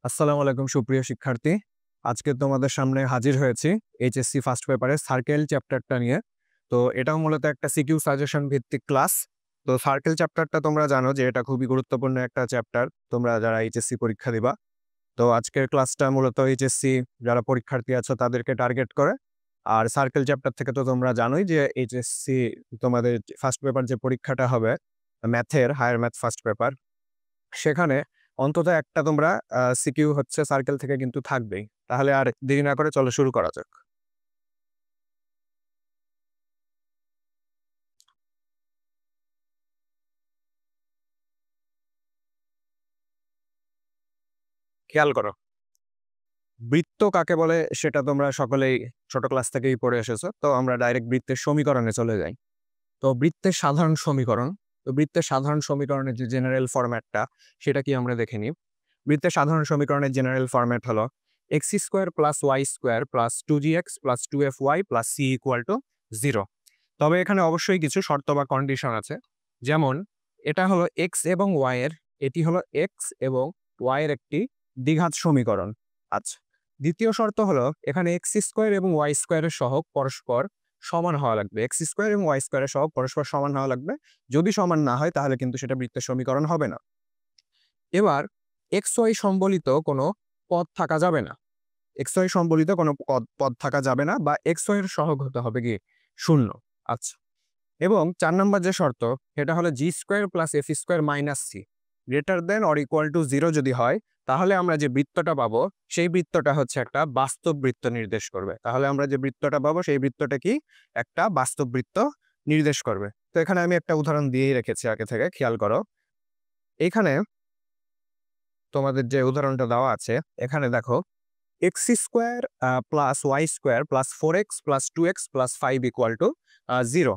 আসসালামু আলাইকুম সুপ্রিয় শিক্ষার্থী। আজকে তোমাদের সামনে হাজির হয়েছি এইচএসসি ফার্স্ট পেপারের সার্কেল চ্যাপ্টারটা নিয়ে। তো এটাও মূলত একটা সিকিউ সাজেশন ভিত্তিক ক্লাস। তো সার্কেল চ্যাপ্টারটা তোমরা জানো যে এটা খুবই গুরুত্বপূর্ণ একটা চ্যাপ্টার তোমরা যারা এইচএসসি পরীক্ষা দিবা। তো আজকের ক্লাসটা মূলত এইচএসসি যারা পরীক্ষার্থী আছো তাদেরকে টার্গেট করে। আর সার্কেল চ্যাপ্টার থেকে তো তোমরা জানোই যে এইচএসসি তোমাদের ফার্স্ট পেপার যে পরীক্ষাটা হবে ম্যাথের হায়ার ম্যাথ ফার্স্ট পেপার, সেখানে অন্তত একটা তোমরা সিকিউ হচ্ছে সার্কেল থেকে কিন্তু থাকবেই। তাহলে আর দেরি না করে চলো শুরু করা যাক। খেয়াল করো, বৃত্ত কাকে বলে সেটা তোমরা সকলেই ছোট ক্লাস থেকেই পড়ে এসেছো। তো আমরা ডাইরেক্ট বৃত্তের সমীকরণে চলে যাই। তো বৃত্তের সাধারণ সমীকরণ, তো বৃত্তের সাধারণ সমীকরণের যে জেনারেল ফরম্যাটটা সেটা কি আমরা দেখে নিই। বৃত্তের সাধারণ সমীকরণের জেনারেল ফরম্যাট হলো x square plus y square plus 2gx plus 2fy plus c equal to 0। তবে এখানে অবশ্যই কিছু শর্ত বা কন্ডিশন আছে। যেমন এটা হলো এক্স এবং ওয়াই এর, এটি হলো এক্স এবং ওয়াই এর একটি দ্বিঘাত সমীকরণ। আচ্ছা, দ্বিতীয় শর্ত হলো এখানে এক্স স্কোয়ার এবং ওয়াই স্কোয়ারের সহগ পরস্পর সমান হওয়া লাগবে। এক্স স্কোয়ার এবং ওয়াই স্কোয়ারের সহগ পরস্পর সমান হওয়া লাগবে। যদি সমান না হয় তাহলে কিন্তু সেটা বৃত্তের সমীকরণ হবে না। এবার এক্স ওয়াই সম্বলিত কোনো পদ থাকা যাবে না। এক্স ওয়াই সম্বলিত কোনো পদ পদ থাকা যাবে না, বা এক্স ওয়াই এর সহগ হতে হবে কি 0। আচ্ছা, এবং 4 নম্বর যে শর্ত সেটা হলো g square plus f square minus c greater than or equal to 0 যদি হয়, তাহলে আমরা যে বৃত্তটা পাবো সেই বৃত্তটা হচ্ছে একটা বাস্তব বৃত্ত নির্দেশ করবে। তাহলে আমরা যে বৃত্তটা পাবো সেই বৃত্তটা কি একটা বাস্তব বৃত্ত নির্দেশ করবে। তো এখানে আমি একটা উদাহরণ দিয়েই রেখেছি আগে থেকে, খেয়াল করো। এখানে তোমাদের যে উদাহরণটা দেওয়া আছে এখানে দেখো x square plus y square plus 4x plus 2x plus 5 equal to 0।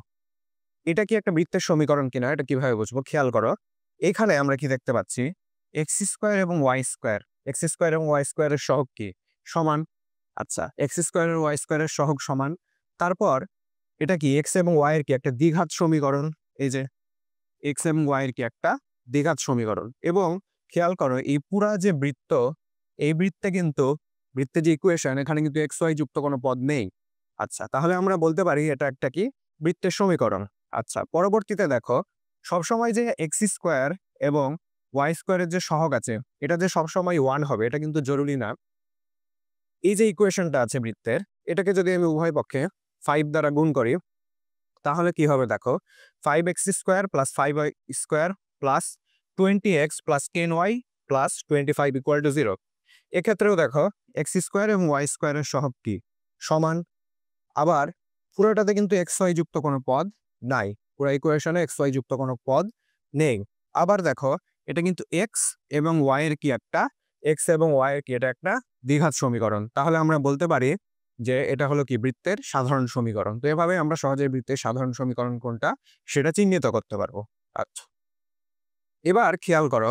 এটা কি একটা বৃত্তের সমীকরণ কিনা এটা কিভাবে বুঝবো, খেয়াল করো। এখানে আমরা কি দেখতে পাচ্ছি, এক্স স্কোয়ার এবং ওয়াই স্কোয়ার, এক্স স্কোয়ার এবং ওয়াই স্কোয়ারের সহগ কি সমান। আচ্ছা, এক্স স্কোয়ার এবং ওয়াই স্কোয়ারের সহগ সমান। তারপর এটা কি এক্স এবং ওয়াই এর কি একটা দ্বিঘাত সমীকরণ। এই যে এক্স এবং ওয়াই এর কি একটা দ্বিঘাত সমীকরণ। এবং খেয়াল করো এই পুরা যে বৃত্ত, এই বৃত্তে কিন্তু বৃত্তে যে ইকুয়েশন এখানে কিন্তু এক্স ওয়াই যুক্ত কোনো পদ নেই। আচ্ছা, তাহলে আমরা বলতে পারি এটা একটা কি বৃত্তের সমীকরণ। আচ্ছা, পরবর্তীতে দেখো সবসময় যে এক্স স্কোয়ার এবং ওয়াই স্কোয়ারের যে সহগ আছে এটা যে সবসময় 1 হবে এটা কিন্তু জরুরি না। এই যে ইকুয়েশনটা আছে বৃত্তের, এটাকে যদি আমি উভয় পক্ষে 5 দ্বারা গুণ করি তাহলে কি হবে দেখো, 5x square plus 5y square plus 20x plus 10y plus 25 equal to 0। এক্ষেত্রেও দেখো এক্স স্কোয়ার এবং ওয়াই স্কোয়ারের সহগ কি সমান। আবার পুরোটাতে কিন্তু এক্স ওয়াই যুক্ত কোনো পদ নাই, পুরো ইকুয়েশনে এক্স ওয়াই যুক্ত কোনো পদ নেই। আবার দেখো এটা কিন্তু এক্স এবং ওয়াই এর কি একটা, এক্স এবং ওয়াই এর কি এটা একটা দ্বিঘাত সমীকরণ। তাহলে আমরা বলতে পারি যে এটা হলো কি বৃত্তের সাধারণ সমীকরণ। তো এভাবে আমরা সহজে বৃত্তের সাধারণ সমীকরণ কোনটা সেটা চিহ্নিত করতে পারবো। আচ্ছা, এবার খেয়াল করো,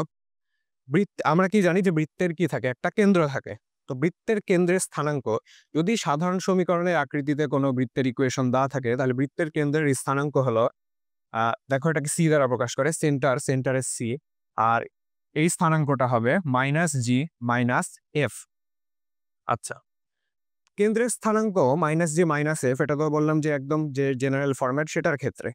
বৃত্ত আমরা কি জানি যে বৃত্তের কি থাকে একটা কেন্দ্র থাকে। তো বৃত্তের কেন্দ্রের স্থানাঙ্ক, যদি সাধারণ সমীকরণের আকৃতিতে কোনো বৃত্তের ইকুয়েশন দেওয়া থাকে তাহলে বৃত্তের কেন্দ্রের স্থানাঙ্ক হলো দেখো এটাকে সি দ্বারা প্রকাশ করে, সেন্টারের সি। আর এই স্থানাঙ্কটা হবে মাইনাস জি মাইনাস এফ। আচ্ছা, কেন্দ্রের স্থানাঙ্ক মাইনাস জি মাইনাস এফ, এটা তো বললাম যে একদম যে জেনারেল ফরম্যাট সেটার ক্ষেত্রে।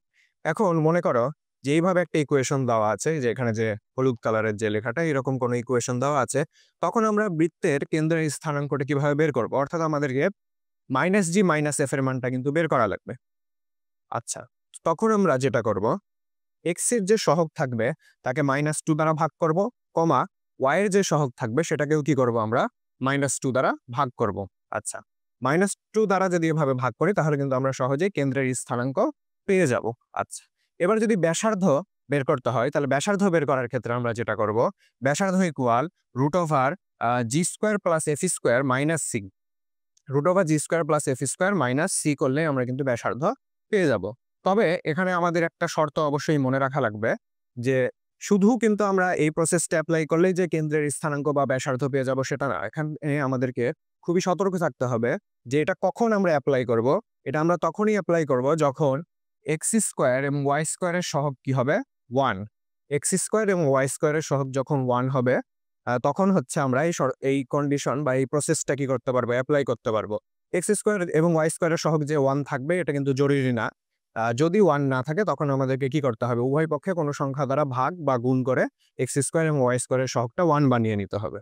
এখন মনে করো যে এইভাবে একটা ইকুয়েশন দেওয়া আছে, যে এখানে যে হলুদ কালারের যে লেখাটা এরকম কোনো ইকুয়েশন দেওয়া আছে, তখন আমরা বৃত্তের কেন্দ্রের স্থানাঙ্কটা কিভাবে বের করবো, অর্থাৎ আমাদেরকে মাইনাস জি মাইনাস এফ এর মানটা কিন্তু বের করা লাগবে। আচ্ছা, তখন আমরা যেটা করব, এক্স এর যে সহগ থাকবে তাকে -2 দ্বারা ভাগ করব, কমা ওয়াই এর যে সহগ থাকবে সেটাকেও কি করব আমরা -2 দ্বারা ভাগ করব। আচ্ছা, -2 দ্বারা যদি এভাবে ভাগ করি তাহলে কিন্তু আমরা সহজেই কেন্দ্রের স্থানাঙ্ক পেয়ে যাব। আচ্ছা, এবার যদি ব্যাসার্ধ বের করতে হয় তাহলে ব্যাসার্ধ বের করার ক্ষেত্রে আমরা যেটা করব, ব্যাসার্ধ equal root over g square plus f square minus c, root over g square plus f square minus c করলে আমরা কিন্তু ব্যাসার্ধ পেয়ে যাব। তবে এখানে আমাদের একটা শর্ত অবশ্যই মনে রাখা লাগবে, যে শুধু কিন্তু আমরা এই প্রসেসটা অ্যাপ্লাই করলেই যে কেন্দ্রের স্থানাঙ্ক বা ব্যাসার্ধ পেয়ে যাব সেটা না। এখানে আমাদেরকে খুবই সতর্ক থাকতে হবে যে এটা কখন আমরা অ্যাপ্লাই করব। এটা আমরা তখনই অ্যাপ্লাই করব যখন এক্স স্কোয়ার এবং ওয়াই স্কোয়ারের সহগ কি হবে 1। এক্স স্কোয়ার এবং ওয়াই স্কোয়ারের সহগ যখন 1 হবে তখন হচ্ছে আমরা এই কন্ডিশন বা এই প্রসেসটা কি করতে পারবো, অ্যাপ্লাই করতে পারবো। এক্স স্কোয়ার এবং ওয়াই স্কোয়ারের সহগ যে 1 থাকবে এটা কিন্তু জরুরি না। যদি 1 না থাকে তখন আমাদেরকে কি করতে হবে, উভয় পক্ষে কোনো সংখ্যা দ্বারা ভাগ বা গুণ করে এক্স স্কোয়ার এবং ওয়াই স্কোয়ারের সহগটা 1 বানিয়ে নিতে হবে।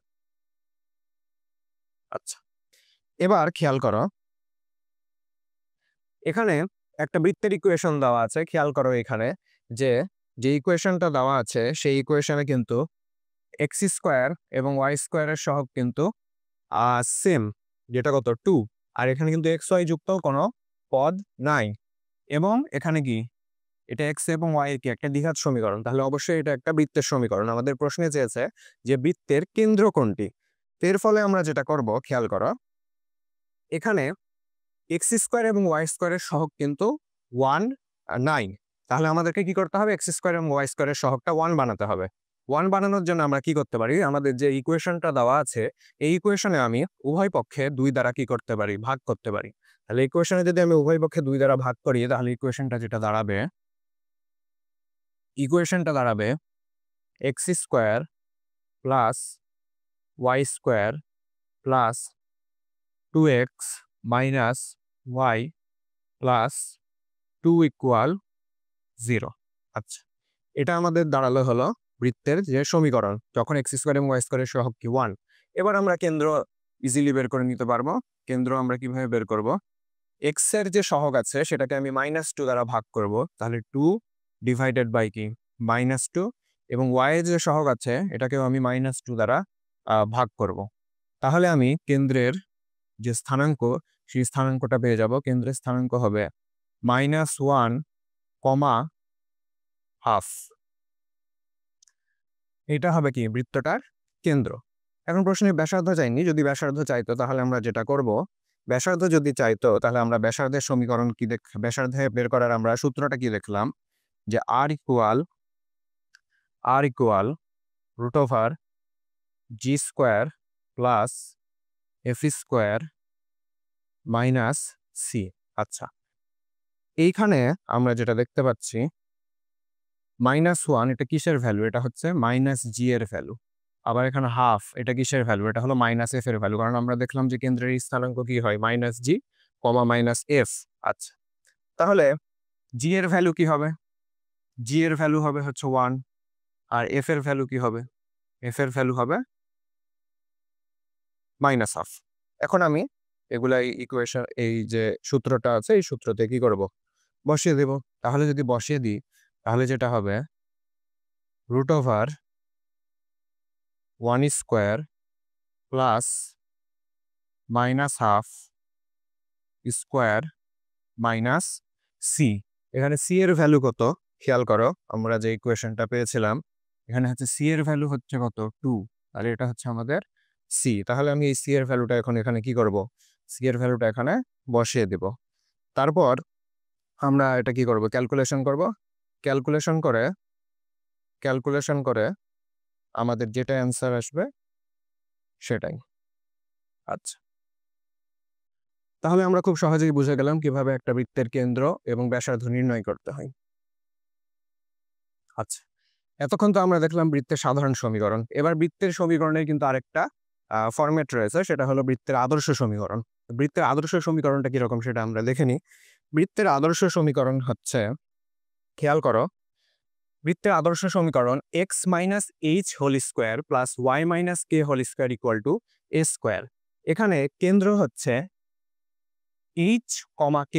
আচ্ছা, এবার খেয়াল করো, এখানে একটা বৃত্তের ইকুয়েশন দেওয়া আছে। খেয়াল করো এখানে যে ইকুয়েশনটা দেওয়া আছে সেই ইকুয়েশনে কিন্তু এক্স স্কোয়ার এবং ওয়াই স্কোয়ারের সহগ কিন্তু সেম, যেটা কত 2। আর এখানে কিন্তু এক্স ওয়াই যুক্ত কোনো পদ নাই। এবং এখানে কি এটা এক্স এবং ওয়াই এর কি একটা দ্বিঘাত সমীকরণ, তাহলে অবশ্যই এটা একটা বৃত্তের সমীকরণ। আমাদের প্রশ্নে চেয়েছে যে বৃত্তের কেন্দ্র কোনটি। এর ফলে আমরা যেটা করব, খেয়াল করো, এখানে এক্স স্কোয়ার এবং ওয়াই স্কোয়ারের সহগ কিন্তু 1 নাই। তাহলে আমাদেরকে কি করতে হবে, এক্স স্কোয়ার এবং ওয়াই স্কোয়ারের সহগটা 1 বানাতে হবে। 1 বানানোর জন্য আমরা কি করতে পারি, আমাদের যে ইকুয়েশনটা দেওয়া আছে এই ইকুয়েশনে আমি উভয় পক্ষে 2 দ্বারা কি করতে পারি, ভাগ করতে পারি। তাহলে ইকুয়েশনে যদি আমি উভয় পক্ষে 2 দ্বারা ভাগ করি তাহলে ইকুয়েশনটা দাঁড়াবে x square plus y square plus 2x minus y plus 2 equal 0। আচ্ছা, এটা আমাদের দাঁড়ালো হলো বৃত্তের যে সমীকরণ, যখন এক্স স্কোয়ার এবং ওয়াই স্কোয়ারের সহগ কি 1। এবার আমরা কেন্দ্র ইজিলি বের করে নিতে পারবো। কেন্দ্র আমরা কিভাবে বের করব, এক্স এর যে সহগ আছে সেটাকে আমি -2 দ্বারা ভাগ করব, তাহলে 2 ডিভাইডেড বাই কি -2, এবং ওয়াই এর যে সহগ আছে এটাকেও আমি -2 দ্বারা ভাগ করব। তাহলে আমি কেন্দ্রের যে স্থানাঙ্ক সেই স্থানাঙ্কটা পেয়ে যাব। কেন্দ্রের স্থানাঙ্ক হবে -1, ½ এটা হবে কি বৃত্তটার কেন্দ্র। এখন প্রশ্নে ব্যাসার্ধ চাইনি, যদি ব্যাসার্ধ চাইতো তাহলে আমরা যেটা করব, ব্যাসার্ধ যদি চাইতো তাহলে আমরা ব্যাসার্ধের সমীকরণ কি ব্যাসার্ধে বের করার আমরা সূত্রটা কি দেখলাম, যে r ইকুয়াল √ওভার g square plus f square minus c. আচ্ছা, এইখানে আমরা যেটা দেখতে পাচ্ছি -1 এটা কিসের ভ্যালু, এটা হচ্ছে -g এর ভ্যালু। আবার এখানে ½ এটা কিসের ভ্যালু, এটা হলো -f এর ভ্যালু, কারণ আমরা দেখলাম যে কেন্দ্রের স্থানাঙ্ক কি হয় -g, -f। আচ্ছা, তাহলে g এর ভ্যালু কি হবে, g এর ভ্যালু হবে হচ্ছে 1, আর f এর ভ্যালু কি হবে, f এর ভ্যালু হবে -½ এখন আমি এগুলা ইকুয়েশন এই যে সূত্রটা আছে এই সূত্রতে কি করব, বসিয়ে দেব। তাহলে যদি বসিয়ে দিই তাহলে যেটা হবে √ওভার 1 square plus -½ square minus c. এখানে সি এর ভ্যালু কত, খেয়াল করো, আমরা যে ইকুয়েশনটা পেয়েছিলাম এখানে হচ্ছে সি এর ভ্যালু হচ্ছে কত 2, তাহলে এটা হচ্ছে আমাদের সি। তাহলে আমি এই সি এর ভ্যালুটা এখন এখানে কি করব, সি এর ভ্যালুটা এখানে বসিয়ে দেব। তারপর আমরা এটা কি করব, ক্যালকুলেশন করব। ক্যালকুলেশন করে আমাদের যেটা অ্যান্সার আসবে সেটাই। আচ্ছা, তাহলে আমরা খুব সহজেই বুঝে গেলাম কিভাবে একটা বৃত্তের কেন্দ্র এবং ব্যাসার্ধ নির্ণয় করতে হয়। আচ্ছা, এতক্ষণ তো আমরা দেখলাম বৃত্তের সাধারণ সমীকরণ। এবার বৃত্তের সমীকরণের কিন্তু আরেকটা ফরম্যাট রয়েছে, সেটা হলো বৃত্তের আদর্শ সমীকরণ। বৃত্তের আদর্শ সমীকরণটা কিরকম সেটা আমরা দেখে নিই। বৃত্তের আদর্শ সমীকরণ হচ্ছে, খেয়াল করো, বৃত্তের আদর্শ সমীকরণ x - h whole square plus y - k whole square equal to a square. এখানে কেন্দ্র হচ্ছে h, k,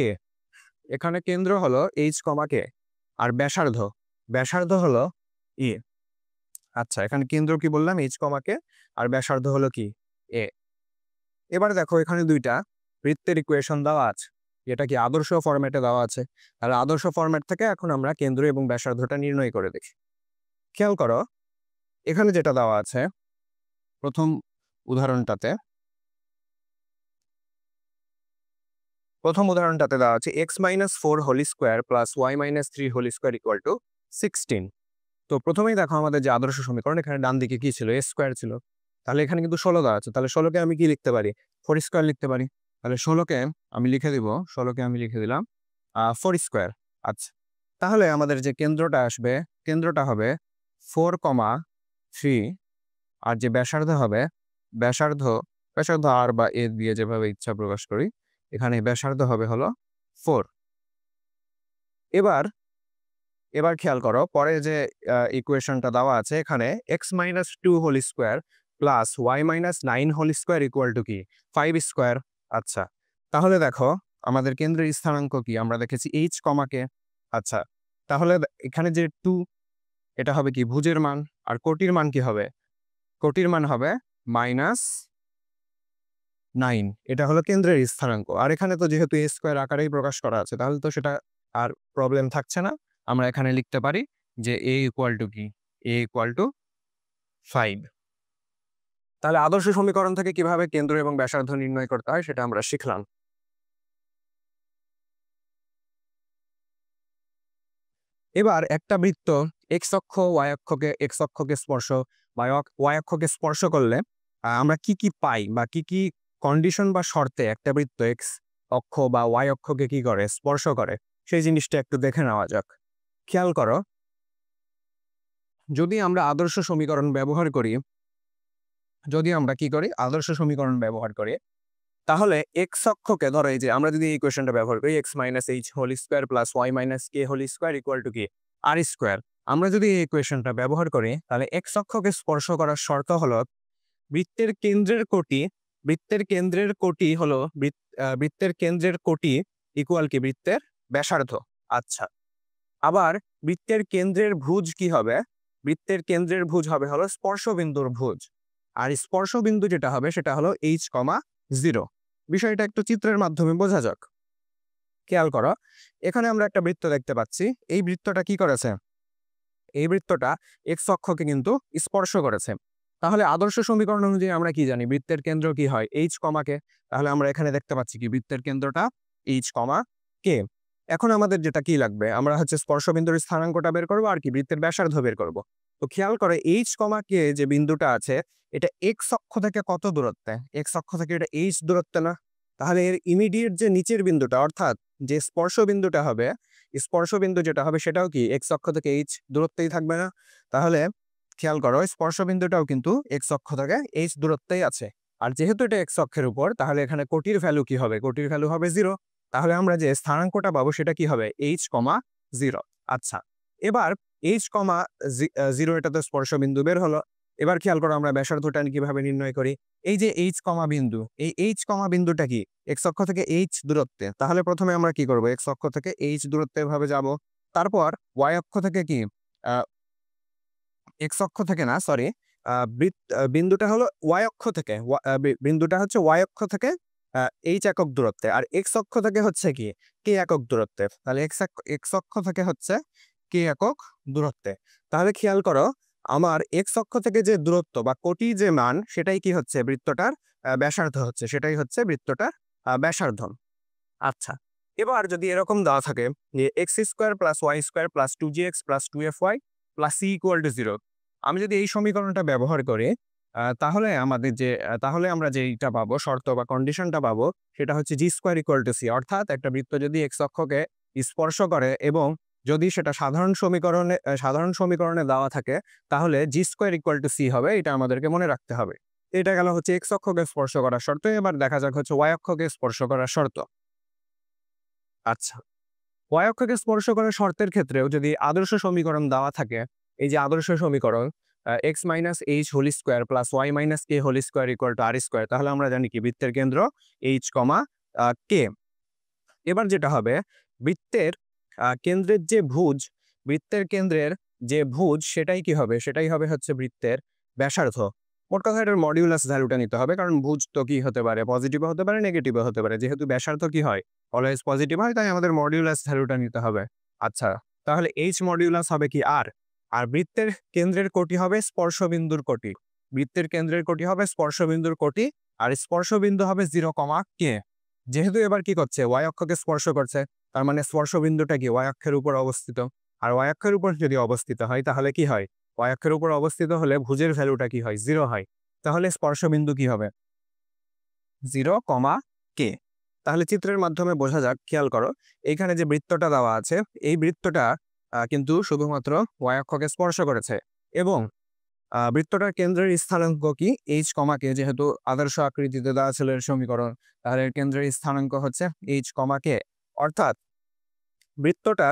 এখানে কেন্দ্র হলো h, k, আর ব্যাসার্ধ হলো a। আচ্ছা, এখানে কেন্দ্র কি বললাম h, k, আর ব্যাসার্ধ হলো কি a। এবার দেখো এখানে দুইটা বৃত্তের ইকুয়েশন দেওয়া আছে, এটা কি আদর্শ ফরম্যাটে দেওয়া আছে। আর আদর্শ ফরম্যাট থেকে এখন আমরা কেন্দ্র এবং ব্যাসার্ধটা নির্ণয় করে দেখি। খেয়াল করো, এখানে যেটা দেওয়া আছে প্রথম উদাহরণটাতে দেওয়া আছে x - 4 whole square plus y - 3 whole square equal to 16। তো প্রথমেই দেখো আমাদের যে আদর্শ সমীকরণ, এখানে ডান দিকে কি ছিল, a স্কোয়ার ছিল। তাহলে এখানে কিন্তু 16 দেওয়া আছে, তাহলে 16কে আমি কি লিখতে পারি, 4 স্কোয়ার লিখতে পারি। তাহলে 16কে আমি লিখে দিলাম 4 স্কোয়ার। আচ্ছা, তাহলে আমাদের যে কেন্দ্রটা আসবে, কেন্দ্রটা হবে 4, 3 আর যে ব্যাসার্ধ হবে ব্যাসার্ধ ব্যাসার্ধ আর বা এ দিয়ে যেভাবে ইচ্ছা প্রকাশ করি, এখানে ব্যাসার্ধ হবে হলো 4। এবার এবার খেয়াল করো পরে যে ইকুয়েশনটা দেওয়া আছে এখানে x-2 whole square plus y-9 whole square equal to কি 5 স্কোয়ার। আচ্ছা, তাহলে দেখো আমাদের কেন্দ্রের স্থানাঙ্ক কি আমরা দেখেছি h কমাকে। আচ্ছা, তাহলে এখানে যে 2 এটা হবে কি ভুজের মান, আর কোটির মান কি হবে, কোটির মান হবে -9, এটা হলো কেন্দ্রের স্থানাঙ্ক। আর এখানে তো যেহেতু a স্কোয়ার আকারেই প্রকাশ করা আছে তাহলে তো সেটা আর প্রবলেম থাকছে না। আমরা এখানে লিখতে পারি যে a ইকুয়াল টু কি, a ইকুয়াল টু 5। তাহলে আদর্শ সমীকরণ থেকে কিভাবে কেন্দ্র এবং ব্যাসার্ধ নির্ণয় করতে হয় সেটা আমরা শিখলাম। এবার একটা বৃত্ত এক্স অক্ষ অক্ষকে স্পর্শ বা ওয়াই অক্ষকে স্পর্শ করলে আমরা কি কি পাই বা কি কি কন্ডিশন বা শর্তে একটা বৃত্ত এক্স অক্ষ বা ওয়াই অক্ষকে কি করে স্পর্শ করে সেই জিনিসটা একটু দেখে নেওয়া যাক। খেয়াল করো, যদি আমরা আদর্শ সমীকরণ ব্যবহার করি, আদর্শ সমীকরণ ব্যবহার করি, তাহলে এক্স অক্ষকে ধরো এই যে আমরা যদি এই ইকুয়েশনটা ব্যবহার করি x-h whole square plus y-k whole square equal to কি আর স্কোয়ার, আমরা যদি এই ইকুয়েশনটা ব্যবহার করি তাহলে এক্স অক্ষকে স্পর্শ করার শর্ত হলো বৃত্তের কেন্দ্রের কোটি, বৃত্তের কেন্দ্রের কোটি ইকুয়াল কি বৃত্তের ব্যাসার্ধ। আচ্ছা, আবার বৃত্তের কেন্দ্রের ভুজ কি হবে, বৃত্তের কেন্দ্রের ভুজ হবে হলো স্পর্শবিন্দুর ভুজ, আর স্পর্শবিন্দু যেটা হবে সেটা হলো h,0। বিষয়টা একটু চিত্রের মাধ্যমে বোঝা যাক। খেয়াল করো, এখানে আমরা একটা বৃত্ত দেখতে পাচ্ছি। এই বৃত্তটা কি করেছে, এই বৃত্তটা এক্স অক্ষকে কিন্তু স্পর্শ করেছে। তাহলে আদর্শ সমীকরণ অনুযায়ী আমরা কি জানি বৃত্তের কেন্দ্র কি হয় h, কে। তাহলে আমরা এখানে দেখতে পাচ্ছি কি বৃত্তের কেন্দ্রটা h, কে। এখন আমাদের যেটা কি লাগবে, আমরা হচ্ছে স্পর্শবিন্দুর স্থানাঙ্কটা বের করবো আর কি বৃত্তের ব্যাসার্ধ বের করব। তো খেয়াল করে h, কে যে বিন্দুটা আছে এটা এক্স অক্ষ থেকে কত দূরত্বে, এক্স অক্ষ থেকে এটা h দূরত্বে না। তাহলে এর ইমিডিয়েট যে নিচের বিন্দুটা অর্থাৎ যে স্পর্শবিন্দুটা হবে, স্পর্শবিন্দু যেটা হবে সেটাও কি এক্স অক্ষ থেকে h দূরত্বেই থাকবে না। তাহলে খেয়াল করো স্পর্শবিন্দুটাও কিন্তু এক্স অক্ষ থেকে h দূরত্বেই আছে। আর যেহেতু এটা এক্স অক্ষের উপর তাহলে এখানে কোটির ভ্যালু কি হবে, কোটির ভ্যালু হবে 0। তাহলে আমরা যে স্থানাঙ্কটা পাবো সেটা কি হবে h, 0। আচ্ছা, এবার h, 0 এটা তো স্পর্শবিন্দু বের হলো। এবার খেয়াল করো আমরা ব্যাসার্ধটা কিভাবে নির্ণয় করি। এই যে h, বিন্দু, এই h, বিন্দুটা কি এক্স অক্ষ থেকে h দূরত্বে। তাহলে প্রথমে আমরা কি করব, এক্স অক্ষ থেকে h দূরত্বে ভাবে যাব। তারপর y অক্ষ থেকে কি এক্স অক্ষ থেকে না, সরি, বিন্দুটা হলো y অক্ষ থেকে, বিন্দুটা হচ্ছে y অক্ষ থেকে h একক দূরত্বে, আর এক্স অক্ষ থেকে হচ্ছে কি k একক দূরত্বে। তাহলে এক্স অক্ষ থেকে হচ্ছে k একক দূরত্বে। তাহলে খেয়াল করো আমার এক্স অক্ষ থেকে যে দূরত্ব বা কোটি যে মান সেটাই কি হচ্ছে বৃত্তটার ব্যাসার্ধ হচ্ছে, সেটাই হচ্ছে বৃত্তটার ব্যাসার্ধ। আচ্ছা, এবার যদি এরকম দেওয়া থাকে যে x square plus y square plus 2gx plus 2fy plus c equal to 0, আমি যদি এই সমীকরণটা ব্যবহার করি তাহলে আমরা যেটা পাবো শর্ত বা কন্ডিশনটা পাবো সেটা হচ্ছে জি স্কোয়ার ইকুয়াল টু সি। অর্থাৎ একটা বৃত্ত যদি এক্স অক্ষকে স্পর্শ করে এবং যদি সেটা সাধারণ সমীকরণে দেওয়া থাকে তাহলে g square equal to C হবে, এটা আমাদেরকে মনে রাখতে হবে। এটা গেল হচ্ছে এক্স অক্ষকে স্পর্শ করার শর্ত। এবার দেখা যাক হচ্ছে ওয়াই অক্ষকে স্পর্শ করার শর্ত। আচ্ছা, ওয়াই অক্ষকে স্পর্শ করার শর্তের ক্ষেত্রেও যদি আদর্শ সমীকরণ দেওয়া থাকে, এই যে আদর্শ সমীকরণ x-h whole square plus y-k whole square equal to r square, তাহলে আমরা জানি কি বৃত্তের কেন্দ্র h, k। এবার যেটা হবে বৃত্তের কেন্দ্রের যে ভুজ, বৃত্তের কেন্দ্রের যে ভুজ সেটাই কি হবে, সেটাই হবে হচ্ছে বৃত্তের ব্যাসার্ধ। মোট কথা এটার মডিউলাস ভ্যালুটা নিতে হবে, কারণ ভুজ তো কি হতে পারে, পজিটিভও হতে পারে নেগেটিভও হতে পারে। যেহেতু ব্যাসার্ধ কি হয় অলওয়েজ পজিটিভ হয়, তাই আমাদের মডিউলাস ভ্যালুটা নিতে হবে। আচ্ছা, তাহলে এইচ মডিউলাস হবে কি আর, আর বৃত্তের কেন্দ্রের কোটি হবে স্পর্শবিন্দুর কোটি, বৃত্তের কেন্দ্রের কোটি হবে স্পর্শবিন্দুর কোটি, আর স্পর্শবিন্দু হবে 0, কে। যেহেতু এবার কি করছে ওয়াই অক্ষকে স্পর্শ করছে, তার মানে স্পর্শবিন্দুটা কি ওয়াই অক্ষের উপর অবস্থিত। আর ওয়াই অক্ষের উপর যদি অবস্থিত হয় তাহলে কি হয়, ওয়াই অক্ষের উপর অবস্থিত হলে ভুজের ভ্যালুটা কি হয় 0 হয়। তাহলে স্পর্শবিন্দু কি হবে 0, কে। তাহলে চিত্রের মাধ্যমে বোঝা যাক। খেয়াল করো এইখানে যে বৃত্তটা দেওয়া আছে এই বৃত্তটা কিন্তু শুধুমাত্র ওয়াই অক্ষকে স্পর্শ করেছে এবং বৃত্তটার কেন্দ্রের স্থানাঙ্ক কি এইচ কমাকে, যেহেতু আদর্শ আকৃতিতে দেওয়া ছিল এর সমীকরণ, তাহলে এর কেন্দ্রের স্থানাঙ্ক হচ্ছে এইচ কমাকে। অর্থাৎ বৃত্তটা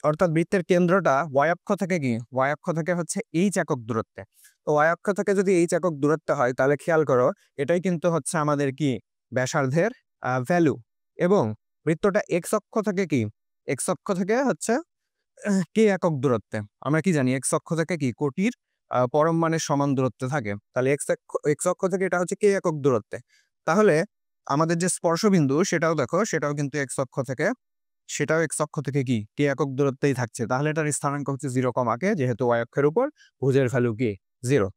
অর্থাৎ বৃত্তের কেন্দ্রটা ওয়াই অক্ষ থেকে কি, ওয়াই অক্ষ থেকে হচ্ছে এইচ একক দূরত্বে। তো ওয়াই অক্ষ থেকে যদি এইচ একক দূরত্বে হয় তাহলে খেয়াল করো এটাই কিন্তু হচ্ছে আমাদের কি ব্যাসার্ধের ভ্যালু। এবং বৃত্তটা এক্স অক্ষ থেকে কি, এক্স অক্ষ থেকে হচ্ছে কে একক দূরত্বে। আমরা কি জানি এক্স অক্ষ থেকে কি কোটির পরম মানের সমান দূরত্বে থাকে, তাহলে এক্স অক্ষ থেকে এটা হচ্ছে কে একক দূরত্বে। তাহলে আমাদের যে স্পর্শবিন্দু সেটাও দেখো, সেটাও কিন্তু এক্স অক্ষ থেকে, সেটাও এক্স অক্ষ থেকে কি কে একক দূরত্বেই থাকছে। তাহলে এটার স্থানাঙ্ক হচ্ছে 0, কে, যেহেতু ওয়াই অক্ষের উপর ভুজের ভ্যালু কি 0।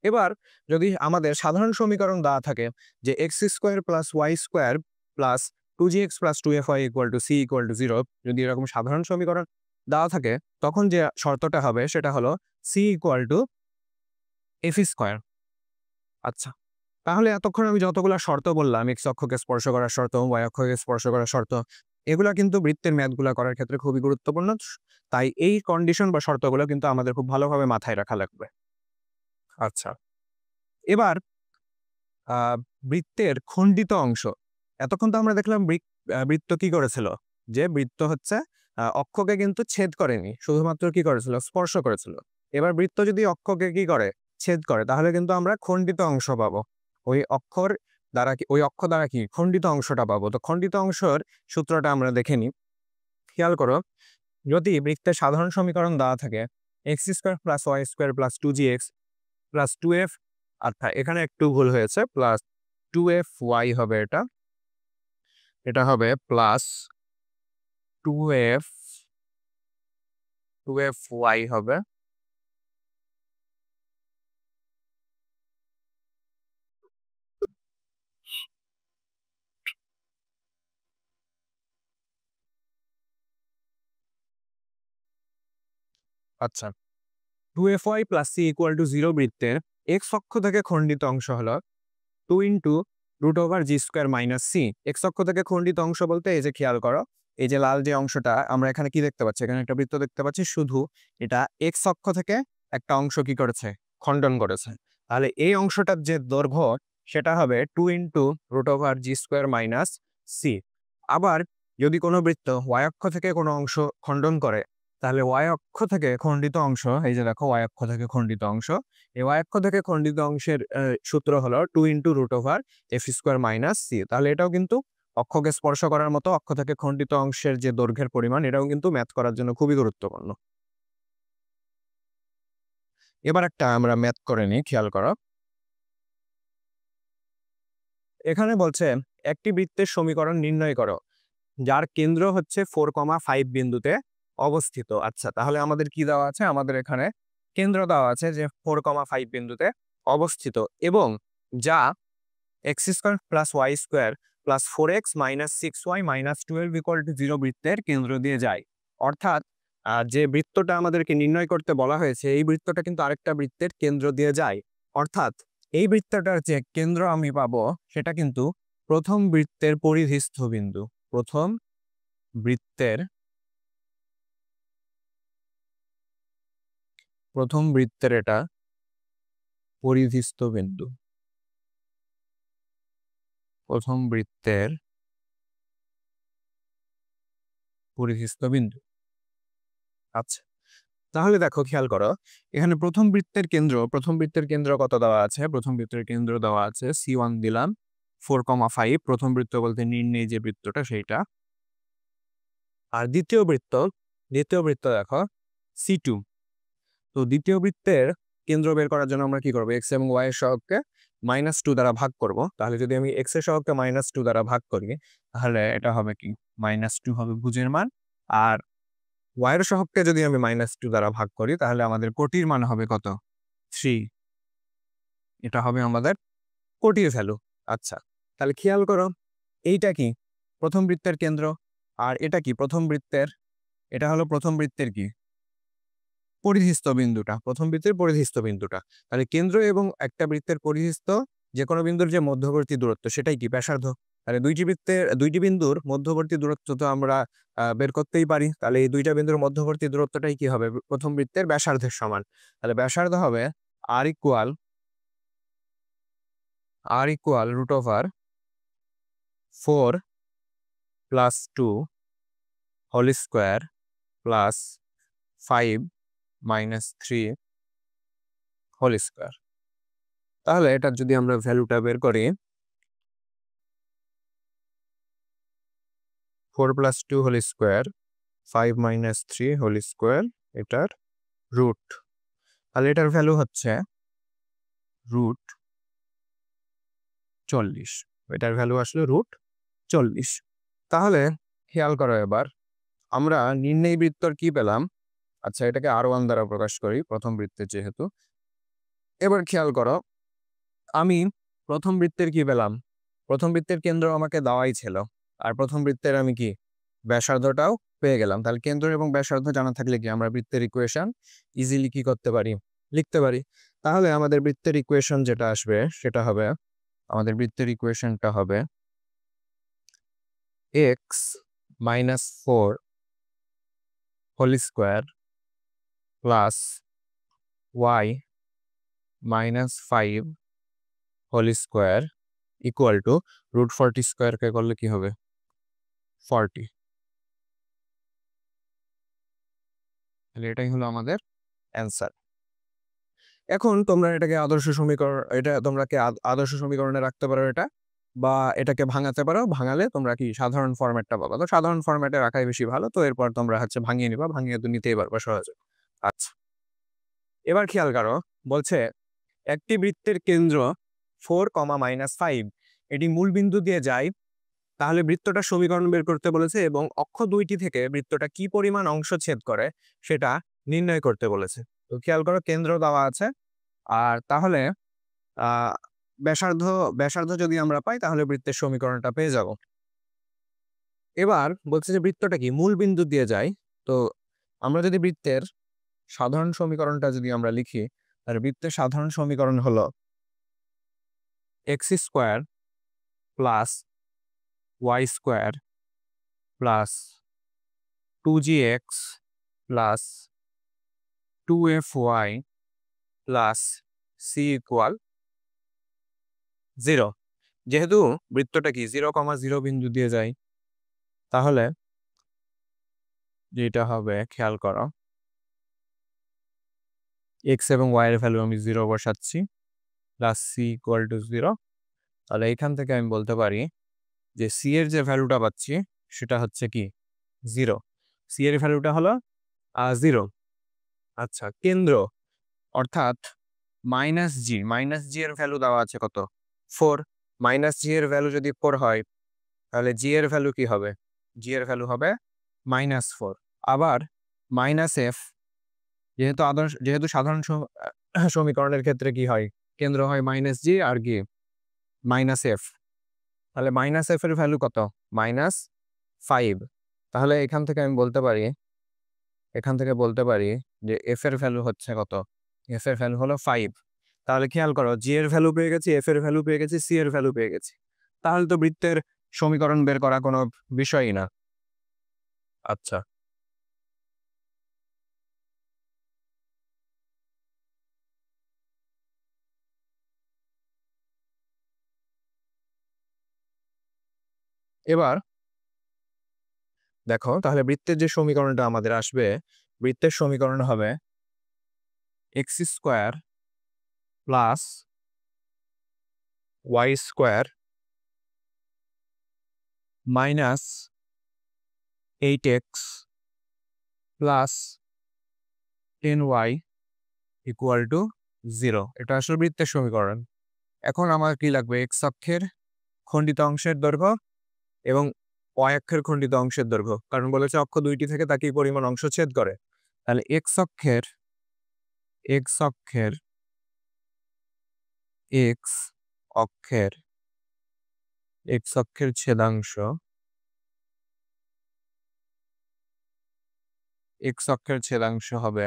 এবার যদি আমাদের সাধারণ সমীকরণ দেওয়া থাকে যে x square plus y square plus 2gx plus 2fy equal to c equal to 0, যদি এরকম সাধারণ সমীকরণ দেওয়া থাকে তখন যে শর্তটা হবে সেটা হলো c equal to f square. আচ্ছা, তাহলে এতক্ষণ আমি যতগুলো শর্ত বললাম, এক্স অক্ষকে স্পর্শ করার শর্ত, ওয়াই অক্ষকে স্পর্শ করার শর্ত, এগুলা কিন্তু বৃত্তের ম্যাথগুলো করার ক্ষেত্রে খুবই গুরুত্বপূর্ণ। তাই এই কন্ডিশন বা শর্তগুলো কিন্তু আমাদের খুব ভালোভাবে মাথায় রাখা লাগবে। আচ্ছা, এবার বৃত্তের খণ্ডিত অংশ। এতক্ষণ তো আমরা দেখলাম বৃত্ত কি করেছিল, যে বৃত্ত হচ্ছে অক্ষকে কিন্তু ছেদ করেনি, শুধুমাত্র কি করেছিল, স্পর্শ করেছিল। এবার বৃত্ত যদি অক্ষকে কি করে, ছেদ করে, তাহলে কিন্তু আমরা খণ্ডিত অংশ পাবো। ওই অক্ষর দ্বারা কি, ওই অক্ষ দ্বারা কি খণ্ডিত অংশটা পাবো। তো খণ্ডিত অংশের সূত্রটা আমরা দেখে নিই। খেয়াল করো, যদি বৃত্তের সাধারণ সমীকরণ দেওয়া থাকে x square plus y square plus 2gx plus 2f, আচ্ছা এখানে একটু ভুল হয়েছে, প্লাস 2fy হবে, এটা এটা হবে প্লাস 2fy হবে। আচ্ছা, 2fy plus c equal to 0 বৃত্তের এক্স অক্ষ থেকে খণ্ডিত অংশ হলো 2 into root over g square minus C. X অক্ষ থেকে খণ্ডিত অংশ বলতে এই যে খেয়াল করো, এই যে লাল যে অংশটা আমরা এখানে কি দেখতে পাচ্ছি, এখানে একটা বৃত্ত দেখতে পাচ্ছি, শুধু এটা এক্স অক্ষ থেকে একটা অংশ কি করেছে, খণ্ডন করেছে। তাহলে এই অংশটার যে দৈর্ঘ্য সেটা হবে 2 into root over g square minus C. আবার যদি কোনো বৃত্ত ওয়াই অক্ষ থেকে কোনো অংশ খণ্ডন করে, তাহলে ওয়াই অক্ষ থেকে খণ্ডিত অংশ, এই যে দেখো ওয়াই অক্ষ থেকে খণ্ডিত অংশ, এই ওয়াই অক্ষ থেকে খণ্ডিত অংশের সূত্র হলো 2 into root over f square minus c. তাহলে এটাও কিন্তু অক্ষকে স্পর্শ করার মতো, অক্ষ থেকে খণ্ডিত অংশের যে দৈর্ঘ্যের পরিমাণ, এটাও কিন্তু ম্যাথ করার জন্য খুবই গুরুত্বপূর্ণ। এবার একটা আমরা ম্যাথ করে নিই, খেয়াল করো। এখানে বলছে একটি বৃত্তের সমীকরণ নির্ণয় করো যার কেন্দ্র হচ্ছে 4,5 বিন্দুতে অবস্থিত। আচ্ছা, তাহলে আমাদের কি দেওয়া আছে, আমাদের এখানে কেন্দ্র দেওয়া আছে যে 4,5 বিন্দুতে অবস্থিত, এবং যা x square plus y square plus 4x minus 6y minus 12 equal to 0 বৃত্তের কেন্দ্র দিয়ে যায়। অর্থাৎ যে বৃত্তটা আমাদেরকে নির্ণয় করতে বলা হয়েছে, এই বৃত্তটা কিন্তু আরেকটা বৃত্তের কেন্দ্র দিয়ে যায়। অর্থাৎ এই বৃত্তটার যে কেন্দ্র আমি পাবো সেটা কিন্তু প্রথম বৃত্তের পরিধিস্থ বিন্দু, প্রথম বৃত্তের এটা পরিধিস্থ বিন্দু, প্রথম বৃত্তের পরিধিস্থ বিন্দু। আচ্ছা, তাহলে দেখো খেয়াল করো, এখানে প্রথম বৃত্তের কেন্দ্র কত দেওয়া আছে, প্রথম বৃত্তের কেন্দ্র দেওয়া আছে C1 দিলাম 4,5, প্রথম বৃত্ত বলতে নির্ণয় যে বৃত্তটা সেইটা। আর দ্বিতীয় বৃত্ত দেখো C2। তো দ্বিতীয় বৃত্তের কেন্দ্র বের করার জন্য আমরা কি করবো, এক্স এবং ওয়াই এর সহগকে -2 দ্বারা ভাগ করব। তাহলে যদি আমি এক্স এর সহগকে -2 দ্বারা ভাগ করি, তাহলে এটা হবে কি, -2 হবে ভুজের মান। আর ওয়াই এর সহগকে যদি আমি -2 দ্বারা ভাগ করি, তাহলে আমাদের কোটির মান হবে কত, 3। এটা হবে আমাদের কোটির ভ্যালু। আচ্ছা, তাহলে খেয়াল করো, এইটা কি প্রথম বৃত্তের কেন্দ্র, আর এটা কি এটা হলো প্রথম বৃত্তের কি পরিধিস্থ বিন্দুটা, প্রথম বৃত্তের পরিধিস্থ বিন্দুটা। তাহলে কেন্দ্র এবং একটা বৃত্তের পরিধিস্থ যে কোনো বিন্দুর যে মধ্যবর্তী দূরত্ব সেটাই কি ব্যাসার্ধ। তাহলে দুইটি বিন্দুর মধ্যবর্তী দূরত্ব তো আমরা বের করতেই পারি। তাহলে এই দুইটা বিন্দুর মধ্যবর্তী দূরত্বটাই কি হবে? প্রথম বৃত্তের ব্যাসার্ধের সমান। তাহলে ব্যাসার্ধ হবে r equal root over 4 plus 2 whole square plus 5 minus 3 whole square. তাহলে এটার যদি আমরা ভ্যালুটা বের করি, 4 plus 2 whole square 5 minus 3 whole square, এটার রুট। তাহলে এটার ভ্যালু হচ্ছে রুট 40। এটার ভ্যালু আসলে রুট 40। তাহলে খেয়াল করো এবার আমরা নির্ণয় বৃত্তর কি পেলাম। আচ্ছা, এটাকে R1 দ্বারা প্রকাশ করি প্রথম বৃত্তের যেহেতু। এবার খেয়াল করো আমি প্রথম বৃত্তের কি পেলাম? প্রথম বৃত্তের কেন্দ্র আমাকে দেওয়াই ছিল, আর প্রথম বৃত্তের আমি কি ব্যাসার্ধটাও পেয়ে গেলাম। তাহলে কেন্দ্র এবং ব্যাসার্ধ জানা থাকলে কি আমরা বৃত্তের ইকুয়েশন ইজিলি কি করতে পারি? লিখতে পারি। তাহলে আমাদের বৃত্তের ইকুয়েশন যেটা আসবে সেটা হবে, আমাদের বৃত্তের ইকুয়েশনটা হবে x minus 4 whole square plus y minus 5 whole square equal to root 40 স্কোয়ারকে করলে কি হবে? 40। তাহলে এটাই হলো আমাদের অ্যান্সার। এখন তোমরা এটাকে আদর্শ সমীকরণ, এটা তোমরা কি আদর্শ সমীকরণে রাখতে পারো এটা, বা এটাকে ভাঙাতে পারো। ভাঙালে তোমরা কি সাধারণ ফরম্যাটটা পাবা। তো সাধারণ ফরম্যাটে রাখাই বেশি ভালো। তো এরপর তোমরা ভাঙিয়ে নিবা, ভাঙিয়ে তো নিতেই পারবা সহজে। আচ্ছা, এবার খেয়াল করো, বলছে একটি বৃত্তের কেন্দ্র 4, এটি মূল বিন্দু দিয়ে যায়। তাহলে বৃত্তটা সমীকরণ বের করতে বলেছে এবং অক্ষ দুইটি থেকে বৃত্তটা কি পরিমাণ অংশ ছেদ করে সেটা নির্ণয় করতে বলেছে। তো খেয়াল করো কেন্দ্র দেওয়া আছে, আর তাহলে আহ ব্যাসার্ধ যদি আমরা পাই তাহলে বৃত্তের সমীকরণটা পেয়ে যাব। এবার বলছে যে বৃত্তটা কি মূল বিন্দু দিয়ে যায়। তো আমরা যদি বৃত্তের সাধারণ সমীকরণটা যদি আমরা লিখি, তাহলে বৃত্তের সাধারণ সমীকরণ হলো x square plus y square plus 2gx plus 2fy plus c equal 0। যেহেতু বৃত্তটা কি 0,0 বিন্দু দিয়ে যায়, তাহলে যেটা হবে খেয়াল করো, x এবং y এর ভ্যালু আমি 0 বসাচ্ছি প্লাস c ইকুয়াল টু 0। তাহলে এখান থেকে আমি বলতে পারি যে c এর যে ভ্যালুটা পাচ্ছি সেটা হচ্ছে কি 0। c এর ভ্যালুটা হলো 0। আচ্ছা, কেন্দ্র অর্থাৎ মাইনাস জি এর ভ্যালু দেওয়া আছে কত? 4। মাইনাস জি এর ভ্যালু যদি 4 হয় তাহলে জি এর ভ্যালু কি হবে? জি এর ভ্যালু হবে -4। আবার মাইনাস এফ, যেহেতু সাধারণ সমীকরণের ক্ষেত্রে কি হয়? কেন্দ্র হয় মাইনাস জি আর কি মাইনাস এফ। তাহলে মাইনাস এফ এর ভ্যালু কত? -5। তাহলে এখান থেকে বলতে পারি যে এফ এর ভ্যালু হচ্ছে কত? এফ এর ভ্যালু হলো 5। তাহলে খেয়াল করো, জি এর ভ্যালু পেয়ে গেছি, এফ এর ভ্যালু পেয়ে গেছি, সি এর ভ্যালু পেয়ে গেছি। তাহলে তো বৃত্তের সমীকরণ বের করা কোনো বিষয়ই না। আচ্ছা, এবার দেখো তাহলে বৃত্তের যে সমীকরণটা আমাদের আসবে, বৃত্তের সমীকরণ হবে x square plus y square minus 8x plus 10y equal to 0। এটা আসলে বৃত্তের সমীকরণ। এখন আমার কি লাগবে? এক্স অক্ষের খণ্ডিত অংশের দৈর্ঘ্য এবং ওয়াই অক্ষের খণ্ডিত অংশের দৈর্ঘ্য, কারণ বলেছে অক্ষ দুইটি থেকে তা কি পরিমাণ অংশ ছেদ করে। তাহলে এক্স অক্ষের এক্স অক্ষের এক্স অক্ষের এক্স অক্ষের ছেদাংশ হবে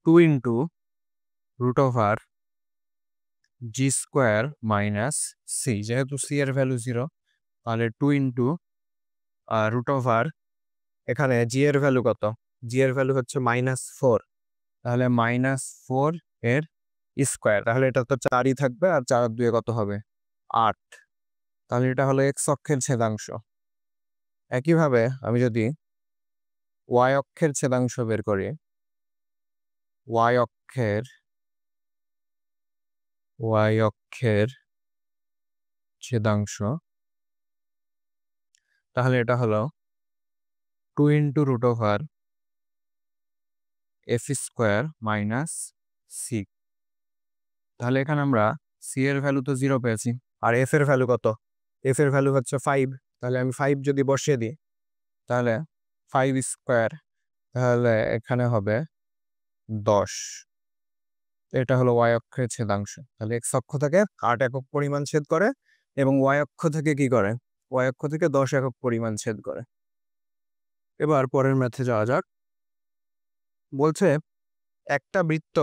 2 × √/, জি স্কোয়ার মাইনাস সি, যেহেতু সি এর ভ্যালু 0 তাহলে 2 ইন্টু রুট ওভার, এখানে জি এর ভ্যালু কত, জি এর ভ্যালু হচ্ছে -4, তাহলে -4 এর স্কোয়ার, তাহলে এটা তো 4ই থাকবে, আর 4 আর 2 কত হবে 8, তাহলে এটা হলো এক্স অক্ষের ছেদাংশ। একইভাবে আমি যদি ওয়াই অক্ষের ছেদাংশ বের করি, ওয়াই অক্ষের ছেদাংশ, তাহলে এটা হলো 2 into root over f square minus c. তাহলে এখানে আমরা সি এর ভ্যালু তো 0 পেয়েছি, আর এফ এর ভ্যালু কত, এফ এর ভ্যালু হচ্ছে 5, তাহলে আমি 5 যদি বসিয়ে দিই তাহলে 5 স্কোয়ার, তাহলে এখানে হবে 10। এটা হলো ওয়াই অক্ষের ছেদাংশ। তাহলে এক্স অক্ষ থেকে 8 একক পরিমাণ ছেদ করে এবং ওয়াই অক্ষ থেকে কি করে, ওয়াই অক্ষ থেকে 10 একক পরিমাণ ছেদ করে। এবার পরের ম্যাথে যাওয়া যাক। বলছে একটা বৃত্ত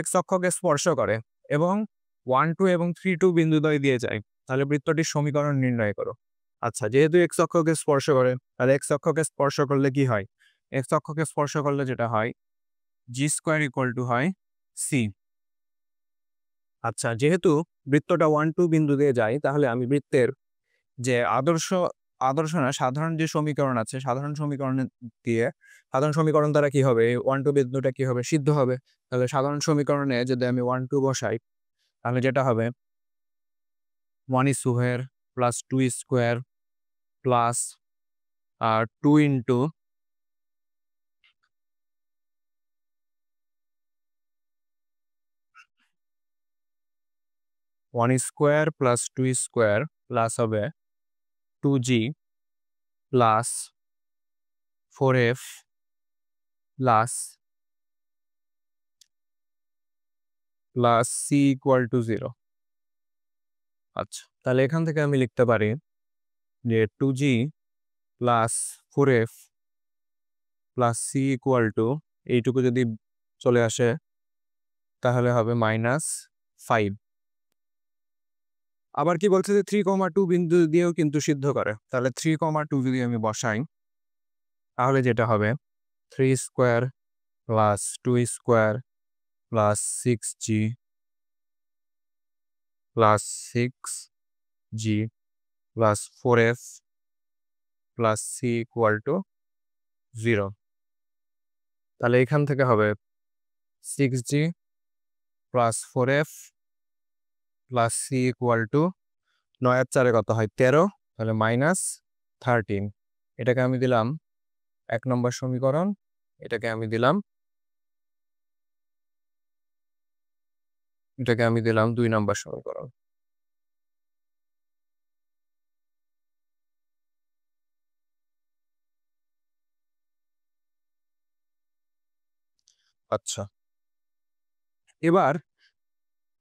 এক্স অক্ষকে স্পর্শ করে এবং 1, 2 এবং 3, 2 বিন্দুদ্বয় দিয়ে যায়, তাহলে বৃত্তটির সমীকরণ নির্ণয় করো। আচ্ছা, যেহেতু এক্স অক্ষকে স্পর্শ করে, তাহলে এক্স অক্ষকে স্পর্শ করলে কি হয়, এক্স অক্ষকে স্পর্শ করলে যেটা হয় জি স্কোয়ার ইকুয়াল টু হয় সি। আচ্ছা, যেহেতু বৃত্তটা 1, 2 বিন্দু দিয়ে যায়, তাহলে আমি বৃত্তের যে আদর্শ না সাধারণ যে সমীকরণ আছে, সাধারণ সমীকরণ দ্বারা কি হবে, 1, 2 বিন্দুটা কি হবে, সিদ্ধ হবে। তাহলে সাধারণ সমীকরণে যদি আমি 1, 2 বসাই, তাহলে যেটা হবে 1 square plus 2 square plus 2 into 1 square plus 2 square plus হবে 2g plus 4f plus c equal to 0। আচ্ছা, তাহলে এখান থেকে আমি লিখতে পারি যে 2g plus 4f plus c equal two, এইটুকু যদি চলে আসে তাহলে হবে -5। আবার কি বলছে যে 3,2 বিন্দু দিয়েও কিন্তু সিদ্ধ করে, তাহলে 3,2 যদি আমি বসাই তাহলে যেটা হবে 3 square plus 2 square plus 6g plus 6g plus 4f plus c equal to 0। তাহলে এখান থেকে হবে 6g plus 4f plus c equal two 9 আর 4 কত হয় 13, তাহলে -13। এটাকে আমি দিলাম 1 নম্বর সমীকরণ, এটাকে আমি দিলাম 2 নম্বর সমীকরণ। আচ্ছা, এবার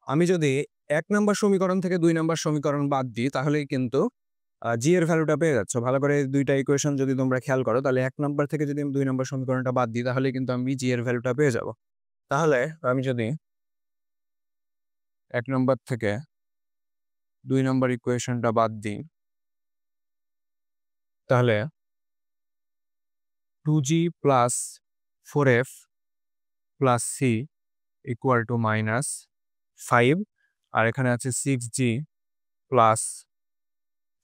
আমি যদি 1 নম্বর সমীকরণ থেকে 2 নম্বর সমীকরণ বাদ দিই, তাহলেই কিন্তু জি এর ভ্যালুটা পেয়ে যাচ্ছ। ভালো করে দুইটা ইকুয়েশন যদি তোমরা খেয়াল করো, তাহলে 1 নম্বর থেকে যদি আমি 2 নম্বর সমীকরণটা বাদ দিই, তাহলে কিন্তু আমি জি এর ভ্যালুটা পেয়ে যাব। তাহলে আমি যদি 1 নম্বর থেকে 2 নম্বর ইকুয়েশনটা বাদ দিই, তাহলে 2g plus 4f plus c equal two -5, আর এখানে আছে 6g plus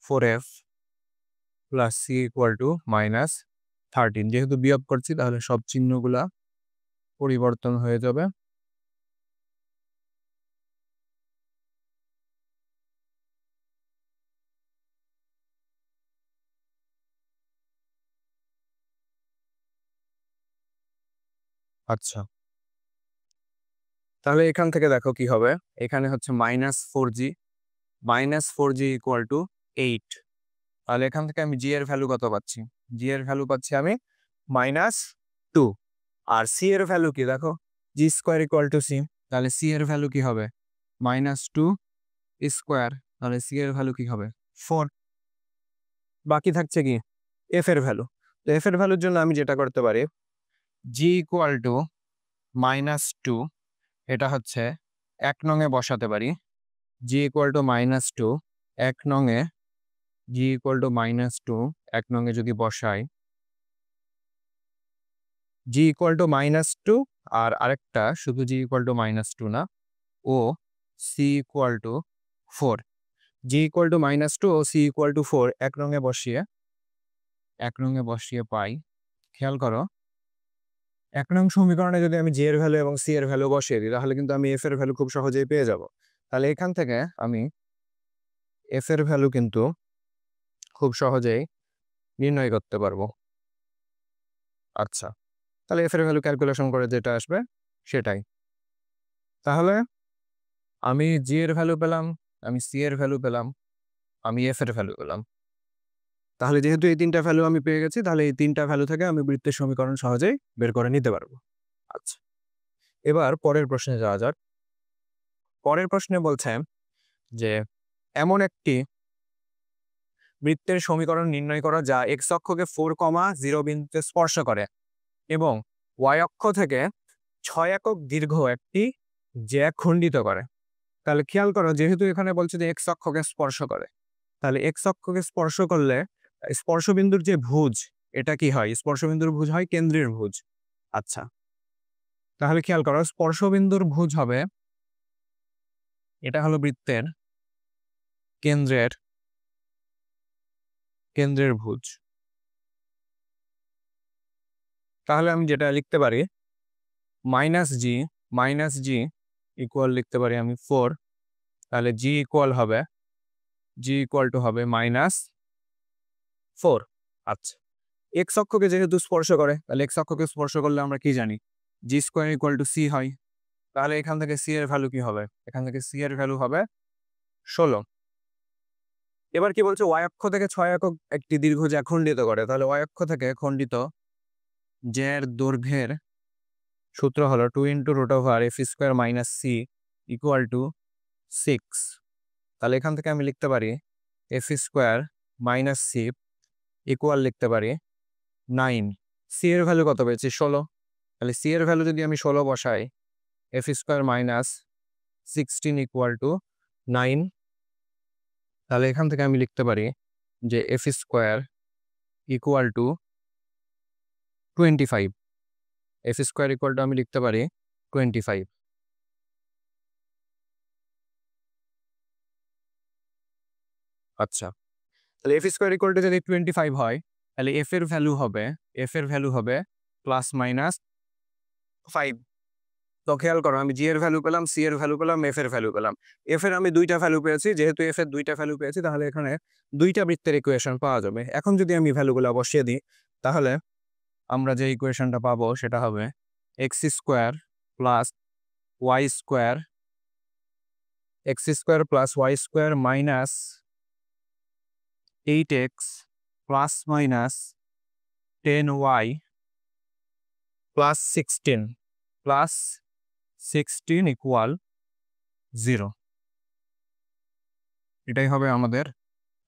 4f plus c equal two -13। যেহেতু বিয়োগ করছি, তাহলে সব চিহ্নগুলা পরিবর্তন হয়ে যাবে। আচ্ছা, তাহলে এখান থেকে দেখো কি হবে, এখানে হচ্ছে -4g ইকুয়াল টু 8। তাহলে এখান থেকে আমি জি এর ভ্যালু কত পাচ্ছি, জি এর ভ্যালু পাচ্ছি আমি -2। আর সি এর ভ্যালু কি দেখো, জি স্কোয়ার ইকুয়াল টু সি, তাহলে সি এর ভ্যালু কি হবে -2 স্কোয়ার, তাহলে সি এর ভ্যালু কি হবে 4। বাকি থাকছে কি এফ এর ভ্যালু। তো এফ এর ভ্যালুর জন্য আমি যেটা করতে পারি, জি ইকুয়াল টু -2, এটা হচ্ছে এক নংয়ে বসাতে পারি জি ইকুয়াল টু -2 এক নংয়ে জি ইকুয়াল টু -2 এক নংয়ে যদি বসাই জি ইকুয়াল টু -2 আর আরেকটা শুধু জি ইকুয়াল টু -2 না ও c equal to 4 g equal to -2 ও সি ইকুয়াল টু 4 এক নংয়ে বসিয়ে পাই খেয়াল করো এক নং সমীকরণে যদি আমি জি এর ভ্যালু এবং সি এর ভ্যালু বসিয়ে দিই তাহলে কিন্তু আমি এফ এর ভ্যালু খুব সহজেই পেয়ে যাব তাহলে এখান থেকে আমি এফ এর ভ্যালু কিন্তু খুব সহজেই নির্ণয় করতে পারবো আচ্ছা তাহলে এফ এর ভ্যালু ক্যালকুলেশন করে যেটা আসবে সেটাই তাহলে আমি জি এর ভ্যালু পেলাম আমি সি এর ভ্যালু পেলাম আমি এফ এর ভ্যালু পেলাম তাহলে যেহেতু এই তিনটা ভ্যালু আমি পেয়ে গেছি তাহলে এই তিনটা ভ্যালু থেকে আমি বৃত্তের সমীকরণ সহজেই বের করে নিতে পারবো আচ্ছা এবার পরের প্রশ্নে যাওয়া যাক পরের প্রশ্নে বলছে যে এমন একটি বৃত্তের সমীকরণ নির্ণয় করা যা এক্স অক্ষকে 4,0 বিন্দুতে স্পর্শ করে এবং ওয়াই অক্ষ থেকে 6 একক দীর্ঘ একটি জ্যা খণ্ডিত করে তাহলে খেয়াল করো যেহেতু এখানে বলছে যে এক্স অক্ষকে স্পর্শ করে তাহলে এক্স অক্ষকে স্পর্শ করলে স্পর্শবিন্দুর যে ভুজ এটা কি হয় স্পর্শবিন্দুর ভুজ হয় কেন্দ্রের ভুজ আচ্ছা তাহলে খেয়াল করো স্পর্শবিন্দুর ভুজ হবে এটা হলো বৃত্তের কেন্দ্রের ভুজ তাহলে আমি যেটা লিখতে পারি -g ইকুয়াল লিখতে পারি আমি 4 তাহলে জি ইকুয়াল টু হবে -4 আচ্ছা এক্স অক্ষকে যেহেতু স্পর্শ করে তাহলে এক্স অক্ষকে স্পর্শ করলে আমরা কি জানি জি স্কোয়ার ইকুয়াল টু সি হয় তাহলে এখান থেকে সি এর ভ্যালু কি হবে এখান থেকে সি এর ভ্যালু হবে 16 এবার কি বলছে ওয়াই অক্ষ থেকে 6 একক একটি দীর্ঘ জ্যা খণ্ডিত করে তাহলে ওয়াই অক্ষ থেকে খণ্ডিত জ্যার দৈর্ঘ্যের সূত্র হলো 2 × √f² - c ইকুয়াল টু 6 তাহলে এখান থেকে আমি লিখতে পারি f² - c ইকুয়াল লিখতে পারি 9 সি এর ভ্যালু কত পেয়েছি 16 তাহলে সি এর ভ্যালু যদি আমি 16 বসাই f² - 16 ইকুয়াল টু 9 তাহলে এখান থেকে আমি লিখতে পারি যে f² equal to 25 f² equal to আমি লিখতে পারি 25 আচ্ছা তাহলে f² ইকুয়াল টু যদি 25 হয় তাহলে f এর ভ্যালু হবে ±5 তো খেয়াল করো আমি জি এর ভ্যালু পেলাম সি এর ভ্যালু পেলাম এফ এর ভ্যালু পেলাম এফ এর আমি দুইটা ভ্যালু পেয়েছি যেহেতু এফ এর দুইটা ভ্যালু পেয়েছি তাহলে এখানে দুইটা বৃত্তের ইকুয়েশন পাওয়া যাবে এখন যদি আমি ভ্যালুগুলো বসিয়ে দিই তাহলে আমরা যে ইকুয়েশনটা পাবো সেটা হবে x² plus y² plus y² minus 8x plus minus 10y plus 16 equal 0 এটাই হবে আমাদের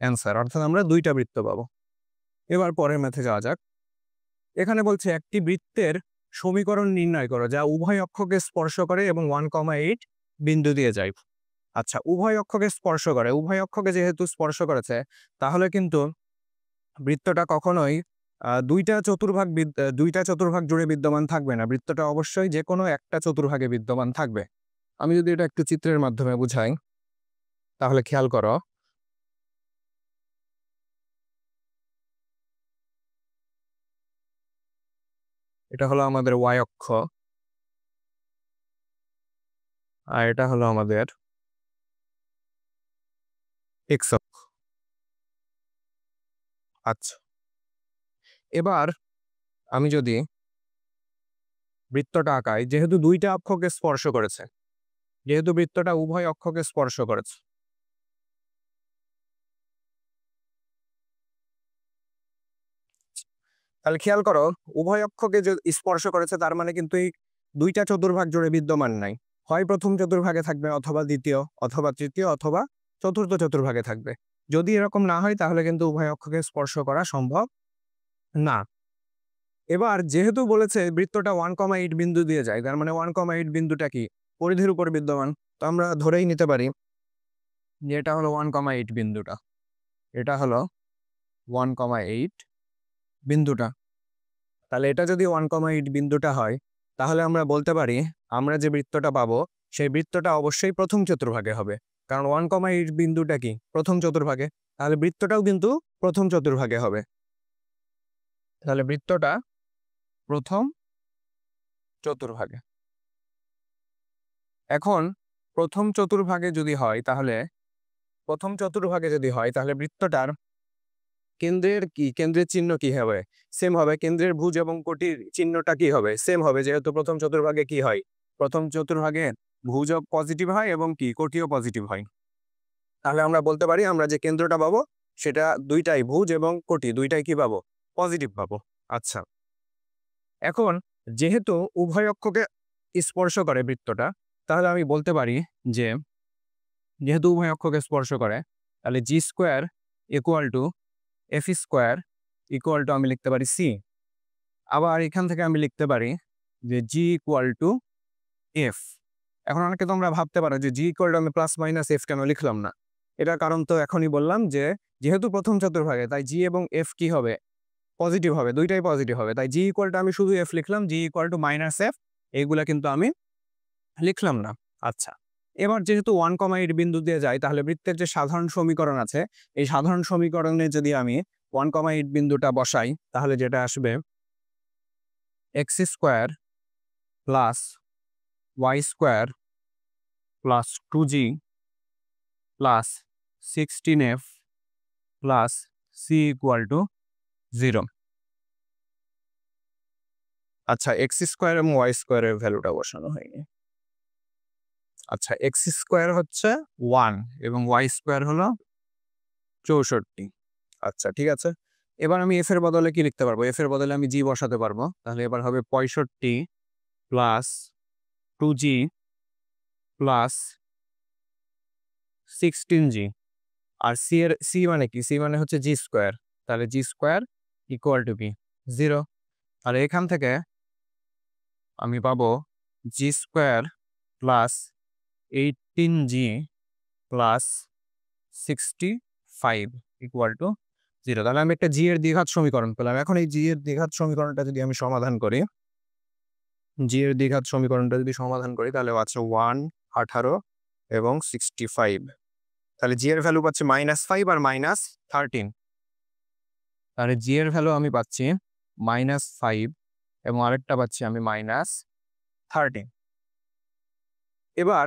অ্যান্সার অর্থাৎ আমরা দুইটা বৃত্ত পাবো এবার পরের ম্যাথে যাওয়া যাক এখানে বলছে একটি বৃত্তের সমীকরণ নির্ণয় করো যা উভয় অক্ষকে স্পর্শ করে এবং 1,8 বিন্দু দিয়ে যায় আচ্ছা উভয় অক্ষকে স্পর্শ করে উভয় অক্ষকে যেহেতু স্পর্শ করেছে তাহলে কিন্তু বৃত্তটা কখনোই দুইটা চতুর্ভাগ জুড়ে বিদ্যমান থাকবে না বৃত্তটা অবশ্যই যে কোনো একটা চতুর্ভাগে বিদ্যমান থাকবে আমি যদি এটা একটু চিত্রের মাধ্যমে বুঝাই তাহলে খেয়াল করো এটা হলো আমাদের ওয়াই অক্ষ আর এটা হলো আমাদের এক্স অক্ষ আচ্ছা এবার আমি যদি বৃত্তটা আঁকাই যেহেতু দুইটা অক্ষকে স্পর্শ করেছে যেহেতু বৃত্তটা উভয় অক্ষকে স্পর্শ করেছে তাহলে খেয়াল করো উভয় অক্ষকে যে স্পর্শ করেছে তার মানে কিন্তু এই দুইটা চতুর্ভাগ জুড়ে বিদ্যমান নাই হয় প্রথম চতুর্ভাগে থাকবে অথবা দ্বিতীয় অথবা তৃতীয় অথবা চতুর্থ চতুর্ভাগে থাকবে যদি এরকম না হয় তাহলে কিন্তু উভয় অক্ষকে স্পর্শ করা সম্ভব না এবার যেহেতু বলেছে বৃত্তটা 1,8 বিন্দু দিয়ে যায় তার মানে 1,8 বিন্দুটা কি পরিধির উপর বিদ্যমান তো আমরা ধরেই নিতে পারি যে এটা হলো 1,8 বিন্দুটা, এটা হলো 1,8 বিন্দুটা। তাহলে এটা যদি 1,8 বিন্দুটা হয়, তাহলে আমরা বলতে পারি আমরা যে বৃত্তটা পাবো সেই বৃত্তটা অবশ্যই প্রথম চতুর্ভাগে হবে, কারণ 1,8 বিন্দুটা কি প্রথম চতুর্ভাগে, তাহলে বৃত্তটাও কিন্তু প্রথম চতুর্ভাগে হবে। তাহলে বৃত্তটা প্রথম চতুর্ভাগে। এখন প্রথম চতুর্ভাগে যদি হয় তাহলে বৃত্তটার কেন্দ্রের চিহ্ন কি হবে? সেম হবে। কেন্দ্রের ভুজ এবং কোটির চিহ্নটা কি হবে? সেম হবে, যেহেতু প্রথম চতুর্ভাগে কি হয়, প্রথম চতুর্ভাগে ভুজও পজিটিভ হয় এবং কি কোটিও পজিটিভ হয়। তাহলে আমরা বলতে পারি আমরা যে কেন্দ্রটা পাবো সেটা দুইটাই, ভুজ এবং কোটি দুইটাই কি পাবো? পজিটিভ পাবো। আচ্ছা, এখন যেহেতু উভয় অক্ষকে স্পর্শ করে বৃত্তটা, তাহলে আমি বলতে পারি যে যেহেতু উভয় অক্ষকে স্পর্শ করে, তাহলে g square equal to f square equal to আমি লিখতে পারি সি। আবার এখান থেকে আমি লিখতে পারি যে জি ইকুয়াল টু এফ। এখন অনেকে তোমরা ভাবতে পারো যে জি ইকুয়াল টু আমি প্লাস মাইনাস এফ কেন লিখলাম না? এটার কারণ তো এখনই বললাম যে যেহেতু প্রথম চতুর্ভাগে, তাই জি এবং এফ কি হবে? পজিটিভ হবে, দুইটাই পজিটিভ হবে। তাই জি ইকুয়াল টু আমি শুধু এফ লিখলাম, জি ইকুয়াল টু মাইনাস এফ এইগুলা কিন্তু আমি লিখলাম না। আচ্ছা, এবার যেহেতু 1,8 বিন্দু দিয়ে যায়, তাহলে বৃত্তের যে সাধারণ সমীকরণ আছে, এই সাধারণ সমীকরণে যদি আমি 1,8 বিন্দুটা বসাই, তাহলে যেটা আসবে x square plus y square plus 2g plus 16f plus c equal to 0। আচ্ছা, এক্স স্কোয়ার এবং ওয়াই স্কোয়ারের ভ্যালুটা বসানো হয়নি। আচ্ছা, এক্স স্কোয়ার হচ্ছে 1 এবং ওয়াই স্কোয়ার হলো 64। আচ্ছা, ঠিক আছে। এবার আমি এফ এর বদলে কি লিখতে পারবো? এফ এর বদলে আমি জি বসাতে পারবো। তাহলে এবার হবে 65 প্লাস 2g প্লাস 16g। আর সি মানে কি? সি মানে হচ্ছে জি স্কোয়ার। তাহলে জি স্কোয়ার ইকুয়াল টু কি? 0। তাহলে এখান থেকে আমি পাবো g square plus 18g plus 65 equal to 0। তাহলে আমি একটা জি এর দ্বিঘাত সমীকরণ পেলাম। এখন এই জি এর দ্বিঘাত সমীকরণটা যদি আমি সমাধান করি, তাহলে আছে 1, 18 এবং 65। তাহলে জি এর ভ্যালু পাচ্ছি -5 আর -13। তাহলে জি এর ভ্যালু আমি পাচ্ছি -5 এবং আরেকটা পাচ্ছি আমি -13। এবার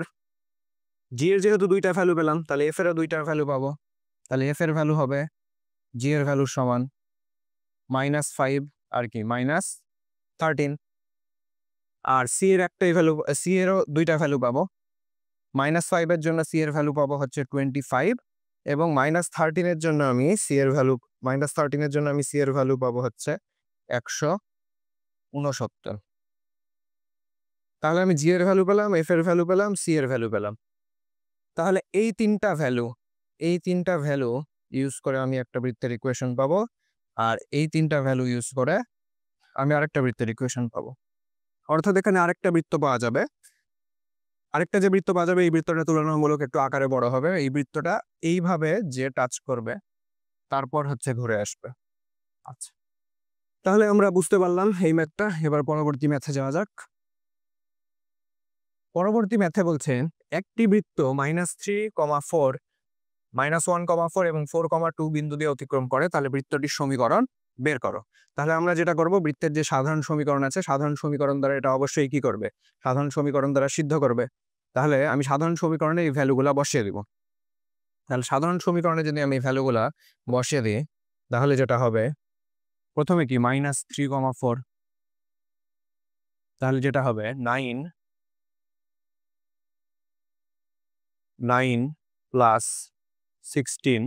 জি এর যেহেতু দুইটা ভ্যালু পেলাম, তাহলে এফ এরও দুইটা ভ্যালু পাবো। তাহলে এফ এর ভ্যালু হবে জি এর ভ্যালুর সমান -5 আর কি -13। আর সি এর একটাই ভ্যালু, সি এরও দুইটা ভ্যালু পাবো। -5 এর জন্য সি এর ভ্যালু পাবো হচ্ছে 25 এবং -13 এর জন্য আমি সি এর ভ্যালু পাবো হচ্ছে 169। তাহলে আমি জি এর ভ্যালু পেলাম, এফ এর ভ্যালু পেলাম, সি এর ভ্যালু পেলাম। তাহলে এই তিনটা ভ্যালু ইউজ করে আমি একটা বৃত্তের ইকুয়েশন পাবো, আর এই তিনটা ভ্যালু ইউজ করে আমি আরেকটা বৃত্তের ইকুয়েশন পাবো। অর্থাৎ এখানে আরেকটা বৃত্ত পাওয়া যাবে। আরেকটা যে বৃত্ত পাওয়া যাবে, এই বৃত্তটা তুলনামূলক একটু আকারে বড় হবে। এই বৃত্তটা এইভাবে যে টাচ করবে তারপর হচ্ছে ঘুরে আসবে। আচ্ছা, তাহলে আমরা বুঝতে পারলাম এই ম্যাথটা। এবার পরবর্তী ম্যাথে যাওয়া যাক। পরবর্তী ম্যাথে বলছে একটি বৃত্ত -3,4 -1,4 এবং 4,2 বিন্দু দিয়ে অতিক্রম করে, তাহলে বৃত্তটির সমীকরণ বের করো। তাহলে আমরা যেটা করব, বৃত্তের যে সাধারণ সমীকরণ আছে, সাধারণ সমীকরণ দ্বারা এটা অবশ্যই কি করবে? সাধারণ সমীকরণ দ্বারা সিদ্ধ করবে। তাহলে আমি সাধারণ সমীকরণে এই ভ্যালুগুলা বসিয়ে দিব। তাহলে সাধারণ সমীকরণে যদি আমি ভ্যালুগুলা বসিয়ে দিই, তাহলে যেটা হবে প্রথমে কি -3,4, তাহলে যেটা হবে 9 plus 16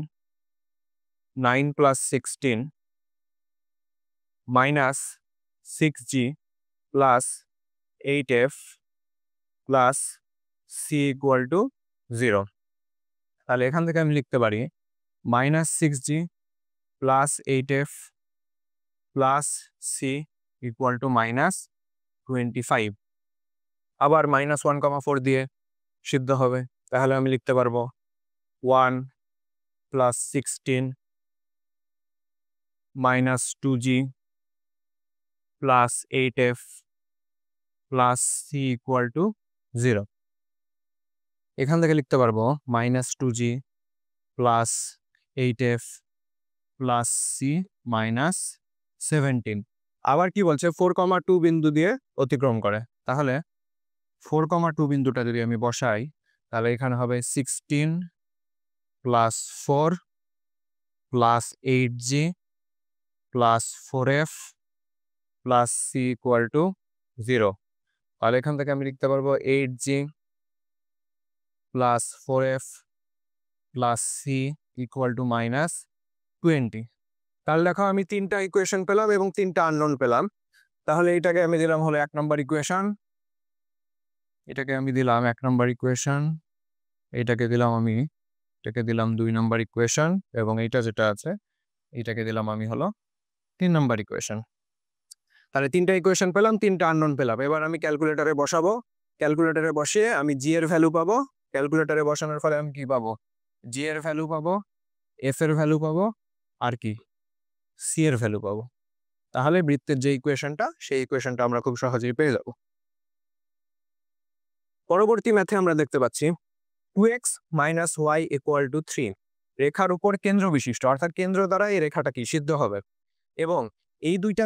minus 6g plus 8f plus c equal to 0। তাহলে এখান থেকে আমি লিখতে পারি -6g plus 8f plus c equal to -25। আবার -1,4 দিয়ে সিদ্ধ হবে। তাহলে আমি লিখতে পারবো 1 plus 16 minus 2g plus 8f plus c equal to 0। এখান থেকে লিখতে পারবো minus 2g plus 8f plus c minus 17। আবার কি বলছে 4,2 বিন্দু দিয়ে অতিক্রম করে। তাহলে 4,2 বিন্দুটা যদি আমি বসাই তাহলে এখানে হবে 16 plus 4 plus 8g plus 4f plus c equal to 0। তাহলে এখান থেকে আমি লিখতে পারবো 8g plus 4f plus c equal two minus 20। তাহলে দেখো আমি 3টা ইকুয়েশন পেলাম এবং 3টা আননোন পেলাম। তাহলে এটাকে আমি দিলাম হলো 1 নম্বর ইকুয়েশন, এটাকে আমি দিলাম 1 নম্বর ইকুয়েশন, এটাকে দিলাম 2 নম্বর ইকুয়েশন এবং এইটা যেটা আছে এটাকে দিলাম আমি হলো 3 নম্বর ইকুয়েশন। তাহলে 3টা ইকুয়েশন পেলাম, 3টা আননোন পেলাম। এবার আমি ক্যালকুলেটরে বসাবো, ক্যালকুলেটরে বসিয়ে আমি জি এর ভ্যালু পাবো। ক্যালকুলেটরে বসানোর ফলে আমি কি পাবো? জি এর ভ্যালু পাবো, এফ এর ভ্যালু পাবো, আর কি সি এর ভ্যালু পাবো। তাহলে বৃত্তের যে ইকুয়েশনটা সেই ইকুয়েশনটা আমরা খুব সহজেই পেয়ে যাব। পরবর্তী ম্যাথে আমরা দেখতে পাচ্ছি 2x minus Y equal two 3 রেখার উপর কেন্দ্র বিশিষ্ট, অর্থাৎ কেন্দ্র দ্বারা এই রেখাটা কি সিদ্ধ হবে এবং এই দুইটি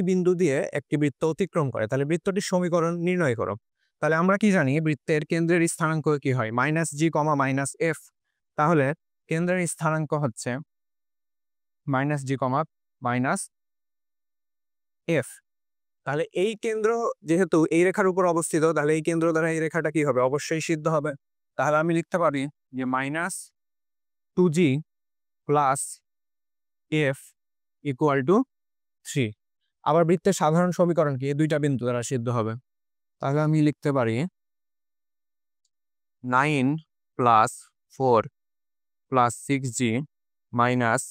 বিন্দু দিয়ে একটি বৃত্ত অতিক্রম করে। তাহলে বৃত্তটির সমীকরণ নির্ণয় করো। তাহলে আমরা কি জানি বৃত্তের কেন্দ্রের স্থানাঙ্ক কি হয়? মাইনাস জি কমা মাইনাস এফ। তাহলে কেন্দ্রের স্থানাঙ্ক হচ্ছে মাইনাস জি কমা মাইনাস এফ। তাহলে এই কেন্দ্র যেহেতু এই রেখার উপর অবস্থিত, তাহলে এই কেন্দ্র দ্বারা এই রেখাটা কি হবে? অবশ্যই সিদ্ধ হবে। তাহলে আমি লিখতে পারি যে minus 2g plus F equal to 3। আবার বৃত্তের সাধারণ সমীকরণ কি? এই দুইটা বিন্দু দ্বারা সিদ্ধ হবে। তাহলে আমি লিখতে পারি 9 plus 4 plus 6g minus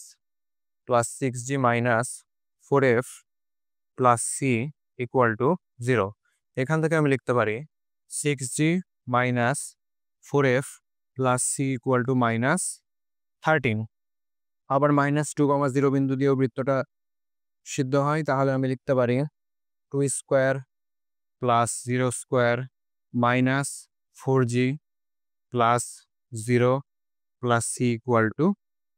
4f plus c equal to 0। এখান থেকে আমি লিখতে পারি 6g minus 4f plus c equal two minus 13। আবার মাইনাস 2,0 বিন্দু দিয়েও বৃত্তটা সিদ্ধ হয়। তাহলে আমি লিখতে পারি 2 square plus 0 square minus 4g plus 0 plus c equal to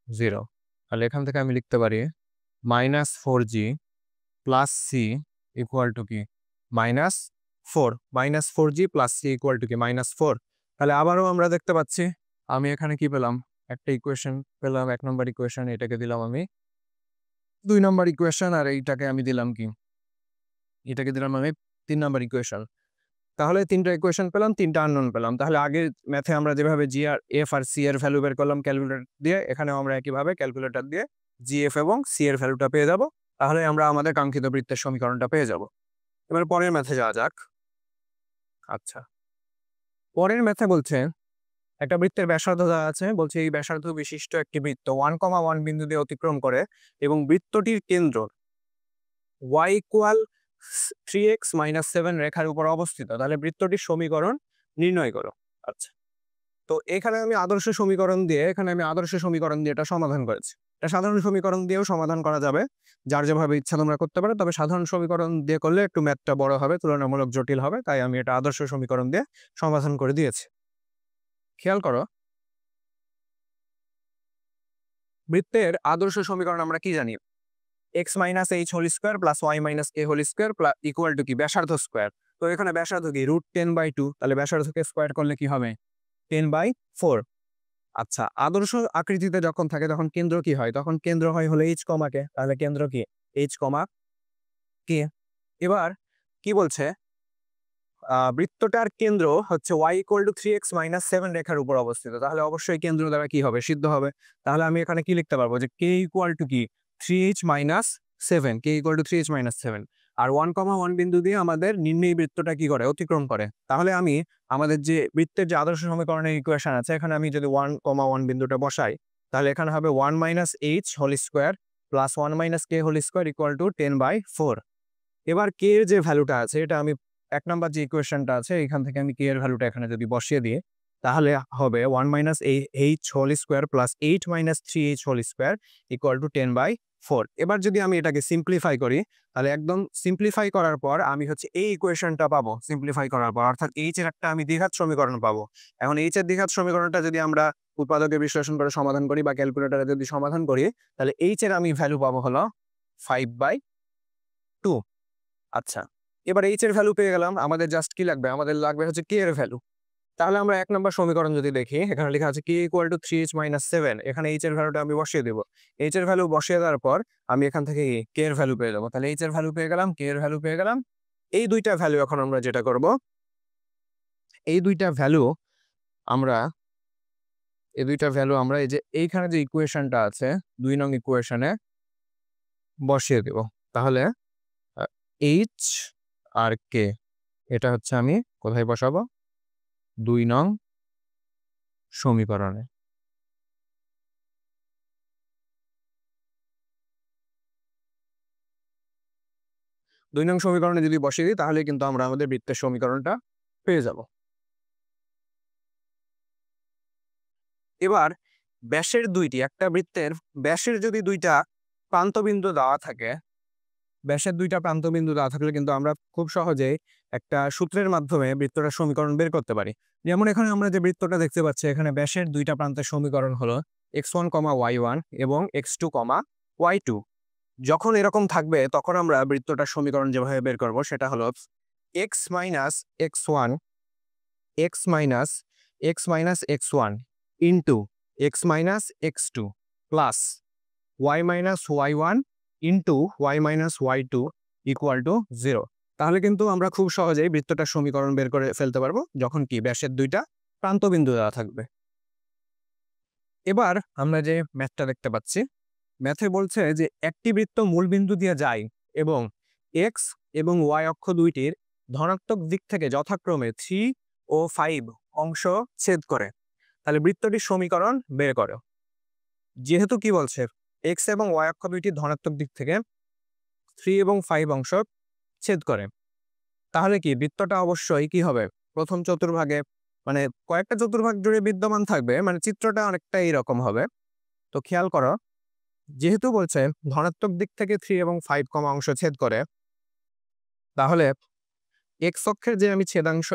0। তাহলে এখান থেকে আমি লিখতে পারি minus 4g plus c equal to কি? Minus 4। Minus 4g plus c equal to কি? মাইনাস 4। তাহলে আবারও আমরা দেখতে পাচ্ছি আমি এখানে কি পেলাম? একটা ইকুয়েশন পেলাম, 1 নম্বর ইকুয়েশন, এটাকে দিলাম আমি 2 নম্বর ইকুয়েশন, আর এইটাকে আমি দিলাম কি? এটাকে দিলাম আমি 3 নম্বর ইকুয়েশন। তাহলে 3টা ইকুয়েশন পেলাম, 3টা আননোন পেলাম। তাহলে আগের ম্যাথে আমরা যেভাবে জি আর এফ আর সি এর ভ্যালু বের করলাম ক্যালকুলেটর দিয়ে, এখানেও আমরা একইভাবে ক্যালকুলেটর দিয়ে জি এফ এবং সি এর ভ্যালুটা পেয়ে যাব। তাহলে আমরা আমাদের কাঙ্ক্ষিত বৃত্তের সমীকরণটা পেয়ে যাব। এবার পরের ম্যাথে যাওয়া যাক। আচ্ছা, পরের ম্যাথে বলছে একটা বৃত্তের ব্যাসার্ধ দেওয়া আছে, বলছে এই ব্যাসার্ধ বিশিষ্ট একটি বৃত্ত 1,1 বিন্দু দিয়ে অতিক্রম করে এবং বৃত্তটির কেন্দ্র y ইকুয়াল 3x মাইনাস 7 রেখার উপর অবস্থিত। তাহলে বৃত্তটির সমীকরণ নির্ণয় করো। আচ্ছা, তো এখানে আমি আদর্শ সমীকরণ দিয়ে এটা সমাধান করেছি। এটা সাধারণ সমীকরণ দিয়েও সমাধান করা যাবে, যার যেভাবে ইচ্ছা তোমরা করতে পারো। তবে সাধারণ সমীকরণ দিয়ে করলে একটু ম্যাথটা বড় হবে, তুলনামূলক জটিল হবে, তাই আমি এটা আদর্শ সমীকরণ দিয়ে সমাধান করে দিয়েছি। খেয়াল করো, বৃত্তের আদর্শ সমীকরণ আমরা কি জানি? x minus h whole square plus y minus k whole square equal to কি? ব্যাসার্ধ স্কোয়ার। তো এখানে ব্যাসার্ধ কি? √10/2। তাহলে ব্যাসার্ধকে স্কোয়ার করলে কি হবে? 10/4। আচ্ছা, আদর্শ আকৃতিতে যখন থাকে তখন কেন্দ্র কি হয়? তখন কেন্দ্র হয় হলো এইচ কমা কে। তাহলে কেন্দ্র কি? এইচ কমা কে। এবার কি বলছে? বৃত্তটার কেন্দ্র হচ্ছে y equal two 3x minus 7 রেখার উপর অবস্থিত। তাহলে অবশ্যই কেন্দ্র দ্বারা কি হবে? সিদ্ধ হবে। তাহলে আমি এখানে কি লিখতে পারবো? যে k ইকুয়াল টু কি? 3h minus 7। k equal two 3h minus 7। আর 1,1 বিন্দু দিয়ে আমাদের নির্ণয় বৃত্তটা কি করে? অতিক্রম করে। তাহলে আমি আমাদের যে বৃত্তের যে আদর্শ সমীকরণের ইকুয়েশন আছে, এখানে আমি যদি 1,1 বিন্দুটা বসাই, তাহলে এখানে হবে 1 minus h whole square plus 1 minus k whole square equal to 10/4। এবার কে এর যে ভ্যালুটা আছে এটা আমি 1 নাম্বার যে ইকুয়েশনটা আছে এখান থেকে আমি কে এর ভ্যালুটা এখানে যদি বসিয়ে দিই তাহলে হবে 1 minus h whole square plus 8 minus 3h whole square equal to 10/4। এবার যদি আমি এটাকে সিম্পলিফাই করি তাহলে একদম সিম্পলিফাই করার পর আমি হচ্ছে এই ইকুয়েশনটা পাবো সিম্পলিফাই করার পর, অর্থাৎ এইচ এর একটা আমি দ্বিঘাত সমীকরণ পাবো। এখন এইচ এর দ্বিঘাত সমীকরণটা যদি আমরা উৎপাদকে বিশ্লেষণ করে সমাধান করি বা ক্যালকুলেটরে যদি সমাধান করি তাহলে এইচ এর আমি ভ্যালু পাবো হলো 5/2। আচ্ছা, এবার এইচ এর ভ্যালু পেয়ে গেলাম, আমাদের জাস্ট কি লাগবে, আমাদের লাগবে হচ্ছে কে এর ভ্যালু। তাহলে আমরা 1 নম্বর সমীকরণ যদি দেখি এখানে লেখা আছে K equal to 3h minus 7, এখানে এইচ এর ভ্যালুটা আমি বসিয়ে দেবো। এইচ এর ভ্যালু বসিয়ে দেওয়ার পর আমি এখান থেকে কে এর ভ্যালু পেয়ে যাবো। তাহলে এইচ এর ভ্যালু পেয়ে গেলাম, কে এর ভ্যালু পেয়ে গেলাম। এই দুইটা ভ্যালু এখন আমরা যেটা করব, এই দুইটা ভ্যালু আমরা এই যে এইখানে যে ইকুয়েশনটা আছে 2 নং ইকুয়েশনে বসিয়ে দেব। তাহলে এইচ আর কে এটা হচ্ছে আমি কোথায় বসাবো, 2 নং সমীকরণে। 2 নং সমীকরণে যদি বসিয়ে দিই তাহলে কিন্তু আমরা আমাদের বৃত্তের সমীকরণটা পেয়ে যাব। এবার ব্যাসের একটা বৃত্তের ব্যাসের যদি দুইটা প্রান্তবিন্দু দেওয়া থাকে, ব্যাসের দুইটা প্রান্তবিন্দু দেওয়া থাকলে কিন্তু আমরা খুব সহজেই একটা সূত্রের মাধ্যমে বৃত্তটার সমীকরণ বের করতে পারি। যেমন এখানে আমরা যে বৃত্তটা দেখতে পাচ্ছি এখানে ব্যাসের দুইটা প্রান্তের সমীকরণ হলো x1, y1 এবং x2, y2। যখন এরকম থাকবে তখন আমরা বৃত্তটার সমীকরণ যেভাবে বের করব সেটা হলো x minus x1 x1 into x minus x2 plus y minus y1 into y minus y2 equal to 0। তাহলে কিন্তু আমরা খুব সহজেই বৃত্তটার সমীকরণ বের করে ফেলতে পারবো যখন কি ব্যাসের দুইটা প্রান্তবিন্দু দেওয়া থাকবে। এবার আমরা যে ম্যাথটা দেখতে পাচ্ছি, ম্যাথে বলছে যে একটি বৃত্ত মূল বিন্দু দিয়ে যায় এবং x এবং y অক্ষ দুইটির ধনাত্মক দিক থেকে যথাক্রমে 3 ও 5 অংশ ছেদ করে। তাহলে বৃত্তটির সমীকরণ বের করো। যেহেতু কি বলছে x এবং y অক্ষ দুইটির ধনাত্মক দিক থেকে 3 এবং 5 অংশ ছেদ করে, তাহলে কি বৃত্তটা অবশ্যই কি হবে, প্রথম চতুর্ভাগে মানে কয়েকটা চতুর্ভাগ জুড়ে বিদ্যমান থাকবে, মানে চিত্রটা অনেকটা এইরকম হবে। তো খেয়াল করো, যেহেতু বলছে ধনাত্মক দিক থেকে 3 এবং 5 অংশ ছেদ করে, তাহলে এক্স অক্ষের যে আমি ছেদাংশ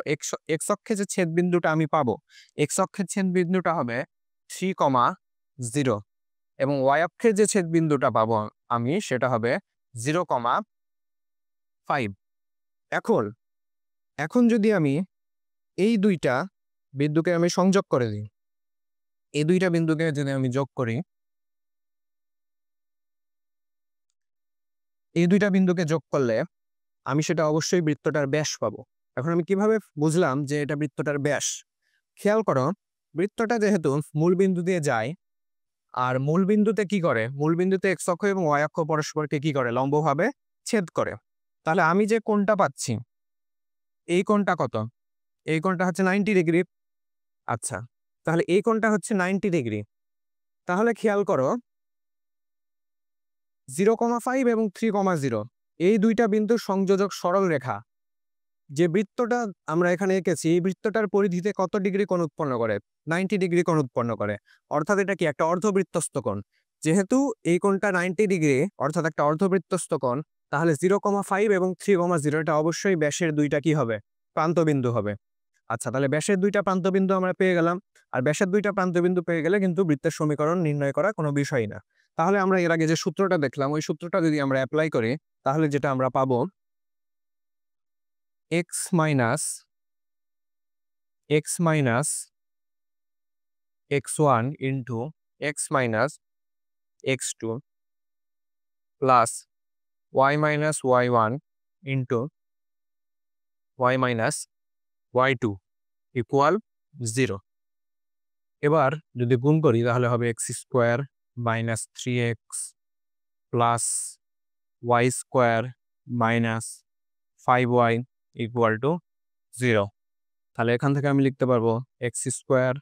এক্স অক্ষে যে ছেদ বিন্দুটা আমি পাবো, এক্স অক্ষের ছেদ বিন্দুটা হবে 3,0 এবং ওয়াই অক্ষের যে ছেদ বিন্দুটা পাবো আমি সেটা হবে 0,5। এখন যদি আমি এই দুইটা বিন্দুকে আমি সংযোগ করে দিই, এই দুইটা বিন্দুকে যদি আমি যোগ করি, এই দুইটা বিন্দুকে যোগ করলে আমি সেটা অবশ্যই বৃত্তটার ব্যাস পাবো। এখন আমি কিভাবে বুঝলাম যে এটা বৃত্তটার ব্যাস? খেয়াল করো, বৃত্তটা যেহেতু মূল বিন্দু দিয়ে যায় আর মূল বিন্দুতে কি করে, মূল বিন্দুতে এক্স অক্ষ এবং ওয়াই অক্ষ পরস্পরকে কি করে, লম্বভাবে ছেদ করে। তাহলে আমি যে কোণটা পাচ্ছি এই কোণটা কত, এই কোণটা হচ্ছে 90 ডিগ্রি। আচ্ছা, তাহলে এই কোণটা হচ্ছে 90 ডিগ্রি। তাহলে খেয়াল করো 0,5 এবং 3,0 এই দুইটা বিন্দুর সংযোজক সরল রেখা যে বৃত্তটা আমরা এখানে এঁকেছি, এই বৃত্তটার পরিধিতে কত ডিগ্রি কোণ উৎপন্ন করে, 90 ডিগ্রি কোণ উৎপন্ন করে। অর্থাৎ এটা কি একটা অর্ধবৃত্তস্থ কোণ। যেহেতু এই কোণটা 90 ডিগ্রি অর্থাৎ একটা অর্ধবৃত্তস্থ কোণ, তাহলে 0,5 এবং 3,0 এটা অবশ্যই ব্যাসের দুইটা কি হবে, প্রান্তবিন্দু হবে। আচ্ছা, তাহলে ব্যাসের দুইটা প্রান্তবিন্দু আমরা পেয়ে গেলাম। আর ব্যাসের দুইটা প্রান্তবিন্দু পেয়ে গেলে কিন্তু বৃত্তের সমীকরণ নির্ণয় করা কোনো বিষয় না। তাহলে আমরা এর আগে যে সূত্রটা দেখলাম ওই সূত্রটা যদি আমরা অ্যাপ্লাই করি তাহলে যেটা আমরা পাবো x minus x1 into x minus x2 plus y minus y1 into y minus y2 equal 0। এবার যদি গুণ করি তাহলে হবে x square minus 3x plus y square minus 5y equal to 0। তাহলে এখান থেকে আমি লিখতে পারবো x square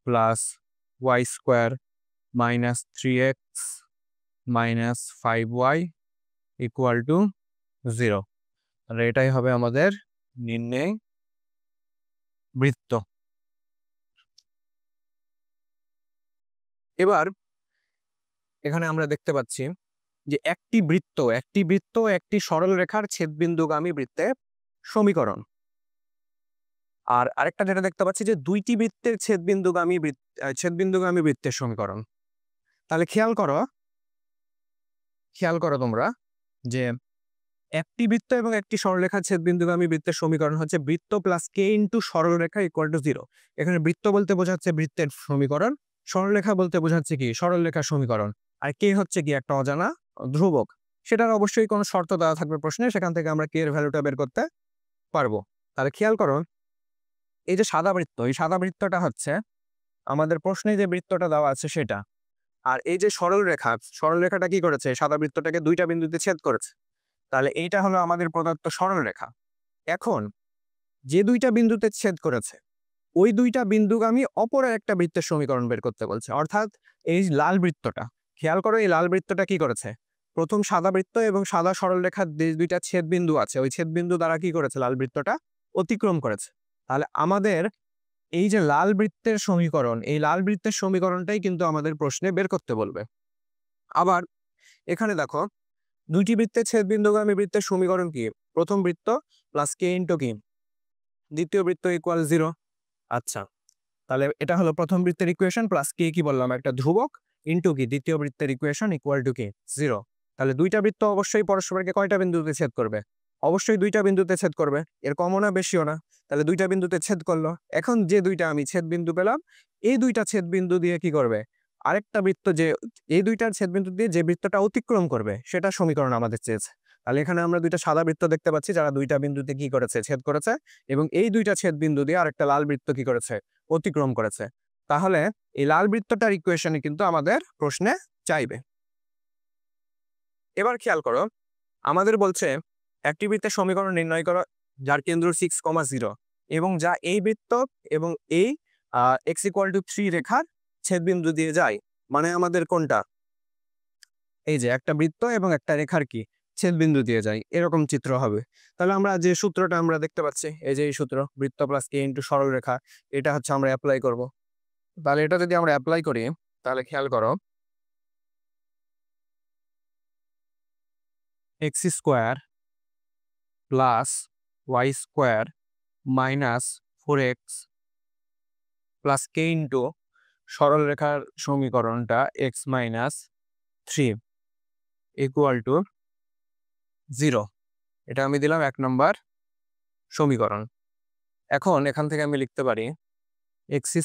plus y square minus 3x minus 5y equal to 0। তাহলে এটাই হবে আমাদের নির্ণয় বৃত্ত। এবার এখানে আমরা দেখতে পাচ্ছি যে একটি বৃত্ত একটি সরল রেখার ছেদবিন্দুগামী বৃত্তের সমীকরণ। আর আরেকটা যেটা দেখতে পাচ্ছি যে দুইটি বৃত্তের ছেদবিন্দুগামী বৃত্তের সমীকরণ। তাহলে খেয়াল করো তোমরা যে একটি বৃত্ত এবং একটি সরলরেখার ছেদবিন্দুগামী বৃত্তের সমীকরণ হচ্ছে বৃত্ত প্লাস কে ইন্টু সরলরেখা ইকুয়াল টু 0। এখানে বৃত্ত বলতে বোঝাচ্ছে বৃত্তের সমীকরণ, সরলরেখা বলতে বোঝাচ্ছে কি সরলরেখার সমীকরণ, আর কে হচ্ছে কি একটা অজানা ধ্রুবক। সেটার অবশ্যই কোনো শর্ত দেওয়া থাকবে প্রশ্নে, সেখান থেকে আমরা কে এর ভ্যালুটা বের করতে পারবো। তাহলে খেয়াল করো এই যে সাদা বৃত্ত, এই সাদা বৃত্তটা হচ্ছে আমাদের প্রশ্নে যে বৃত্তটা দেওয়া আছে সেটা। আর এই যে সরলরেখাটা কি করেছে, সাদা বৃত্তটাকে দুইটা বিন্দুতে ছেদ করেছে। তাহলে এইটা হলো আমাদের প্রদত্ত সরলরেখা। এখন যে দুইটা বিন্দুতে ছেদ করেছে ওই দুইটা বিন্দুগামী অপর একটা বৃত্তের সমীকরণ বের করতে বলছে। অর্থাৎ এই লাল বৃত্তটা, খেয়াল করো এই লাল বৃত্তটা কি করেছে, প্রথম সাদা বৃত্ত এবং সাদা সরলরেখার যে দুইটা ছেদ বিন্দু আছে ওই ছেদ বিন্দু দ্বারা কি করেছে, লাল বৃত্তটা অতিক্রম করেছে। তাহলে আমাদের এই যে লাল বৃত্তের সমীকরণ, এই লাল বৃত্তের সমীকরণটাই কিন্তু আমাদের প্রশ্নে বের করতে বলবে। আবার এখানে দেখো দুইটি বৃত্তের ছেদবিন্দুগামী বৃত্তের সমীকরণ কি, প্রথম বৃত্ত প্লাস কে ইন্টু কি দ্বিতীয় বৃত্ত ইকুয়াল 0। আচ্ছা, তাহলে এটা হলো প্রথম বৃত্তের ইকুয়েশন, প্লাস কে কি বললাম একটা ধ্রুবক, ইন্টু কি দ্বিতীয় বৃত্তের ইকুয়েশন ইকুয়াল টু কি 0। তাহলে দুইটা বৃত্ত অবশ্যই পরস্পরকে কয়টা বিন্দুতে ছেদ করবে, অবশ্যই দুইটা বিন্দুতে ছেদ করবে, এর কমও না বেশিও না। তাহলে দুইটা বিন্দুতে ছেদ করলো। এখন যে দুইটা আমি ছেদ বিন্দু পেলাম এই দুইটা ছেদ বিন্দু দিয়ে কি করবে, আরেকটা বৃত্ত যে এই দুইটার ছেদ বিন্দু দিয়ে যে বৃত্তটা অতিক্রম করবে সেটা সমীকরণ আমাদের চেয়েছে। তাহলে এখানে আমরা দুইটা সাদা বৃত্ত দেখতে পাচ্ছি যারা দুইটা বিন্দুতে কি করেছে, ছেদ করেছে, এবং এই দুইটা ছেদ বিন্দু দিয়ে আরেকটা লাল বৃত্ত কি করেছে, অতিক্রম করেছে। তাহলে এই লাল বৃত্তটার ইকুয়েশনে কিন্তু আমাদের প্রশ্নে চাইবে। এবার খেয়াল করো আমাদের বলছে একটি বৃত্তের সমীকরণ নির্ণয় করো যার কেন্দ্র 6,0 এবং যা এই বৃত্ত এবং এই x=3 রেখার ছেদবিন্দু দিয়ে যায়। মানে আমাদের কোনটা, এই যে একটা বৃত্ত এবং একটা রেখার কি ছেদবিন্দু দিয়ে যায়, এরকম চিত্র হবে। তাহলে আমরা যে সূত্রটা আমরা দেখতে পাচ্ছি, এই যে এই সূত্র বৃত্ত প্লাস কে ইন্টু সরলরেখা, এটা হচ্ছে আমরা অ্যাপ্লাই করব। তাহলে এটা যদি আমরা অ্যাপ্লাই করি তাহলে খেয়াল করো x² plus y² minus 4x plus k into সরলরেখার সমীকরণটা x-3 ইকুয়াল টু 0। এটা আমি দিলাম 1 নম্বর সমীকরণ। এখন এখান থেকে আমি লিখতে পারি x²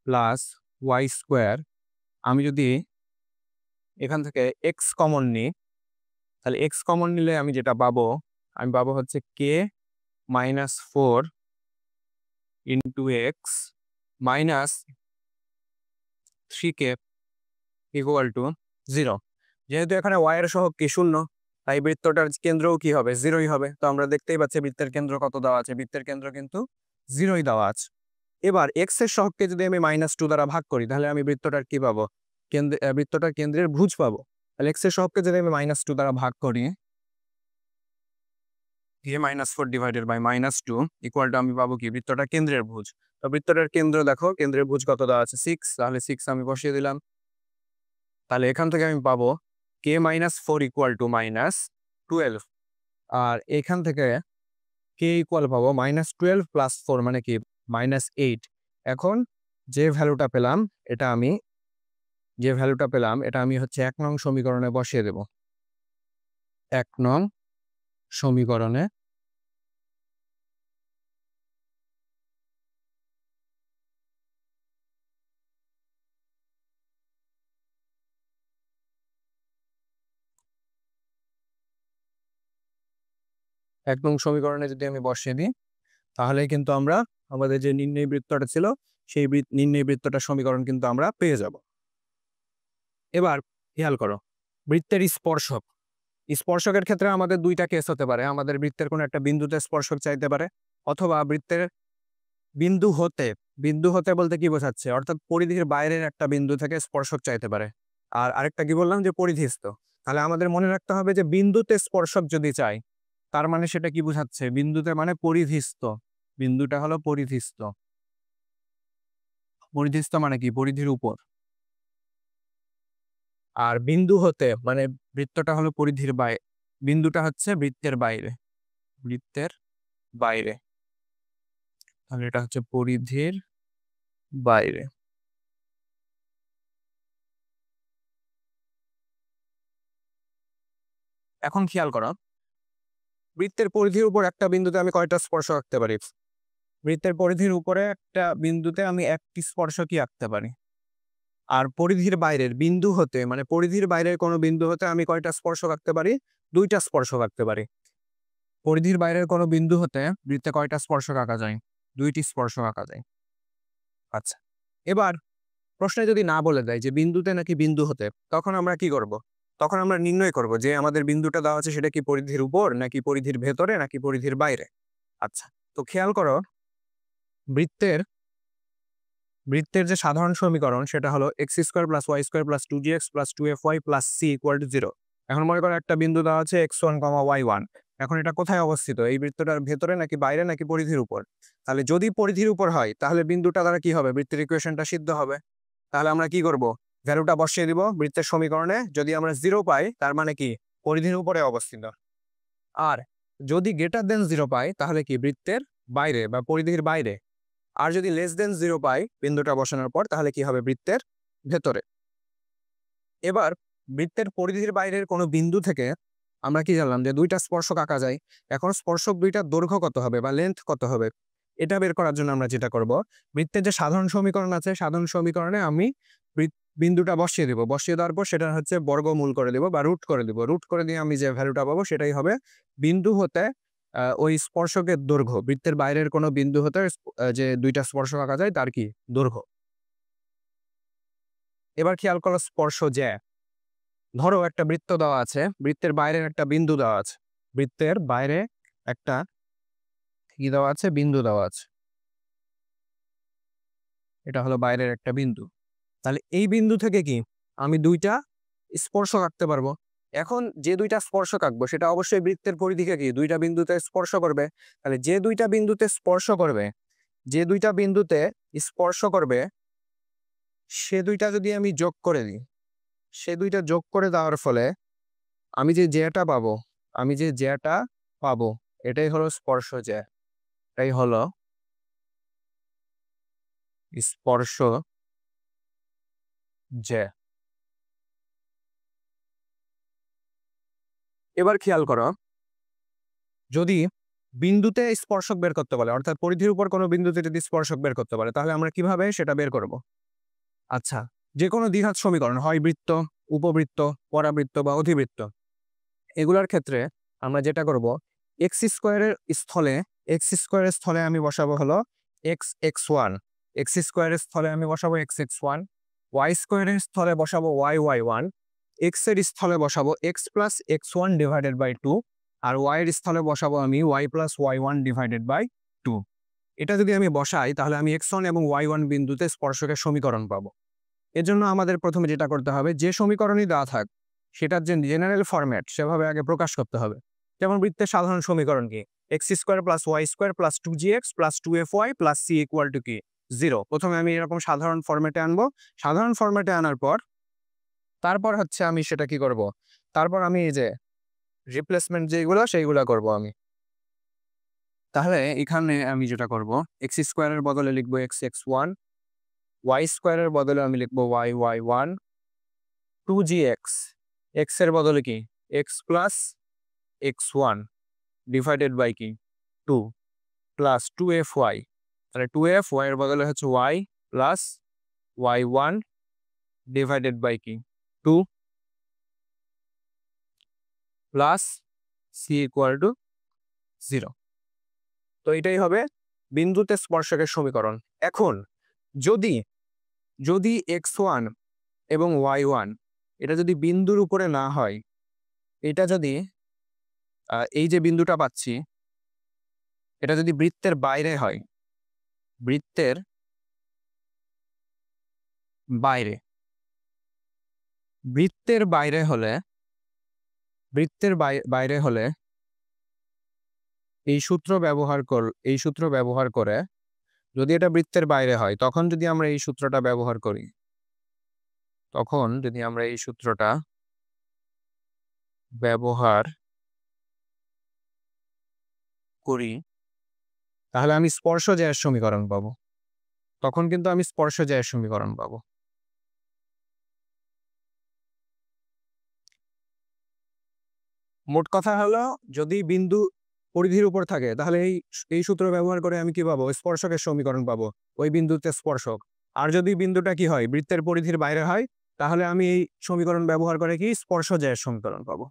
প্লাস y², আমি যদি এখান থেকে x কমন নিই তাহলে x কমন নিলে আমি যেটা পাবো, আমি পাবো হচ্ছে k-4 into x minus 3k equal to 0। যেহেতু এখানে y এর সহগ কি 0, তাই বৃত্তটার কেন্দ্রও কি হবে, 0ই হবে। তো আমরা দেখতেই পাচ্ছি বৃত্তের কেন্দ্র কত দেওয়া আছে, বৃত্তের কেন্দ্র কিন্তু 0ই দেওয়া আছে। এবার x এর সহগকে যদি আমি -2 দ্বারা ভাগ করি তাহলে আমি বৃত্তটার কি পাবো, বৃত্তটার কেন্দ্রের ভুজ পাবো। তাহলে x এর সহগকে যদি আমি -2 দ্বারা ভাগ করি, k-4 divided by -2 equal to আমি পাবো কি বৃত্তটার কেন্দ্রের ভুজ। তো বৃত্তটার কেন্দ্র দেখো, কেন্দ্রের ভুজ কত দেওয়া আছে 6, তাহলে 6 আমি বসিয়ে দিলাম। তাহলে এখান থেকে আমি পাবো k-4 ইকুয়াল টু -12, আর এখান থেকে k ইকুয়াল পাবো -12 প্লাস 4 মানে কি -8। এখন যে ভ্যালুটা পেলাম এটা আমি হচ্ছে 1 নং সমীকরণে বসিয়ে দেব। 1 নং সমীকরণে যদি আমি বসিয়ে দিই তাহলে কিন্তু আমরা আমাদের যে নির্ণয় বৃত্তটা ছিল সেই নির্ণয় বৃত্তটার সমীকরণ কিন্তু আমরা পেয়ে যাব। এবার খেয়াল করো বৃত্তের স্পর্শকের ক্ষেত্রে আমাদের দুইটা কেস হতে পারে। আমাদের বৃত্তের কোনো একটা বিন্দুতে স্পর্শক চাইতে পারে, অথবা বৃত্তের বিন্দু হতে বলতে কি বোঝাচ্ছে, অর্থাৎ পরিধির বাইরের একটা বিন্দু থেকে স্পর্শক চাইতে পারে। আর আরেকটা কি বললাম যে পরিধিস্থ। তাহলে আমাদের মনে রাখতে হবে যে বিন্দুতে স্পর্শক যদি চাই তার মানে সেটা কি বোঝাচ্ছে? বিন্দুতে মানে পরিধিস্থ। বিন্দুটা হলো পরিধিস্থ। পরিধিস্থ মানে কি? পরিধির উপর। আর বিন্দু হতে মানে বৃত্তটা হলো পরিধির বাইরে, বিন্দুটা হচ্ছে বৃত্তের বাইরে। বৃত্তের বাইরে। তাহলে এটা হচ্ছে পরিধির বাইরে। এখন খেয়াল করো, বৃত্তের পরিধির উপর একটা বিন্দুতে আমি কয়টা স্পর্শ আঁকতে পারি? বৃত্তের পরিধির উপরে একটা বিন্দুতে আমি একটি স্পর্শকই আঁকতে পারি। আর পরিধির বাইরের বিন্দু হতে মানে পরিধির বাইরের কোনো বিন্দু হতে আমি কয়টা স্পর্শক আঁকতে পারি? দুইটা স্পর্শক আঁকতে পারি। পরিধির বাইরের কোনো বিন্দু হতে বৃত্তে কয়টা স্পর্শক আঁকা যায়? দুইটি স্পর্শক আঁকা যায়। আচ্ছা, এবার প্রশ্নে যদি না বলে দেয় যে বিন্দুতে নাকি বিন্দু হতে, তখন আমরা কি করব? তখন আমরা নির্ণয় করব যে আমাদের বিন্দুটা দেওয়া আছে সেটা কি পরিধির উপর নাকি পরিধির ভেতরে নাকি পরিধির বাইরে। আচ্ছা, তো খেয়াল করো, বৃত্তের বৃত্তের যে সাধারণ সমীকরণ সেটা হলো x square plus y square plus 2gx plus 2fy plus c equal to 0। এখন মনে করো একটা বিন্দু দেওয়া আছে x1, y1। এখন এটা কোথায় অবস্থিত? এই বৃত্তটার ভেতরে নাকি বাইরে নাকি পরিধির উপর? তাহলে যদি পরিধির উপর হয় তাহলে বিন্দুটা দ্বারা কি হবে? বৃত্তের ইকুয়েশনটা সিদ্ধ হবে। তাহলে আমরা কি করব? ভ্যালুটা বসিয়ে দিব বৃত্তের সমীকরণে। যদি আমরা 0 পাই তার মানে কি পরিধির উপরে অবস্থিত। আর যদি গ্রেটার দেন 0 পাই তাহলে কি বৃত্তের বাইরে বা পরিধির বাইরে। আর যদি লেস দেন 0 পাই বিন্দুটা বসানোর পর তাহলে কি হবে? বৃত্তের ভেতরে। এবার বৃত্তের পরিধির বাইরের কোনো বিন্দু থেকে আমরা কি জানলাম যে দুইটা স্পর্শক আঁকা যায়। এখন স্পর্শক দুইটার দৈর্ঘ্য কত হবে বা লেন্থ কত হবে এটা বের করার জন্য আমরা যেটা করব, বৃত্তের যে সাধারণ সমীকরণ আছে সাধারণ সমীকরণে আমি বিন্দুটা বসিয়ে দেব। বসিয়ে দেওয়ার পর সেটা হচ্ছে বর্গমূল করে দেব বা রুট করে দেব। রুট করে দিয়ে আমি যে ভ্যালুটা পাবো সেটাই হবে বিন্দু হতে ওই স্পর্শকের দৈর্ঘ্য। বৃত্তের বাইরের কোনো বিন্দু হতে যে দুইটা স্পর্শক আঁকা যায় তার কি দৈর্ঘ্য। এবার খেয়াল করো স্পর্শ জ্যা। ধরো একটা বৃত্ত দেওয়া আছে, বৃত্তের বাইরের একটা বিন্দু দেওয়া আছে। বৃত্তের বাইরে একটা কি দেওয়া আছে? বিন্দু দেওয়া আছে। এটা হলো বাইরের একটা বিন্দু। তাহলে এই বিন্দু থেকে কি আমি দুইটা স্পর্শক আঁকতে পারবো। এখন যে দুইটা স্পর্শক আঁকবো সেটা অবশ্যই বৃত্তের পরিধিকে কি দুইটা বিন্দুতে স্পর্শ করবে। তাহলে যে দুইটা বিন্দুতে স্পর্শ করবে, যে দুইটা বিন্দুতে স্পর্শ করবে সে দুইটা যদি আমি যোগ করে দিই, সে দুইটা যোগ করে দেওয়ার ফলে আমি যে জ্যাটা পাবো, আমি যে জ্যাটা পাবো এটাই হলো স্পর্শ জ্যা। এটাই হলো স্পর্শ জ্যা। এবার খেয়াল করো, যদি বিন্দুতে স্পর্শক বের করতে বলে অর্থাৎ পরিধির উপর কোনো বিন্দুতে যদি স্পর্শক বের করতে পারে তাহলে আমরা কিভাবে সেটা বের করব? আচ্ছা, যে কোনো দ্বিঘাত সমীকরণ হয় বৃত্ত, উপবৃত্ত, পরাবৃত্ত বা অধিবৃত্ত, এগুলোর ক্ষেত্রে আমরা যেটা করব এক্স স্কোয়ারের স্থলে আমি বসাবো হলো x(x1), এক্স স্কোয়ারের স্থলে আমি বসাবো x(x1), ওয়াই স্কোয়ারের স্থলে বসাবো y(y1), এক্স এর স্থলে বসাবো x plus x1 divided by 2, আর ওয়াই এর স্থলে বসাবো আমি y plus y1 divided by 2। এটা যদি আমি বসাই তাহলে আমি x1 এবং y1 বিন্দুতে স্পর্শকের সমীকরণ পাবো। এর জন্য আমাদের প্রথমে যেটা করতে হবে, যে সমীকরণই দেওয়া থাক সেটার যে জেনারেল ফরম্যাট সেভাবে আগে প্রকাশ করতে হবে। যেমন বৃত্তের সাধারণ সমীকরণ কি? X square plus y square plus 2gx plus 2fy plus c equal to কি 0। প্রথমে আমি এরকম সাধারণ ফরম্যাটে আনবো। সাধারণ ফরম্যাটে আনার পর তারপর হচ্ছে আমি সেটা কি করব, তারপর আমি এই যে রিপ্লেসমেন্ট যেগুলো সেইগুলো করব আমি। তাহলে এখানে আমি যেটা করব, এক্স স্কোয়ারের বদলে লিখবো x(x1), ওয়াই স্কোয়ারের বদলে আমি লিখবো y(y1), 2gx, x এর বদলে কি x plus x1 divided by কি 2 প্লাস 2fy, তাহলে 2f y এর বদলে হচ্ছে y plus y1 divided by কি 2 প্লাস c ইকুয়াল টু 0। তো এটাই হবে বিন্দুতে স্পর্শকের সমীকরণ। এখন যদি যদি x1 এবং y1 এটা যদি বিন্দুর উপরে না হয়, এটা যদি এই যে বিন্দুটা পাচ্ছি এটা যদি বৃত্তের বাইরে হয়, বৃত্তের বাইরে, বৃত্তের বাইরে হলে বৃত্তের বাইরে হলে এই সূত্র ব্যবহার করে যদি এটা বৃত্তের বাইরে হয় তখন যদি আমরা এই সূত্রটা ব্যবহার করি তাহলে আমি স্পর্শজ্যায়ের সমীকরণ পাবো। তখন কিন্তু আমি স্পর্শজ্যায়ের সমীকরণ পাবো। মোট কথা হলো যদি বিন্দু পরিধির উপর থাকে তাহলে এই সূত্র ব্যবহার করে আমি কি পাবো? স্পর্শকের সমীকরণ পাবো, ওই বিন্দুতে স্পর্শক। আর যদি বিন্দুটা কি হয়, বৃত্তের পরিধির বাইরে হয়, তাহলে আমি এই সমীকরণ ব্যবহার করে কি স্পর্শজ্যায়ের সমীকরণ পাবো।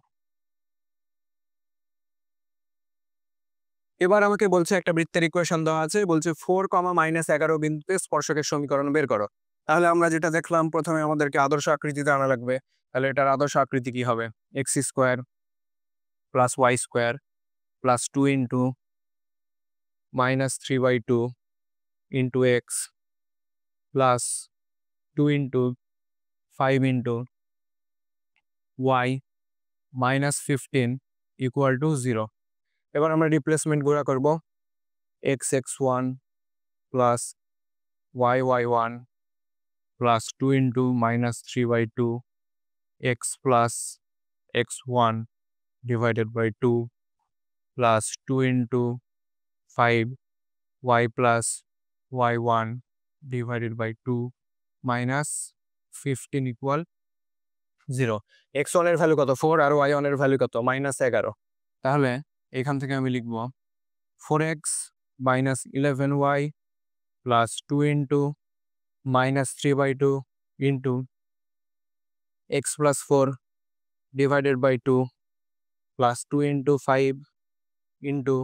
এবার আমাকে বলছে একটা বৃত্তের ইকুয়েশন দেওয়া আছে, বলছে 4, -11 বিন্দুতে স্পর্শকের সমীকরণ বের করো। তাহলে আমরা যেটা দেখলাম, প্রথমে আমাদেরকে আদর্শ আকৃতিতে আনা লাগবে। তাহলে এটার আদর্শ আকৃতি কি হবে? x² + y² + 2 * -3/2 * x plus 2 * 5 * y -15 = 0। এবার আমরা রিপ্লেসমেন্ট গুণা করব। x(x1) plus y(y1) plus 2 * -3/2 x plus x1 divided by 2 plus 2 * 5 y plus y1 divided by 2 minus 15 equal 0। x1 এর ভ্যালু কত? 4 আর y1 এর ভ্যালু কত? -11। তাহলে এখান থেকে আমি লিখব 4x minus 11y plus 2 * -3/2 into x plus 4 divided by 2 plus 2 * 5 into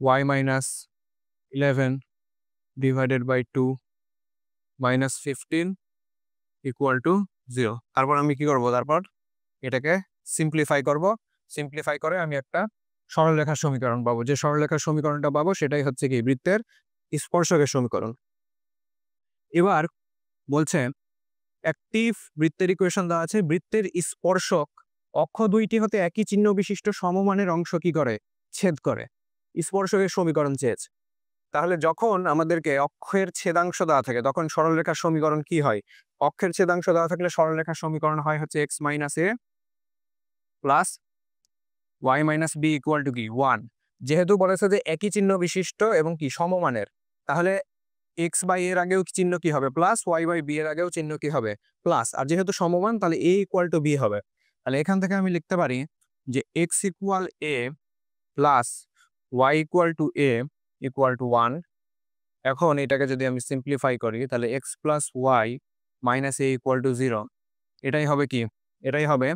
y minus 11 divided by 2 minus 15 equal to 0। তারপর আমি কি করব? তারপর এটাকে সিম্পলিফাই করব। সিম্পলিফাই করে আমি একটা সরলরেখার সমীকরণ পাবো। যে সরলরেখার সমীকরণটা পাবো সেটাই হচ্ছে কি বৃত্তের স্পর্শকের সমীকরণ। এবার বলছে একটি বৃত্তের ইকুয়েশন দেওয়া আছে, বৃত্তের স্পর্শক অক্ষ দুইটি হতে একই চিহ্ন বিশিষ্ট সমমানের অংশ কি করে? ছেদ করে। স্পর্শকের সমীকরণ চেয়েছে। তাহলে যখন আমাদেরকে অক্ষের ছেদাংশ দেওয়া থাকে তখন সরলরেখার সমীকরণ কি হয়? অক্ষের ছেদাংশ দেওয়া থাকলে সরলরেখার সমীকরণ হয় হচ্ছে x - a plus y - b equal to কি 1। যেহেতু বলেছে যে একই চিহ্ন বিশিষ্ট এবং কি সমমানের, তাহলে x/a এর আগেও চিহ্ন কি হবে? প্লাস, y/b এর আগেও চিহ্ন কি হবে? প্লাস। আর যেহেতু সমমান তাহলে a ইকুয়াল টু b হবে। তাহলে এখান থেকে আমি লিখতে পারি যে x equal a plus y equal to a equal to 1। এখন এটাকে যদি আমি সিম্পলিফাই করি তাহলে x plus y minus a equal to 0। এটাই হবে কি? এটাই হবে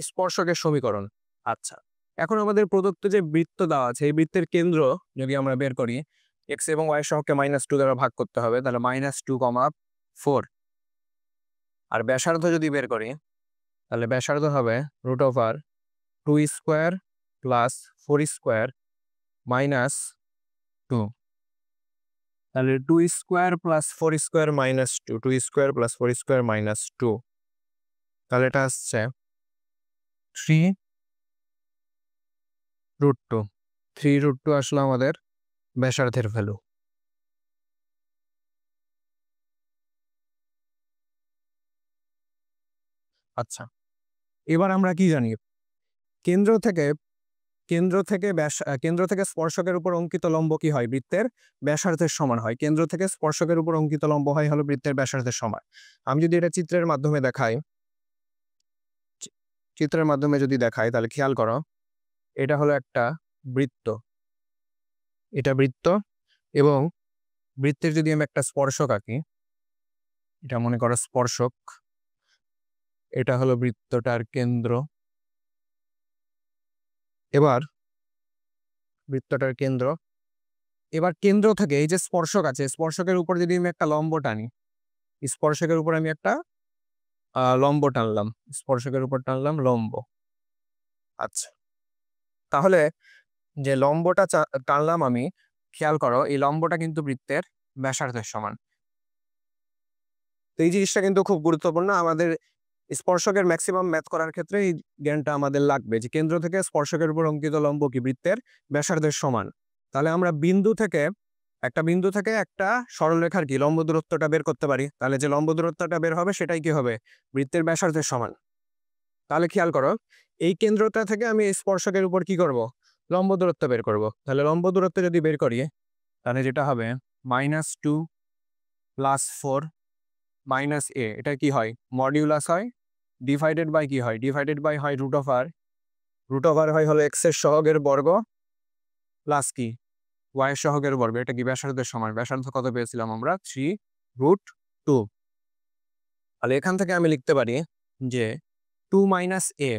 স্পর্শকের সমীকরণ। আচ্ছা, এখন আমাদের প্রদত্ত যে বৃত্ত দেওয়া আছে এই বৃত্তের কেন্দ্র যদি আমরা বের করি, x এবং y সহগকে -2 দ্বারা ভাগ করতে হবে। তাহলে -2, 4। আর ব্যাসার্ধ যদি বের করি তাহলে ব্যাসার্ধ হবে √2² প্লাস 4² মাইনাস 2। তাহলে 2² প্লাস 4² মাইনাস 2, 2² প্লাস 4² মাইনাস 2। তাহলে এটা আসছে 3√2। 3√2 আসলে আমাদের ব্যাসার্ধের ভ্যালু। আচ্ছা, এবার আমরা কি জানি? কেন্দ্র থেকে স্পর্শকের উপর অঙ্কিত লম্ব কি হয়? বৃত্তের ব্যাসার্ধের সমান হয়। কেন্দ্র থেকে স্পর্শকের উপর অঙ্কিত লম্ব হয় হলো বৃত্তের ব্যাসার্ধের সমান। আমি যদি এটা চিত্রের মাধ্যমে দেখাই, তাহলে খেয়াল করো, এটা হলো একটা বৃত্ত, এটা বৃত্ত, এবং বৃত্তের যদি আমি একটা স্পর্শক আঁকি, এটা মনে করো স্পর্শক, এটা হলো বৃত্তটার কেন্দ্র। এবার বৃত্তটার কেন্দ্র, এবার কেন্দ্র থেকে এই যে স্পর্শক আছে, স্পর্শকের উপর যদি আমি একটা লম্ব টানি, স্পর্শকের উপর আমি একটা লম্ব টানলাম, স্পর্শকের উপর টানলাম লম্ব। আচ্ছা, তাহলে যে লম্বটা টানলাম আমি, খেয়াল করো এই লম্বটা কিন্তু বৃত্তের ব্যাসার্ধের সমান। তো এই জিনিসটা কিন্তু খুব গুরুত্বপূর্ণ। আমাদের স্পর্শকের ম্যাক্সিমাম ম্যাথ করার ক্ষেত্রে এই জ্ঞানটা আমাদের লাগবে যে কেন্দ্র থেকে স্পর্শকের উপর অঙ্কিত লম্ব কি বৃত্তের ব্যাসার্ধের সমান। তাহলে আমরা একটা বিন্দু থেকে একটা সরলরেখার কি লম্ব দূরত্বটা বের করতে পারি। তাহলে যে লম্ব দূরত্বটা বের হবে সেটাই কি হবে, বৃত্তের ব্যাসার্ধের সমান। তাহলে খেয়াল করো, এই কেন্দ্রটা থেকে আমি এই স্পর্শকের উপর কি করব, লম্ব দূরত্ব বের করব। তাহলে লম্ব দূরত্ব যদি বের করি তাহলে যেটা হবে -2 + 4 - a, এটা কি হয়, মডিউলাস হয়, ডিভাইডেড বাই কি হয়, ডিভাইডেড বাই হয় √r, √r হয় হলো x এর সহগের বর্গ প্লাস কি y এর সহগের বর্গ। এটা কি ব্যাসার্ধের সমান। ব্যাসার্ধ কত পেয়েছিলাম আমরা, 3√2। তাহলে এখান থেকে আমি লিখতে পারি যে 2 - a,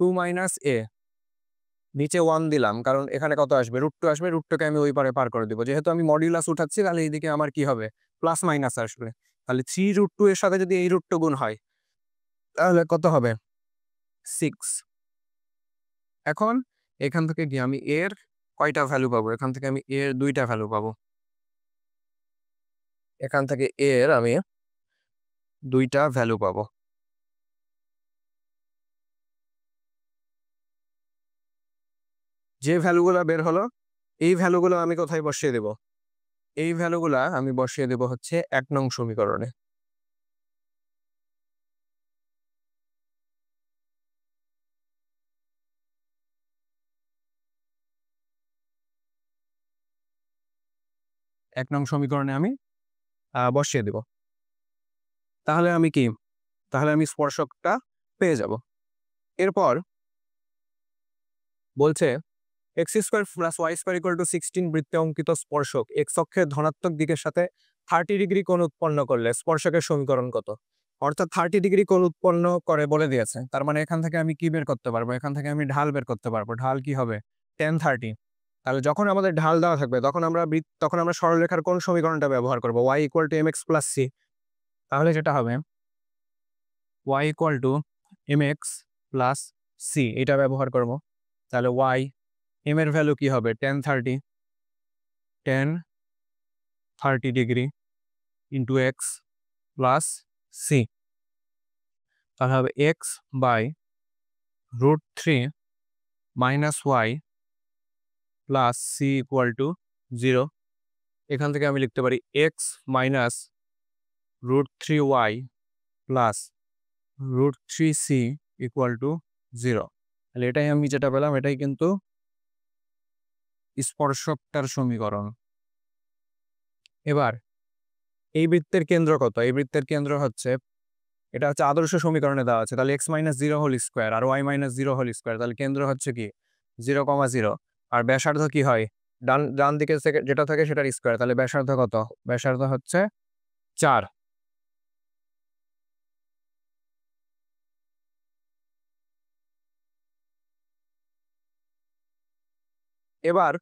2 - a, নিচে 1 দিলাম কারণ এখানে কত আসবে, √2 আসবে, √2কে আমি ওই পারে পার করে দিব। যেহেতু আমি মডিউলাস উঠাচ্ছি তাহলে এইদিকে আমার কি হবে, প্লাস মাইনাস আসবে। তাহলে 3√2 এর সাথে যদি এই √2 গুণ হয় তাহলে কত হবে, 6। এখন এখান থেকে কি আমি এর কয়টা ভ্যালু পাবো, এখান থেকে আমি এর 2টা ভ্যালু পাবো। এখান থেকে এর আমি 2টা ভ্যালু পাবো। যে ভ্যালুগুলো বের হলো এই ভ্যালুগুলো আমি কোথায় বসিয়ে দেব, এই ভ্যালুগুলা আমি বসিয়ে দেব হচ্ছে 1 নং সমীকরণে। এক নং সমীকরণে আমি বসিয়ে দেব। তাহলে আমি কি, তাহলে আমি স্পর্শকটা পেয়ে যাব। এরপর বলছে x² + y² = 16 বৃত্তে অঙ্কিত স্পর্শক x অক্ষের ধনাত্মক দিকের সাথে 30 ডিগ্রি কোণ উৎপন্ন করলে স্পর্শকের সমীকরণ কত। অর্থাৎ 30 ডিগ্রি কোণ উৎপন্ন করে বলে দিয়েছে। তার মানে এখান থেকে আমি কি বের করতে পারবো, এখান থেকে আমি ঢাল বের করতে পারবো। ঢাল কি হবে, tan 30। তাহলে যখন আমাদের ঢাল দেওয়া থাকবে তখন আমরা সরলরেখার কোন সমীকরণটা ব্যবহার করব, y = mx + c। তাহলে যেটা হবে y = mx + c, এটা ব্যবহার করব। তাহলে m এর ভ্যালু কি হবে, tan 30 degree into x plus c। তাহলে হবে x by √3 minus y plus c = 0। এখান থেকে আমি লিখতে পারি x minus √3y plus √3c = 0। তাহলে এটাই আমি যেটা পেলাম, এটাই কিন্তু স্পর্শকটার সমীকরণ। এবার এই বৃত্তের কেন্দ্র কত, এই বৃত্তের কেন্দ্র হচ্ছে, এটা হচ্ছে আদর্শ সমীকরণে দেওয়া আছে। তাহলে x - 0 হোল স্কোয়ার আর y - 0 হোল স্কোয়ার, তাহলে কেন্দ্র হচ্ছে কি 0,0। আর ব্যাসার্ধ কি হয়, ডান দিকে থেকে যেটা থাকে সেটার স্কোয়ার। তাহলে ব্যাসার্ধ কত, ব্যাসার্ধ হচ্ছে 4। এবার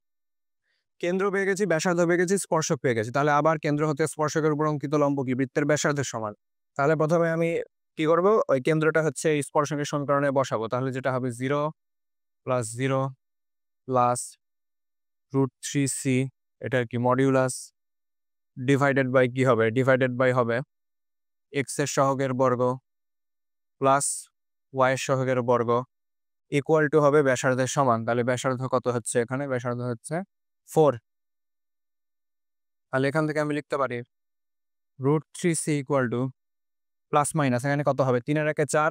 কেন্দ্র পেয়ে গেছি, ব্যাসার্ধ পেয়ে গেছি, স্পর্শক পেয়ে গেছি। তাহলে আবার কেন্দ্র হতে স্পর্শকের উপর অঙ্কিত লম্ব কি বৃত্তের ব্যাসার্ধের সমান। তাহলে প্রথমে আমি কি করব, ওই কেন্দ্রটা হচ্ছে এই স্পর্শকের সমীকরণে বসাবো। তাহলে যেটা হবে 0 + 0 প্লাস √3c, এটা কি মডিউলাস, ডিভাইডেড বাই কি হবে, ডিভাইডেড বাই হবে x এর সহগের বর্গ প্লাস y এর সহগের বর্গ ইকুয়াল টু হবে ব্যাসার্ধের সমান। তাহলে ব্যাসার্ধ কত হচ্ছে, এখানে ব্যাসার্ধ হচ্ছে 4। তাহলে এখান থেকে আমি লিখতে পারি √3c প্লাস মাইনাস, এখানে কত হবে, 3 এর একে 4,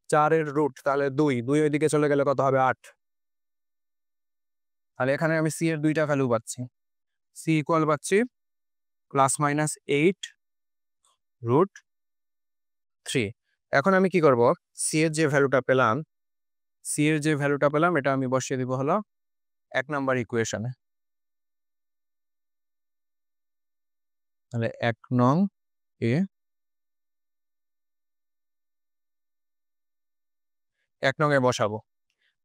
4 এর রুট তাহলে 2, 2 ওইদিকে চলে গেলে কত হবে 8। তাহলে এখানে আমি c এর 2টা ভ্যালু পাচ্ছি, c ইকুয়াল পাচ্ছি +8√3। এখন আমি কি করব, c এর যে ভ্যালুটা পেলাম, এটা আমি বসিয়ে দিব হলো 1 নাম্বার ইকুয়েশনে। তাহলে 1 নং এ 1 নং এ বসাবো।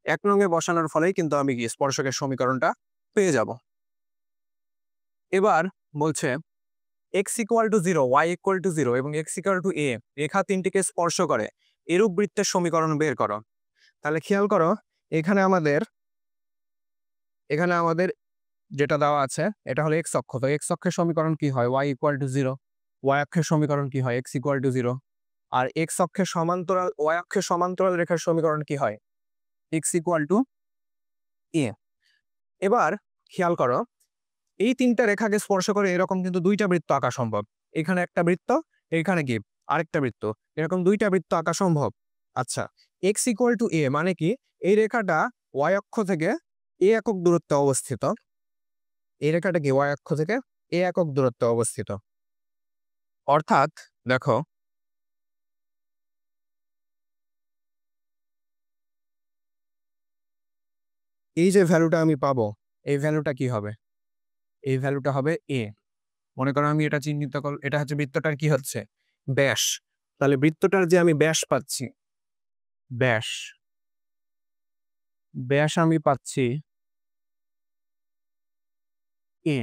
1 নং এ বসানোর ফলেই কিন্তু আমি কি স্পর্শকের সমীকরণটা পেয়ে যাব। এবার বলছে x = 0, y = 0 এবং x = a রেখা তিনটিকে স্পর্শ করে এরূপ বৃত্তের সমীকরণ বের করো। তাহলে খেয়াল করো, এখানে আমাদের যেটা দেওয়া আছে এটা হলো x অক্ষ। তো x অক্ষের সমীকরণ কি হয়, y = 0, y অক্ষের সমীকরণ কি হয়, x = 0। আর এক্স অক্ষের সমান্তরাল ওয়াই অক্ষের সমান্তরাল রেখার সমীকরণ কি হয়? এক্স ইকুয়াল টু এ। এবার খেয়াল করো, এই তিনটা রেখাকে স্পর্শ করে এরকম কিন্তু দুইটা বৃত্ত আঁকা সম্ভব। এখানে একটা বৃত্ত, এখানে কি আরেকটা বৃত্ত, এরকম দুইটা বৃত্ত আঁকা সম্ভব। আচ্ছা, এক্স ইকুয়াল টু এ মানে কি? এই রেখাটা ওয়াই অক্ষ থেকে এ একক দূরত্বে অবস্থিত। এই রেখাটা কি ওয়াই অক্ষ থেকে এ একক দূরত্বে অবস্থিত। অর্থাৎ দেখো, এই যে ভ্যালুটা আমি পাবো, এই ভ্যালুটা কি হবে? এই ভ্যালুটা হবে এ। মনে করো আমি এটা চিহ্নিত কর, এটা হচ্ছে বৃত্তটার কি হচ্ছে? ব্যাস। তাহলে বৃত্তটার যে আমি ব্যাস পাচ্ছি, ব্যাস ব্যাস আমি পাচ্ছি এ।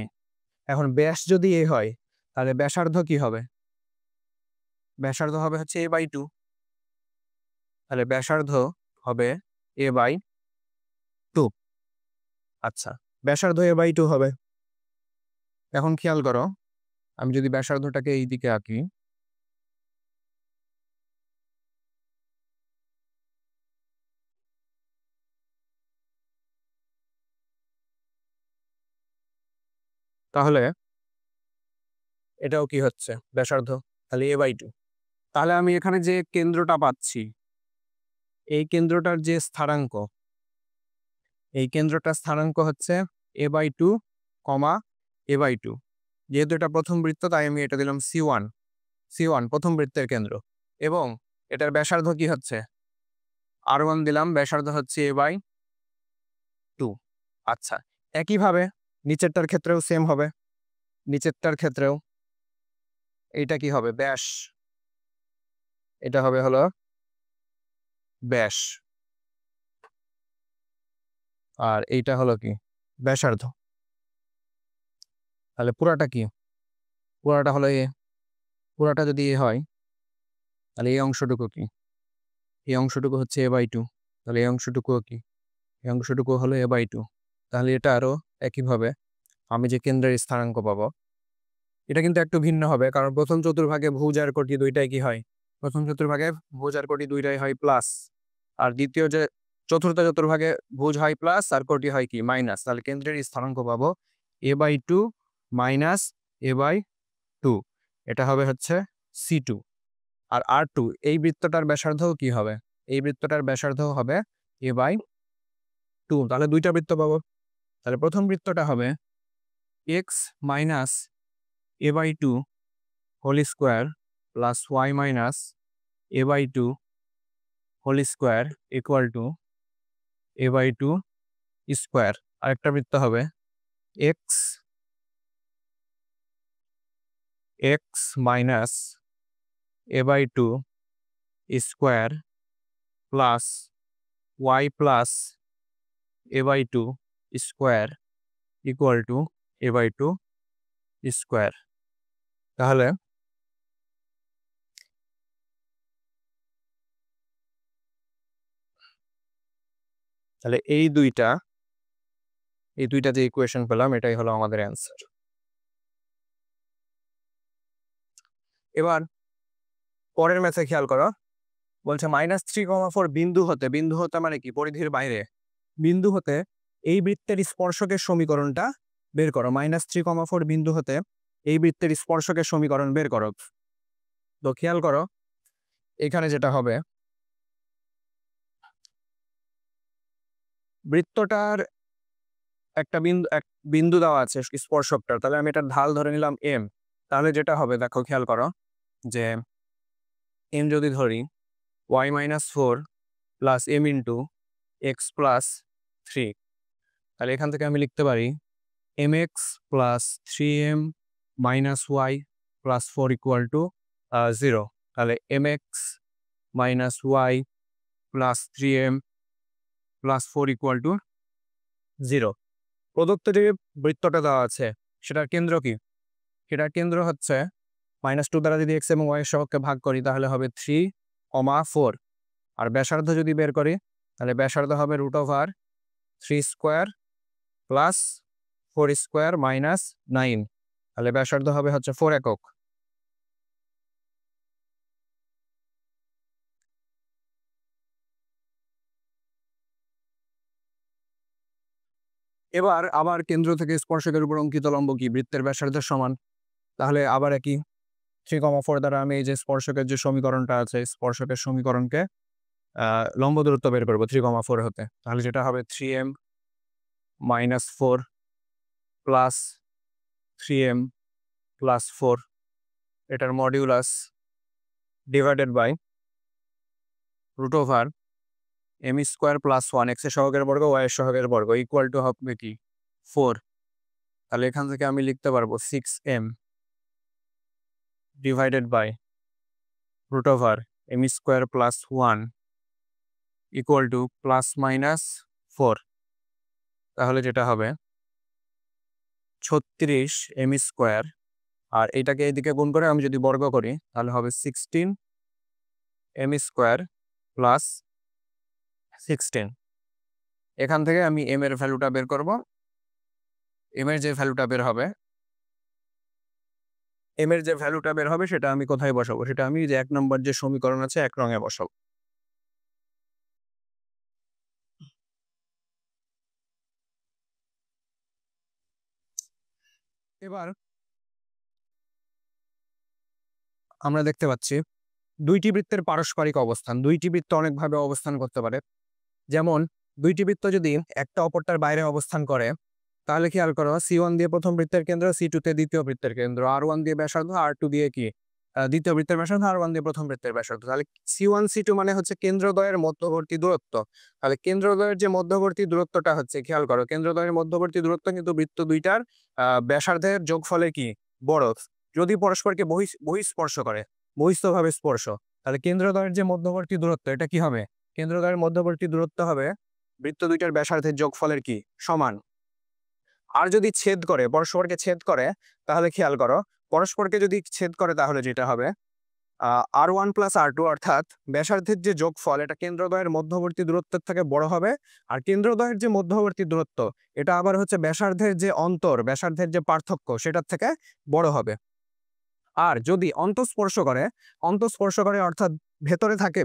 এখন ব্যাস যদি এ হয়, তাহলে ব্যাসার্ধ কি হবে? ব্যাসার্ধ হবে হচ্ছে এ বাই টু। তাহলে ব্যাসার্ধ হবে এ বাই টু। আচ্ছা, ব্যাসার্ধ এ বাই টু হবে। এখন খেয়াল করো, আমি যদি ব্যাসার্ধটাকে এই দিকে আঁকি, তাহলে এটাও কি হচ্ছে? ব্যাসার্ধ। তাহলে এ বাই টু। তাহলে আমি এখানে যে কেন্দ্রটা পাচ্ছি, এই কেন্দ্রটার যে স্থানাঙ্ক, এই কেন্দ্রটার স্থানাঙ্ক হচ্ছে a by two comma a by two. যেহেতু এটা প্রথম বৃত্ত, তাই আমি এটা দিলাম C1। C1 প্রথম বৃত্তের কেন্দ্র। এবং এটার ব্যাসার্ধ কি হচ্ছে? R1 দিলাম, ব্যাসার্ধ হচ্ছে এ বাই টু। আচ্ছা, একইভাবে নিচেরটার ক্ষেত্রেও সেম হবে। নিচেরটার ক্ষেত্রেও এইটা কি হবে? ব্যাস। এটা হবে হলো ব্যাস। আর এইটা হলো কি? ব্যাসার্ধ। তাহলে পুরাটা কি? পুরাটা হলো এ। পুরাটা যদি এ হয়, তাহলে এই অংশটুকু কি? এই অংশটুকু হচ্ছে এ বাই টু। তাহলে এই অংশটুকুও কি? এই অংশটুকু হলো এ বাই টু। তাহলে এটা আরও একইভাবে আমি যে কেন্দ্রের স্থানাঙ্ক পাবো, এটা কিন্তু একটু ভিন্ন হবে, কারণ প্রথম চতুর্ভাগে ভুজ আর কোটি দুইটাই কি হয়? প্রথম চতুর্ভাগে ভুজ আর কোটি দুইটাই হয় প্লাস। আর দ্বিতীয় যে চতুর্থ চতুর্ভাগে ভুজ হয় প্লাস আর কোটি হয় কি? মাইনাস। তাহলে কেন্দ্রের স্থানাঙ্ক পাবো a by two minus a by two. এটা হবে হচ্ছে C2। আর R2, এই বৃত্তটার ব্যাসার্ধও কি হবে? এই বৃত্তটার ব্যাসার্ধও হবে এ বাই টু। তাহলে দুইটা বৃত্ত পাবো। তাহলে প্রথম বৃত্তটা হবে x minus a by two whole square plus y minus a by two whole square equal to a by two square. আরেকটা বৃত্ত হবে x x minus a by two square plus y plus a by two square equal to a by two square. তাহলে তাহলে এই দুইটা যে equation পেলাম, এটাই হলো আমাদের অ্যান্সার। এবার পরের ম্যাথে খেয়াল করো, বলছে -3,4 বিন্দু হতে মানে কি? পরিধির বাইরে। বিন্দু হতে এই বৃত্তের স্পর্শকের সমীকরণটা বের করো। -3,4 বিন্দু হতে এই বৃত্তের স্পর্শকের সমীকরণ বের করো। তো খেয়াল করো, এখানে যেটা হবে, বৃত্তটার একটা বিন্দু দেওয়া আছে স্পর্শকটার। তাহলে আমি এটার ঢাল ধরে নিলাম এম। তাহলে যেটা হবে দেখো, খেয়াল করো যে এম যদি ধরি y minus four plus m into x plus three, তাহলে এখান থেকে আমি লিখতে পারি m x plus three m minus y plus four equal to 0। তাহলে m x minus y plus three m plus four equal to 0। প্রদত্ত যে বৃত্তটা দেওয়া আছে, সেটার কেন্দ্র কি? সেটার কেন্দ্র হচ্ছে -2 দ্বারা যদি এক্স এবং ওয়াই এর সহগকে ভাগ করি, তাহলে হবে 3,4। আর ব্যাসার্ধ যদি বের করি, তাহলে ব্যাসার্ধ হবে √3 স্কোয়ার প্লাস 4 স্কোয়ার মাইনাস 9। তাহলে ব্যাসার্ধ হবে হচ্ছে 4 একক। এবার আবার কেন্দ্র থেকে স্পর্শকের উপর অঙ্কিত লম্ব কি বৃত্তের ব্যাসার্ধের সমান, তাহলে আবার একই 3,4 দ্বারা আমি এই যে স্পর্শকের যে সমীকরণটা আছে স্পর্শকের সমীকরণকে লম্ব দূরত্ব বের করবো 3,4 হতে, তাহলে যেটা হবে 3m - 4 প্লাস 3m প্লাস 4 এটার modulus divided by √m² plus 1 x এর সহগের বর্গ y এর সহগের বর্গ ইকুয়াল টু হবে কি 4। তাহলে এখান থেকে আমি লিখতে পারবো 6m divided by √m² plus 1 equal to plus minus 4। তাহলে যেটা হবে 36m², আর এটাকে এদিকে গুণ করে আমি যদি বর্গ করি তাহলে হবে 16m² প্লাস 16। এখান থেকে আমি m এর ভ্যালুটা বের করব। m এর যে ভ্যালুটা বের হবে সেটা আমি কোথায় বসাবো, সেটা আমি যে 1 নম্বর যে সমীকরণ আছে 1 রঙে বসাবো। এবার আমরা দেখতে পাচ্ছি দুইটি বৃত্তের পারস্পরিক অবস্থান। দুইটি বৃত্ত অনেকভাবে অবস্থান করতে পারে, যেমন দুইটি বৃত্ত যদি একটা অপরটার বাইরে অবস্থান করে তাহলে খেয়াল করো C1 দিয়ে প্রথম বৃত্তের কেন্দ্র, C2 তে দ্বিতীয় বৃত্তের কেন্দ্র, R1 দিয়ে ব্যাসার্ধ, R2 দিয়ে কি দ্বিতীয় বৃত্তের ব্যাসার্ধ, R1 দিয়ে প্রথম বৃত্তের ব্যাসার্ধ। তাহলে C1 C2 মানে হচ্ছে কেন্দ্রদ্বয়ের মধ্যবর্তী দূরত্ব। তাহলে কেন্দ্রদ্বয়ের যে মধ্যবর্তী দূরত্বটা হচ্ছে, খেয়াল করো কেন্দ্রদ্বয়ের মধ্যবর্তী দূরত্ব কিন্তু বৃত্ত দুইটার ব্যাসার্ধের যোগফলে কি বড়, যদি পরস্পরকে বহিঃস্পর্শ করে, বহিস্থভাবে স্পর্শ, তাহলে কেন্দ্রদ্বয়ের যে মধ্যবর্তী দূরত্ব এটা কি হবে, কেন্দ্রদ্বয়ের মধ্যবর্তী দূরত্ব হবে বৃত্ত দুইটার ব্যাসার্ধের যোগফলের কি সমান। আর যদি ছেদ করে, পরস্পরকে ছেদ করে, তাহলে খেয়াল করো পরস্পরকে যদি ছেদ করে তাহলে যেটা হবে R1 প্লাস R2, অর্থাৎ ব্যাসার্ধের যে যোগফল এটা কেন্দ্রদ্বয়ের মধ্যবর্তী দূরত্বের থেকে বড় হবে, আর কেন্দ্রদ্বয়ের যে মধ্যবর্তী দূরত্ব এটা আবার হচ্ছে ব্যাসার্ধের যে অন্তর, ব্যাসার্ধের যে পার্থক্য সেটার থেকে বড় হবে। আর যদি অন্তঃস্পর্শ করে অর্থাৎ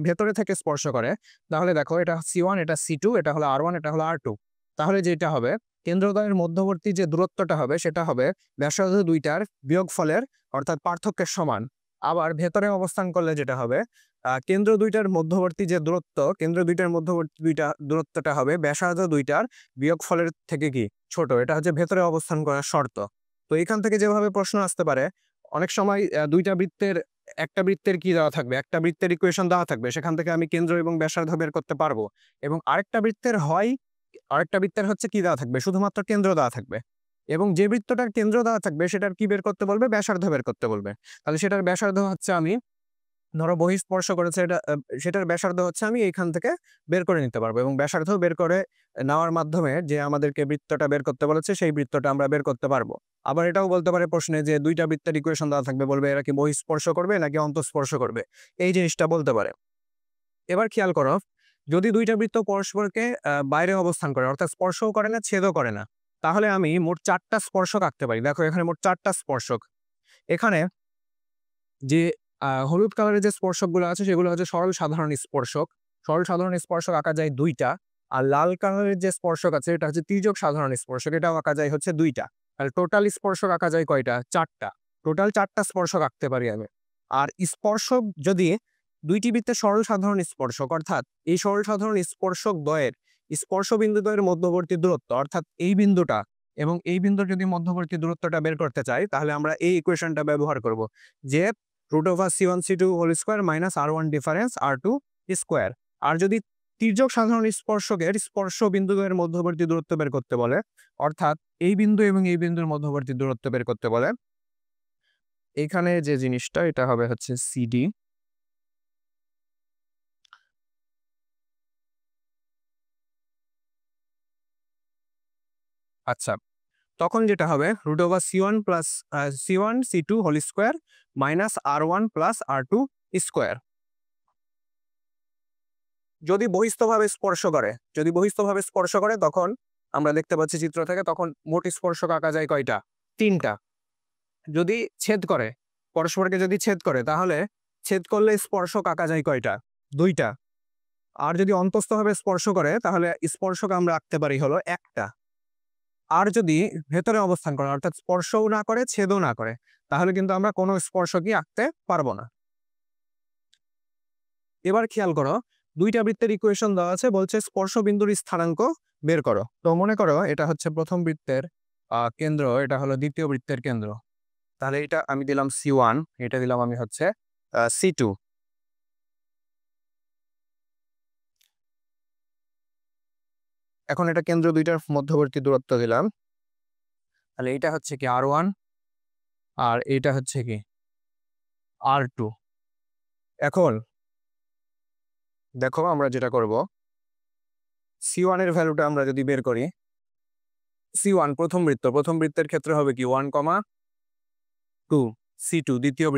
ভেতরে থেকে স্পর্শ করে, তাহলে দেখো এটা C1 এটা C2 এটা হলো R1 এটা হলো R2, তাহলে যেটা হবে কেন্দ্রদ্বয়ের মধ্যবর্তী যে দূরত্বটা হবে সেটা হবে ব্যাসার্ধ দুইটার বিয়োগফলের অর্থাৎ পার্থক্যের সমান। আবার ভেতরে অবস্থান করলে যেটা হবে কেন্দ্র দুইটার মধ্যবর্তী যে দূরত্ব, কেন্দ্র দুইটার মধ্যবর্তী দূরত্বটা হবে ব্যাসার্ধ দুইটার বিয়োগফলের থেকে কি ছোট। এটা হচ্ছে ভেতরে অবস্থান করার শর্ত। তো এখান থেকে যেভাবে প্রশ্ন আসতে পারে, অনেক সময় দুইটা বৃত্তের একটা বৃত্তের কি দেওয়া থাকবে, একটা বৃত্তের ইকুয়েশন দেওয়া থাকবে, সেখান থেকে আমি কেন্দ্র এবং ব্যাসার্ধ বের করতে পারবো, এবং আরেকটা বৃত্তের হচ্ছে কি দেওয়া থাকবে, শুধুমাত্র কেন্দ্র দেওয়া থাকবে, এবং যে বৃত্তটার কেন্দ্র দেওয়া থাকবে সেটার কি বের করতে বলবে, ব্যাসার্ধ বের করতে বলবে। তাহলে সেটার ব্যাসার্ধ হচ্ছে আমি ধরো বহিঃস্পর্শ করেছে এটা, সেটার ব্যাসার্ধ হচ্ছে আমি এইখান থেকে বের করে নিতে পারবো, এবং ব্যাসার্ধ বের করে নেওয়ার মাধ্যমে যে আমাদেরকে বৃত্তটা বের করতে বলেছে সেই বৃত্তটা আমরা বের করতে পারবো। আবার এটাও বলতে পারে প্রশ্নে যে দুইটা বৃত্তের ইকুয়েশন দেওয়া থাকবে, বলবে এরা কি বহিঃস্পর্শ করবে নাকি অন্তঃস্পর্শ করবে, এই জিনিসটা বলতে পারে। এবার খেয়াল করো যদি দুইটা বৃত্ত পরস্পরকে বাইরে অবস্থান করে, অর্থাৎ স্পর্শও করে না ছেদও করে না, তাহলে আমি মোট 4টা স্পর্শক আঁকতে পারি। দেখো এখানে মোট 4টা স্পর্শক। এখানে যে হলুদ কালারের যে স্পর্শকগুলো আছে সেগুলো হচ্ছে সরল সাধারণ স্পর্শক। সরল সাধারণ স্পর্শক আঁকা যায় 2টা, আর লাল কালারের যে স্পর্শক আছে এটা হচ্ছে তির্যক সাধারণ স্পর্শক, এটাও আঁকা যায় হচ্ছে 2টা। আর টোটাল স্পর্শক আঁকা যায় কয়টা, 4টা। টোটাল 4টা স্পর্শক আঁকতে পারি আমি। আর স্পর্শক যদি দুইটি বৃত্তের সরল সাধারণ স্পর্শক, অর্থাৎ এই সরল সাধারণ স্পর্শক দ্বয়ের স্পর্শ বিন্দু দ্বয়ের মধ্যবর্তী দূরত্ব, অর্থাৎ এই বিন্দুটা এবং এই বিন্দুর যদি মধ্যবর্তী দূরত্বটা বের করতে চাই, তাহলে আমরা এই ইকুয়েশনটা ব্যবহার করব, যে √C1 C2 whole square minus R1 difference R2 square. আর যদি তির্যক সাধারণ স্পর্শকের স্পর্শ বিন্দুদ্বয়ের মধ্যবর্তী দূরত্ব বের করতে বলে, অর্থাৎ এই বিন্দু এবং এই বিন্দুর মধ্যবর্তী দূরত্ব বের করতে বলে, এখানে যে জিনিসটা এটা হবে হচ্ছে CD। আচ্ছা, তখন যেটা হবে √C1 plus C1 C2 whole square minus R1 plus R2 square. যদি বহিস্থভাবে স্পর্শ করে তখন আমরা দেখতে পাচ্ছি চিত্র থেকে, তখন মোট স্পর্শক আঁকা যায় কয়টা, 3টা। যদি ছেদ করে, পরস্পরকে যদি ছেদ করে, তাহলে ছেদ করলে স্পর্শক আঁকা যায় কয়টা, 2টা। আর যদি অন্তস্থভাবে স্পর্শ করে তাহলে স্পর্শক আমরা আঁকতে পারি হলো 1টা। আর যদি ভেতরে অবস্থান করে অর্থাৎ স্পর্শও না করে ছেদও না করে তাহলে কিন্তু আমরা কোনো স্পর্শকই আঁকতে পারবো না। এবার খেয়াল করো, দুইটা বৃত্তের ইকুয়েশন দেওয়া আছে, বলছে স্পর্শবিন্দুর স্থানাঙ্ক বের করো। তো মনে করো এটা হচ্ছে প্রথম বৃত্তের কেন্দ্র, এটা হলো দ্বিতীয় বৃত্তের কেন্দ্র। তাহলে এটা আমি দিলাম C1, এটা দিলাম আমি হচ্ছে C2। এখন এটা কেন্দ্র দুইটার মধ্যবর্তী দূরত্ব দিলাম, তাহলে এটা হচ্ছে কি R1 আর এটা হচ্ছে কি R2। এখন দেখো আমরা যেটা করব, C1 এর ভ্যালুটা আমরা যদি বের করি, C1 প্রথম বৃত্তের ক্ষেত্রে হবে কি 1,2, C2 দ্বিতীয়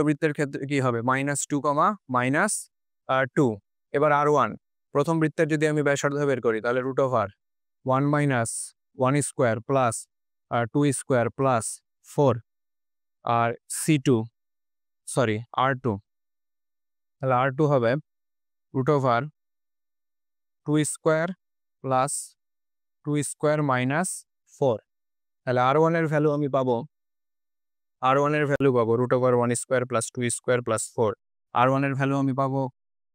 বৃত্তের ক্ষেত্রে কি হবে -2, -2। এবার R1 প্রথম বৃত্তের যদি আমি ব্যাসার্ধ বের করি তাহলে √1 - 1 স্কোয়ার প্লাস 2 স্কোয়ার প্লাস 4 আর R2, তাহলে R2 হবে √2 স্কোয়ার প্লাস 2 স্কোয়ার মাইনাস 4। তাহলে R1 এর ভ্যালু আমি পাবো √1 square plus 2 square plus 4। R1 এর ভ্যালু আমি পাবো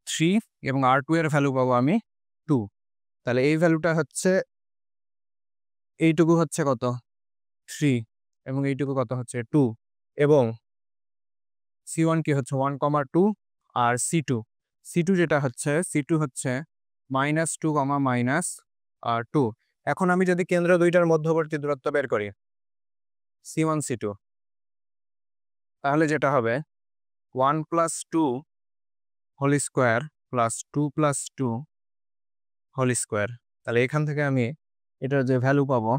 3 এবং R2 এর ভ্যালু পাবো আমি 2। তাহলে এই ভ্যালুটা হচ্ছে, এইটুকু হচ্ছে কত 3 এবং এইটুকু কত হচ্ছে 2 এবং C1 কি হচ্ছে 1,2 আর C2 যেটা হচ্ছে C2 হচ্ছে -2, -2। এখন আমি যদি কেন্দ্র দুইটার মধ্যবর্তী দূরত্ব বের করি C1 C2, তাহলে যেটা হবে 1 + 2 whole square plus 2 + 2 whole square. তাহলে এখান থেকে আমি এটার যে ভ্যালু পাবো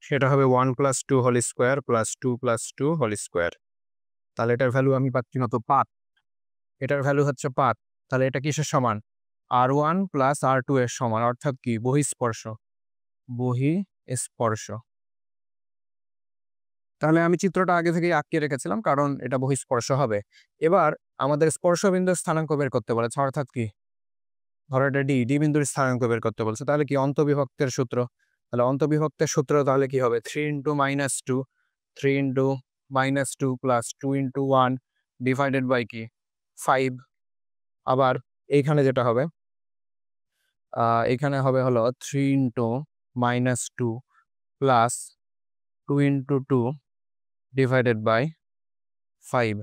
সেটা হবে 1 + 2 whole square plus 2 + 2 whole square. তাহলে এটার ভ্যালু আমি পাচ্ছি কত 5, এটার ভ্যালু হচ্ছে 5। তাহলে এটা কিসের সমান R1 + R2 এর সমান, অর্থাৎ কি বহিঃস্পর্শ। তাহলে আমি চিত্রটা আগে থেকেই আঁকিয়ে রেখেছিলাম কারণ এটা বহিঃস্পর্শ হবে। এবার আমাদের স্পর্শবিন্দুর স্থানাঙ্ক বের করতে বলেছে, অর্থাৎ কি ধরো এটা ডি বিন্দুর স্থানাঙ্ক বের করতে বলছে। তাহলে কি অন্তঃবিভক্তের সূত্র, তাহলে অন্তঃবিভক্তের সূত্র তাহলে কি হবে 3 × -2 প্লাস 2 × 1 ডিভাইডেড বাই কি 5। আবার এইখানে যেটা হবে এখানে হবে হলো 3 × -2 প্লাস 2 × 2 ডিভাইডেড বাই 5।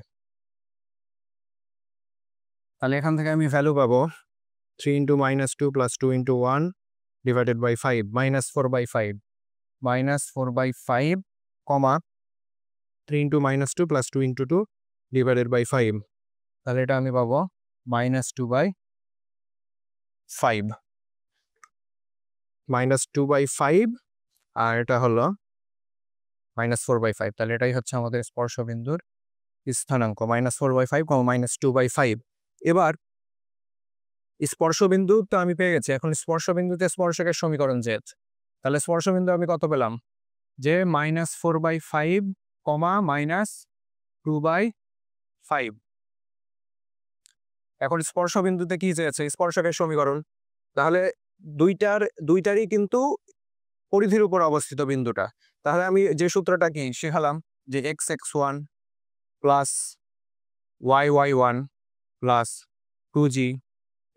তাহলে এখান থেকে আমি ভ্যালু পাবো 3 × -2 plus 2 × 1 divided by 5 -4/5 comma 3 × -2 plus 2 × 2 divided by 5। তাহলে এটা আমি পাবো -2/5 -2/5 আর এটা হলো -4/5। তাহলে এটাই হচ্ছে আমাদের স্পর্শবিন্দুর স্থানাঙ্ক -4/5, -2/5। এবার স্পর্শবিন্দু তো আমি পেয়ে গেছি, এখন স্পর্শবিন্দুতে স্পর্শকের সমীকরণ জেদ। তাহলে স্পর্শবিন্দু আমি কত পেলাম যে -4/5, -2/5। এখন স্পর্শবিন্দুতে কি চেয়েছে স্পর্শকের সমীকরণ, তাহলে দুইটারই কিন্তু পরিধির উপর অবস্থিত বিন্দুটা। তাহলে আমি যে সূত্রটা কি শেখালাম যে x(x1) plus y(y1) plus 2g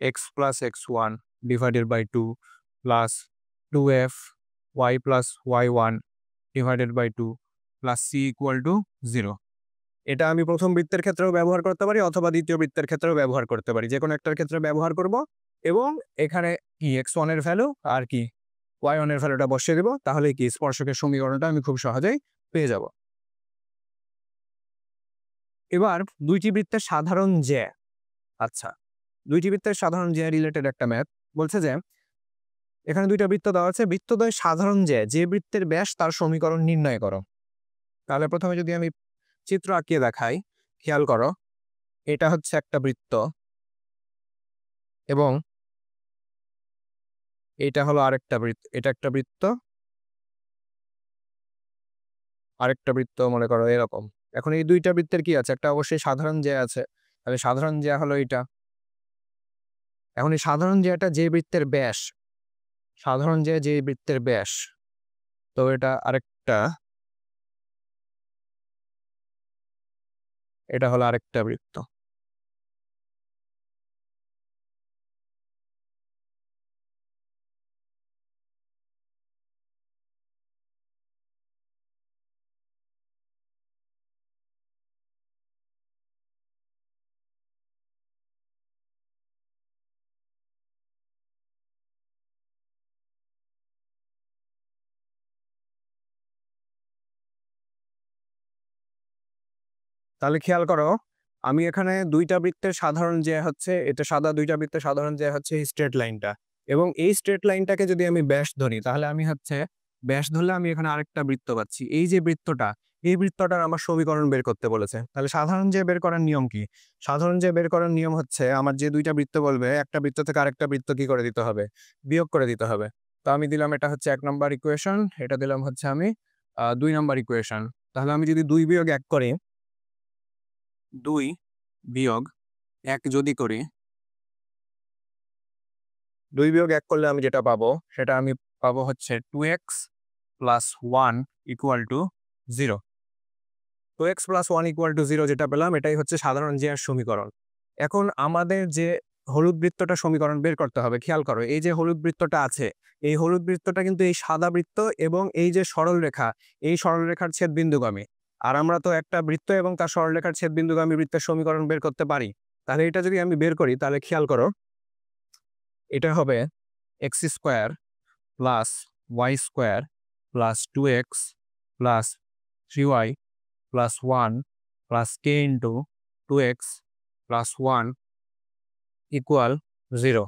x + x1 divided by 2 plus 2f y + y1 divided by 2 plus c = 0। এটা আমি প্রথম বৃত্তের ক্ষেত্রেও ব্যবহার করতে পারি অথবা দ্বিতীয় বৃত্তের ক্ষেত্রেও ব্যবহার করতে পারি, যে কোনো একটার ক্ষেত্রে ব্যবহার করব এবং এখানে কি x1 এর ভ্যালু আর কি y1 এর ভ্যালুটা বসিয়ে দেব, তাহলে কি স্পর্শকের সমীকরণটা আমি খুব সহজেই পেয়ে যাব। এবার দুইটি বৃত্তের সাধারণ জ্যা, আচ্ছা দুইটি বৃত্তের সাধারণ জ্যা রিলেটেড একটা ম্যাথ বলছে যে এখানে দুইটা বৃত্ত দেওয়া আছে, বৃত্তদ্বয় সাধারণ জ্যা যে বৃত্তের ব্যাস তার সমীকরণ নির্ণয় করো। তাহলে প্রথমে যদি আমি চিত্র আঁকিয়ে দেখাই, খেয়াল করো এটা হচ্ছে একটা বৃত্ত এবং এটা হলো আরেকটা বৃত্ত, এটা একটা বৃত্ত আরেকটা বৃত্ত মনে করো এরকম। এখন এই দুইটা বৃত্তের কি আছে একটা অবশ্যই সাধারণ জ্যা আছে, তাহলে সাধারণ জ্যা হলো এটা। এখন এই সাধারণ জ্যাটা যে বৃত্তের ব্যাস, সাধারণ জ্যা যে বৃত্তের ব্যাস তো এটা হলো আরেকটা বৃত্ত। তাহলে খেয়াল করো, আমি এখানে দুইটা বৃত্তের সাধারণ যে হচ্ছে এটা দুইটা বৃত্তের সাধারণ যে হচ্ছে এই স্ট্রেট লাইনটা, এবং এই স্ট্রেট লাইনটাকে যদি আমি ব্যাস ধরি তাহলে আমি হচ্ছে ব্যাস ধরলে আমি এখানে আরেকটা বৃত্ত পাচ্ছি। এই যে বৃত্তটা, এই বৃত্তটার আমার সমীকরণ বের করতে বলেছে। তাহলে সাধারণ যে বের করার নিয়ম কি? সাধারণ যে বের করার নিয়ম হচ্ছে আমার যে দুইটা বৃত্ত বলবে, একটা বৃত্ত থেকে আরেকটা বৃত্ত কি করে দিতে হবে? বিয়োগ করে দিতে হবে। তো আমি দিলাম এটা হচ্ছে 1 নম্বর ইকুয়েশন, এটা দিলাম হচ্ছে আমি 2 নম্বর ইকুয়েশন। তাহলে আমি যদি 2 বিয়োগ 1 করি, 2 বিয়োগ 1 যদি করি, 2 বিয়োগ 1 করলে আমি যেটা পাবো সেটা আমি পাবো হচ্ছে 2x plus 1 equal to 0। 2x plus 1 equal to 0 যেটা পেলাম এটাই হচ্ছে সাধারণ জ্যার সমীকরণ। এখন আমাদের যে হলুদ বৃত্তটা সমীকরণ বের করতে হবে। খেয়াল করো, এই যে হলুদ বৃত্তটা আছে, এই হলুদ বৃত্তটা কিন্তু এই সাদা বৃত্ত এবং এই যে সরল রেখা, এই সরলরেখার ছেদবিন্দুগামী। আর আমরা তো একটা বৃত্ত এবং তার সরলরেখার ছেদবিন্দুগামী বৃত্তের সমীকরণ বের করতে পারি। তাহলে এটা যদি আমি বের করি তাহলে খেয়াল করো, এটা হবে x square plus y square plus 2x plus 3y plus 1 plus k into 2x plus 1 equal 0।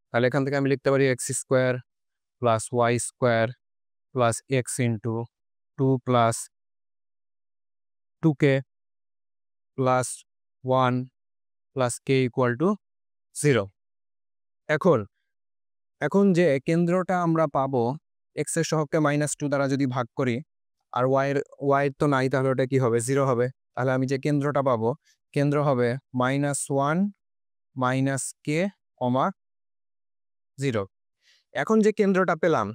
তাহলে এখান থেকে আমি লিখতে পারি x square plus y square plus x into 2 plus 2k plus 1 plus k equal to 0। এখন এখন যে কেন্দ্রটা আমরা পাবো, x এর সহগকে -2 দ্বারা যদি ভাগ করি, আর y এর তো নাই, তাহলে ওটা কি হবে? 0 হবে। তাহলে আমি যে কেন্দ্রটা পাবো, কেন্দ্র হবে -1 - k, 0। এখন যে কেন্দ্রটা পেলাম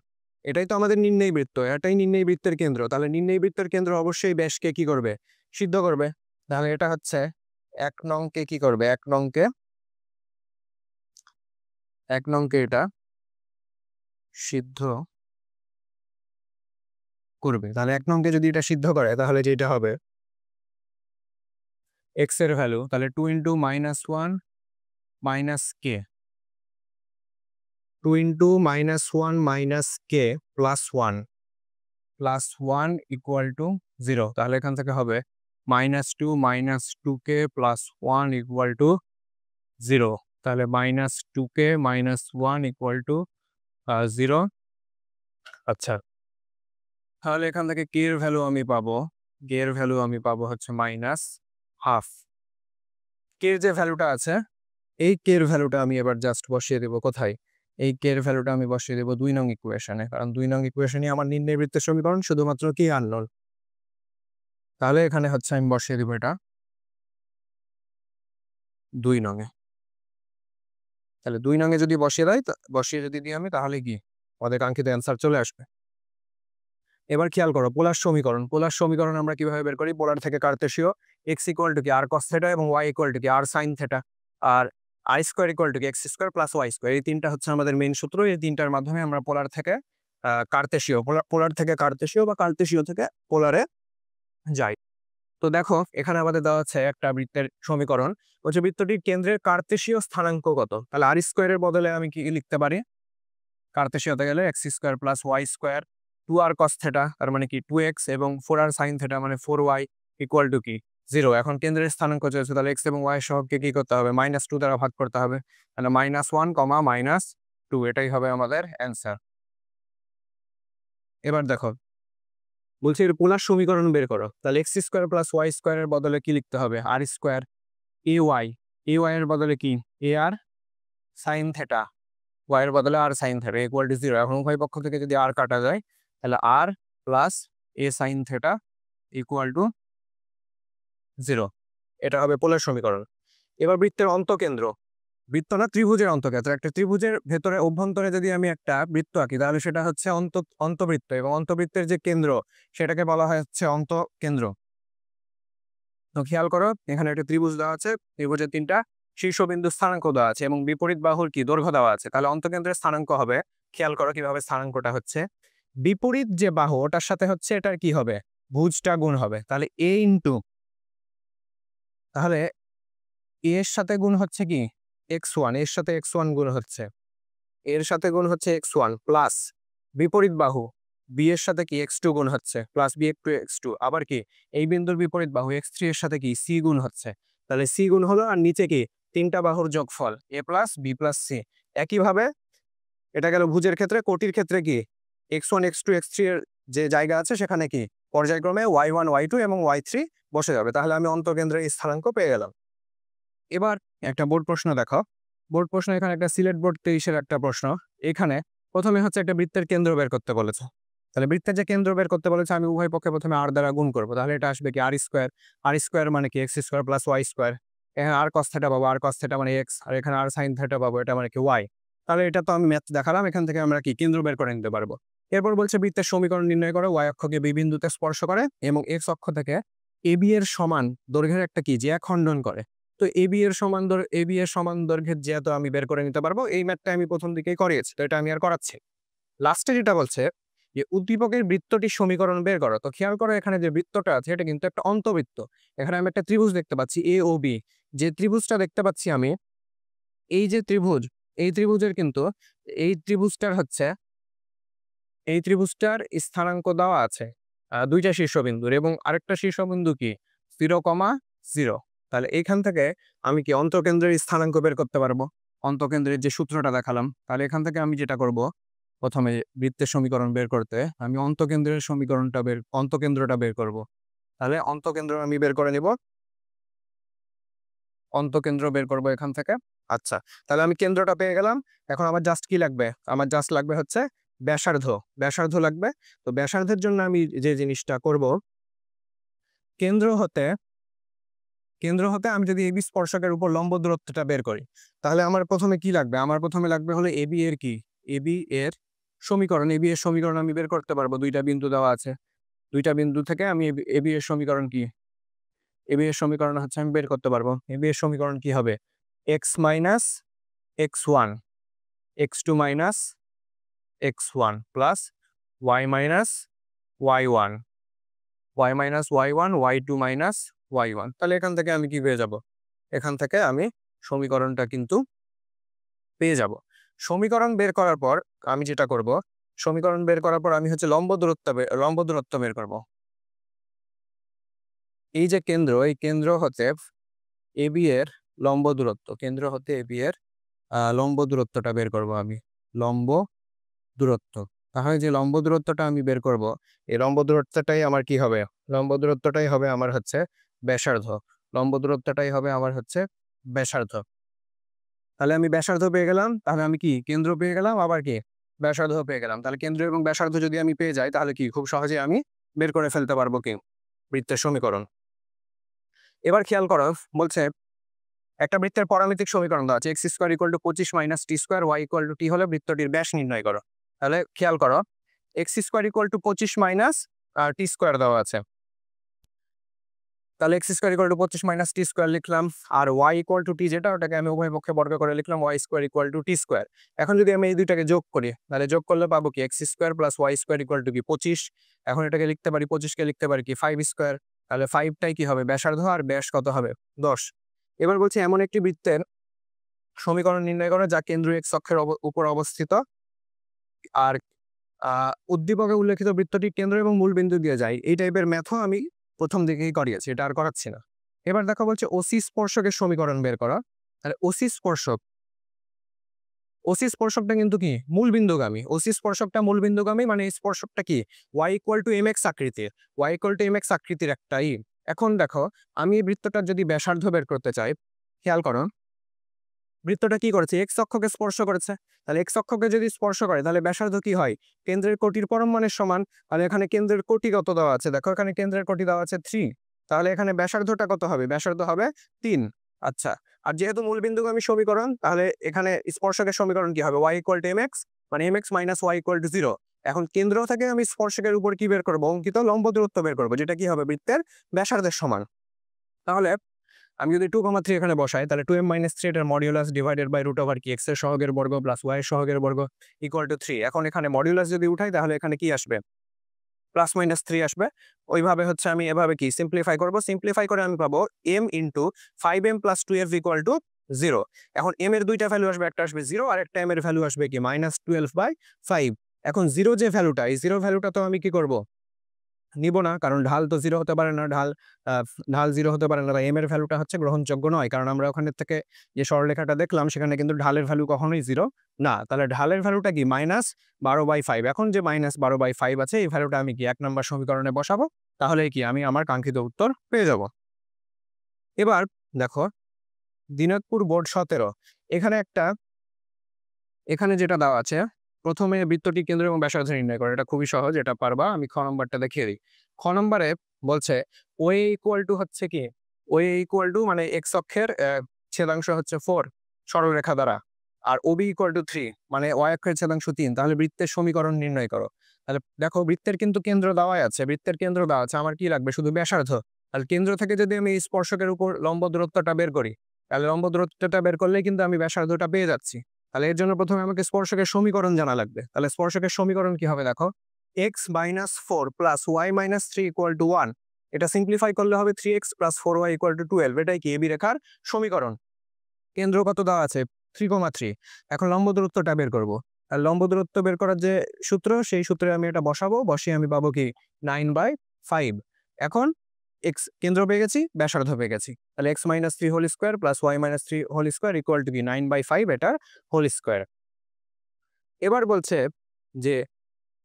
এটাই তো আমাদের নির্ণয় বৃত্ত, এটাই নির্ণয় বৃত্তের কেন্দ্র। তাহলে নির্ণয় বৃত্তের কেন্দ্র অবশ্যই ব্যাসকে কি করবে? সিদ্ধ করবে। তাহলে এটা হচ্ছে 1 নংকে কি করবে? 1 নংকে এটা সিদ্ধ করবে। তাহলে 1 নংকে যদি এটা সিদ্ধ করে তাহলে যেটা হবে x এর ভ্যালু, তাহলে 2 into -1 - k, 2 into -1 - k plus 1 equal to 0। তাহলে এখান থেকে হবে -2 - 2k প্লাস 1 ইকুয়াল টু 0। তাহলে -2k - 1 ইকুয়াল টু 0। আচ্ছা, তাহলে এখান থেকে k এর ভ্যালু আমি পাবো, হচ্ছে -1/2। k এর যে ভ্যালুটা আছে, এই k এর ভ্যালুটা আমি এবার জাস্ট বসিয়ে দেব কোথায়? এই k এর ভ্যালুটা আমি বসিয়ে দেব 2 নং ইকুয়েশনে, কারণ 2 নং ইকুয়েশনই আমার নির্ণয় বৃত্তের সমীকরণ, শুধুমাত্র কি আননোন। তাহলে এখানে হচ্ছে আমি বসিয়ে দেব এটা 2 নং এ। তাহলে 2 নং এ যদি বসিয়ে যদি দিই আমি, তাহলে কি আমাদের কাঙ্ক্ষিত অ্যান্সার চলে আসবে। এবার খেয়াল করো, পোলার সমীকরণ আমরা কিভাবে বের করি? পোলার থেকে কার্তেশীয়, x ইকুয়াল টু কি r cos থিটা এবং y ইকুয়াল টু কি r sin থিটা, আর r স্কয়ার ইকুয়াল টু কি x square plus y square. এই তিনটা হচ্ছে আমাদের মেইন সূত্র। এই তিনটার মাধ্যমে আমরা পোলার থেকে পোলার থেকে কার্তেশীয় বা কার্তেশীয় থেকে পোলারে যাই। তো দেখো, এখানে আমাদের দেওয়া আছে একটা বৃত্তের সমীকরণ, হচ্ছে বৃত্তটির কেন্দ্রের কার্তেশীয় স্থানাঙ্ক কত? তাহলে r স্কয়ারের বদলে আমি কি লিখতে পারি? কার্তেশীয়তে গেলে x square plus y square, 2r cos theta তার মানে কি 2x, এবং 4r sin থিটা মানে 4y ইকুয়াল টু কি 0। এখন কেন্দ্রের স্থানাঙ্ক চেয়েছে, তাহলে x এবং y সহগকে কি করতে হবে? -2 দ্বারা ভাগ করতে হবে। তাহলে -1, -2 এটাই হবে আমাদের অ্যান্সার। এবার দেখো, বলছি এর পোলার সমীকরণ বের করো। তাহলে x স্কয়ার প্লাস y স্কয়ারের বদলে কি লিখতে হবে? r স্কয়ার ay, এর বদলে কি ar sin থিটা, y এর বদলে r sin theta equal to 0। এখন উভয় পক্ষ থেকে যদি r কাটা যায়, তাহলে r plus a sin theta equal to 0। এটা হবে পোলার সমীকরণ। এবার বৃত্তের অন্তকেন্দ্র, বৃত্ত না, ত্রিভুজের অন্তঃক্ষেত্র। একটা ত্রিভুজের ভেতরে অভ্যন্তরে যদি আমি একটা বৃত্ত আঁকি তাহলে সেটা হচ্ছে অন্তবৃত্ত, এবং অন্তবৃত্তের যে কেন্দ্র সেটাকে বলা হয় হচ্ছে অন্তকেন্দ্র। তো খেয়াল করো, এখানে একটা ত্রিভুজ দেওয়া আছে, ত্রিভুজের 3টা শীর্ষবিন্দু স্থানাঙ্ক দেওয়া আছে এবং বিপরীত বাহুর কি দৈর্ঘ্য দেওয়া আছে। তাহলে অন্তকেন্দ্রের স্থানাঙ্ক হবে, খেয়াল করো কিভাবে স্থানাঙ্কটা হচ্ছে, বিপরীত যে বাহু ওটার সাথে হচ্ছে এটার কি হবে, ভুজটা গুণ হবে। তাহলে এ ইন্টু, তাহলে এর সাথে গুণ হচ্ছে কি x1, এর সাথে x1 গুণ হচ্ছে, এর সাথে গুণ হচ্ছে x1 প্লাস বিপরীত বাহু বি এর সাথে কি x2 গুণ হচ্ছে, প্লাস বি একটু x2, আবার কি এই বিন্দুর বিপরীত বাহু x3 এর সাথে কি c গুণ হচ্ছে। তাহলে c গুণ হলো, আর নিচে কি 3টা বাহুর যোগফল a plus b plus c। একইভাবে এটা গেল ভুজের ক্ষেত্রে। কোটির ক্ষেত্রে কি x1 x2 x3 এর যে জায়গা আছে সেখানে কি পর্যায়ক্রমে y1 y2 এবং y3 বসে যাবে। তাহলে আমি অন্তকেন্দ্রের স্থানাঙ্ক পেয়ে গেলাম। এবার একটা বোর্ড প্রশ্ন দেখো, বোর্ড প্রশ্ন এখানে একটা সিলেট বোর্ড 23-এর একটা প্রশ্ন। এখানে প্রথমে হচ্ছে একটা বৃত্তের কেন্দ্র বের করতে বলেছে। তাহলে বৃত্তের যে কেন্দ্র বের করতে বলেছে আমি উভয় পক্ষে প্রথমে r দ্বারা গুণ করবো। তাহলে এটা আসবে কি আর স্কোয়ার, আর স্কোয়ার মানে কি x square plus y square. এখানে আর কস থিটা পাবো, আর কস থিটা মানে এক্স, আর এখানে আর সাইন থিটা পাবো, এটা মানে কি ওয়াই। তাহলে এটা তো আমি ম্যাথ দেখালাম, এখান থেকে আমরা কি কেন্দ্র বের করে নিতে পারবো। এরপর বলছে বৃত্তের সমীকরণ নির্ণয় করো, ওয়াই অক্ষকে বি বিন্দুতে স্পর্শ করে এবং এক্স অক্ষ থেকে এবি এর সমান দৈর্ঘ্যের একটা কি জ্যা খণ্ডন করে। তো এবি এর সমান দৈর্ঘ্যের জ্যা তো আমি বের করে নিতে পারবো, এই ম্যাথটা আমি প্রথম দিকেই করিয়েছি, তো এটা আমি আর করাচ্ছি। লাস্টে যেটা বলছে যে উদ্দীপকের বৃত্তটির সমীকরণ বের করো। তো খেয়াল করো এখানে যে বৃত্তটা আছে এটা কিন্তু একটা অন্তবৃত্ত। এখানে আমি একটা ত্রিভুজ দেখতে পাচ্ছি এ ও বি। যে ত্রিভুজটা দেখতে পাচ্ছি আমি, এই যে ত্রিভুজ, এই ত্রিভুজের কিন্তু এই ত্রিভুজটার হচ্ছে, এই ত্রিভুজটার স্থানাঙ্ক দেওয়া আছে 2টা শীর্ষবিন্দুর, এবং আরেকটা শীর্ষবিন্দু কি 0,0। তাহলে এইখান থেকে আমি কি অন্তকেন্দ্রের স্থানাঙ্ক বের করতে পারবো, অন্তকেন্দ্রের যে সূত্রটা দেখালাম। তাহলে এখান থেকে আমি যেটা করব, প্রথমে বৃত্তের সমীকরণ বের করতে আমি অন্তকেন্দ্রটা বের করব। তাহলে অন্তকেন্দ্র আমি বের করে নিব, অন্তকেন্দ্র বের করব এখান থেকে। আচ্ছা, তাহলে আমি কেন্দ্রটা পেয়ে গেলাম। এখন আমার জাস্ট কি লাগবে, আমার জাস্ট লাগবে হচ্ছে ব্যাসার্ধ, ব্যাসার্ধ লাগবে। তো ব্যাসার্ধের জন্য আমি যে জিনিসটা করব, কেন্দ্র হতে আমি যদি এবি স্পর্শকের উপর লম্ব দূরত্বটা বের করি, তাহলে আমার প্রথমে কি লাগবে, আমার প্রথমে লাগবে হলো এবি এর কি, এবি এর সমীকরণ। এবি এর সমীকরণ আমি বের করতে পারবো, 2টা বিন্দু দেওয়া আছে, 2টা বিন্দু থেকে আমি এবি এর সমীকরণ কি, এবি এর সমীকরণ হচ্ছে আমি বের করতে পারবো। এবি এর সমীকরণ কি হবে, x minus x1, x2 minus x1 plus y minus y1, y minus y1, y2 minus y1। তাহলে এখান থেকে আমি কি পেয়ে যাব, এখান থেকে আমি সমীকরণটা কিন্তু পেয়ে যাব। সমীকরণ বের করার পর আমি যেটা করব, সমীকরণ বের করার পর আমি হচ্ছে লম্ব দূরত্ব বের করব। এই যে কেন্দ্র, এই কেন্দ্র হতে এবি এর লম্ব দূরত্ব, কেন্দ্র হতে এবি এর লম্ব দূরত্বটা বের করব আমি, লম্ব দূরত্ব। তাহলে যে লম্ব দূরত্বটা আমি বের করব, এই লম্ব দূরত্বটাই আমার কি হবে, লম্ব দূরত্বটাই হবে আমার হচ্ছে ব্যাসার্ধ, লম্ব দূরত্বটাই হবে আমার হচ্ছে ব্যাসার্ধ। তাহলে আমি ব্যাসার্ধ পেয়ে গেলাম, তাহলে আমি কি কেন্দ্র পেয়ে গেলাম, আবার কি ব্যাসার্ধ পেয়ে গেলাম। তাহলে কেন্দ্র এবং ব্যাসার্ধ যদি আমি পেয়ে যাই তাহলে কি খুব সহজে আমি বের করে ফেলতে পারবো কি বৃত্তের সমীকরণ। এবার খেয়াল করো, বলছে একটা বৃত্তের পরামিতিক সমীকরণ দেওয়া আছে x square equal to 25 minus t square y equal to t হলে বৃত্তটির ব্যাস নির্ণয় করো। তাহলে খেয়াল করো, x square equal to 25 minus t square দেওয়া আছে। তাহলে x square equal to 25 minus t square লিখলাম, আর ওয়াই ইকুয়াল টু টি যেটা, ওটাকে আমি উভয় পক্ষে বর্গ করে লিখলাম y square equal to t square. এখন যদি আমি এই দুইটাকে যোগ করি তাহলে যোগ করলে পাবো কি x square plus y square equal to কি 25। এখন এটাকে লিখতে পারি, 25কে লিখতে পারি কি 5 স্কোয়ার। তাহলে 5টাই কি হবে ব্যাসার্ধ, আর ব্যাস কত হবে 10। এবার বলছি এমন একটি বৃত্তের সমীকরণ নির্ণয় করো যা কেন্দ্র এক্স অক্ষের উপর অবস্থিত, আর উদ্দীপকে উল্লেখিত বৃত্তটি কেন্দ্র এবং মূল বিন্দু দিয়ে যায়। এই টাইপের ম্যাথও আমি প্রথম দিকেই করিয়েছি, এটা আর করাচ্ছি না। এবার দেখো বলছে ওসি স্পর্শকের সমীকরণ বের করা। তাহলে ওসি স্পর্শকটা কিন্তু কি মূল বিন্দুগামী, ওসি স্পর্শকটা মূল বিন্দুগামী, মানে এই স্পর্শকটা কি y equal to m x আকৃতির, y equal to m x আকৃতির একটাই। এখন দেখো আমি এই বৃত্তটার যদি ব্যাসার্ধ বের করতে চাই, খেয়াল করো বৃত্তটা কি করেছে এক্স অক্ষকে স্পর্শ করেছে। তাহলে এক্স অক্ষকে যদি স্পর্শ করে তাহলে ব্যাসার্ধ কি হয়, কেন্দ্রের কোটির পরম মানের সমান। আর এখানে কেন্দ্রের কোটি কত দেওয়া আছে, দেখো এখানে কেন্দ্রের কোটি দেওয়া আছে 3। তাহলে এখানে ব্যাসার্ধটা কত হবে, ব্যাসার্ধ হবে 3। আচ্ছা, আর যেহেতু মূলবিন্দুগামী সমীকরণ, তাহলে এখানে স্পর্শকের সমীকরণ কি হবে? y = mx, মানে mx - y = 0। এখন কেন্দ্র থেকে আমি স্পর্শকের উপর কি বের করব? অঙ্কিত লম্ব দূরত্ব বের করব, যেটা কি হবে? বৃত্তের ব্যাসার্ধের সমান। তাহলে আমি যদি 2,3 এখানে বসাই, তাহলে 2m - 3 এটার মডিউলাস ডিভাইডেড বাই √কি x এর সহগের বর্গ প্লাস y এর সহগের বর্গ = 3। এখন এখানে মডিউলাস যদি উঠাই, তাহলে এখানে কি আসবে? +-3 আসবে। ওইভাবে হচ্ছে আমি এভাবে কি সিম্পলিফাই করব। সিম্পলিফাই করে আমি পাবো m × 5m + 2f = 0। এখন m এর দুইটা ভ্যালু আসবে, একটা আসবে 0 আর একটা m এর ভ্যালু আসবে কি -12/5। এখন 0 যে ভ্যালুটা, এই 0 ভ্যালুটা তো আমি কি করব? নিব না, কারণ ঢাল তো 0 হতে পারে না। ঢাল 0 হতে পারে না, বা m এর ভ্যালুটা হচ্ছে গ্রহণযোগ্য নয়। কারণ আমরা ওখানে থেকে যে সরলরেখাটা দেখলাম, সেখানে কিন্তু ঢালের ভ্যালু কখনোই 0 না। তাহলে ঢালের ভ্যালুটা কি? -12/5। এখন যে -12/5 আছে, এই ভ্যালুটা আমি কি 1 নম্বর সমীকরণে বসাবো। তাহলেই কি আমি আমার কাঙ্ক্ষিত উত্তর পেয়ে যাব। এবার দেখো, দিনাজপুর বোর্ড 17, এখানে যেটা দেওয়া আছে, প্রথমে বৃত্তটি কেন্দ্র এবং ব্যাসার্ধ নির্ণয় করে। এটা খুবই সহজ, এটা পারবা। আমি খ নম্বরটা দেখিয়ে দিই। খ নম্বরে বলছে OA = হচ্ছে কি? OA = মানে x অক্ষের ছেদাংশ হচ্ছে 4 সরলরেখা দ্বারা, আর OB = 3 মানে y অক্ষের ছেদাংশ 3। তাহলে বৃত্তের সমীকরণ নির্ণয় করো। তাহলে দেখো, বৃত্তের কিন্তু কেন্দ্র দেওয়াই আছে, বৃত্তের কেন্দ্র দেওয়া আছে। আমার কি লাগবে? শুধু ব্যাসার্ধ। তাহলে কেন্দ্র থেকে যদি আমি স্পর্শকের উপর লম্ব দূরত্বটা বের করি, তাহলে লম্ব দূরত্বটা বের করলেই কিন্তু আমি ব্যাসার্ধটা পেয়ে যাচ্ছি। তাহলে এর জন্য প্রথমে আমাকে স্পর্শকের সমীকরণ জানা লাগবে। তাহলে স্পর্শকের সমীকরণ কি হবে? দেখো, x - 4 + y - 3 = 1। এটা সিম্পলিফাই করলে হবে 3x + 4y = 12। এটাই কি এবি রেখার সমীকরণ। কেন্দ্র কত দেওয়া আছে? 3,3। এখন লম্ব দূরত্বটা বের করব। আর লম্ব দূরত্ব বের করার যে সূত্র, সেই সূত্রে আমি এটা বসাবো। বসিয়ে আমি পাবো কি? 9/5। এখন x কেন্দ্র পেয়ে গেছি, ব্যাসার্ধ পেয়ে গেছি। তাহলে x - 3 whole square plus y - 3 whole square = কি? 9/5 এটার হোল স্কয়ার। এবার বলছে যে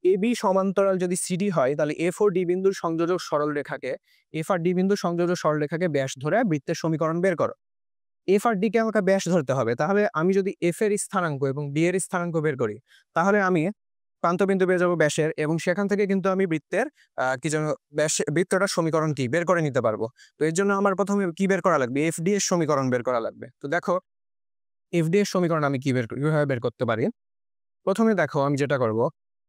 AB সমান্তরাল যদি CD হয়, তাহলে F ও D বিন্দুর সংযোজক সরলরেখাকে ব্যাস ধরে বৃত্তের সমীকরণ বের করো। F আর D কে আমাকে ব্যাস ধরতে হবে। তাহলে আমি যদি F এর স্থানাঙ্ক এবং D এর স্থানাঙ্ক বের করি, তাহলে আমি প্রান্তবিন্দু পেয়ে যাবো ব্যাসের, এবং সেখান থেকে কিন্তু আমি বৃত্তের কি যেন বৃত্তটার সমীকরণ কি বের করে নিতে পারবো। তো এর জন্য আমার প্রথমে কি বের করা লাগবে? FD এর সমীকরণ বের করা লাগবে। তো দেখো, FD এর সমীকরণ আমি কিভাবে বের করতে পারি? প্রথমে দেখো, আমি যেটা করব,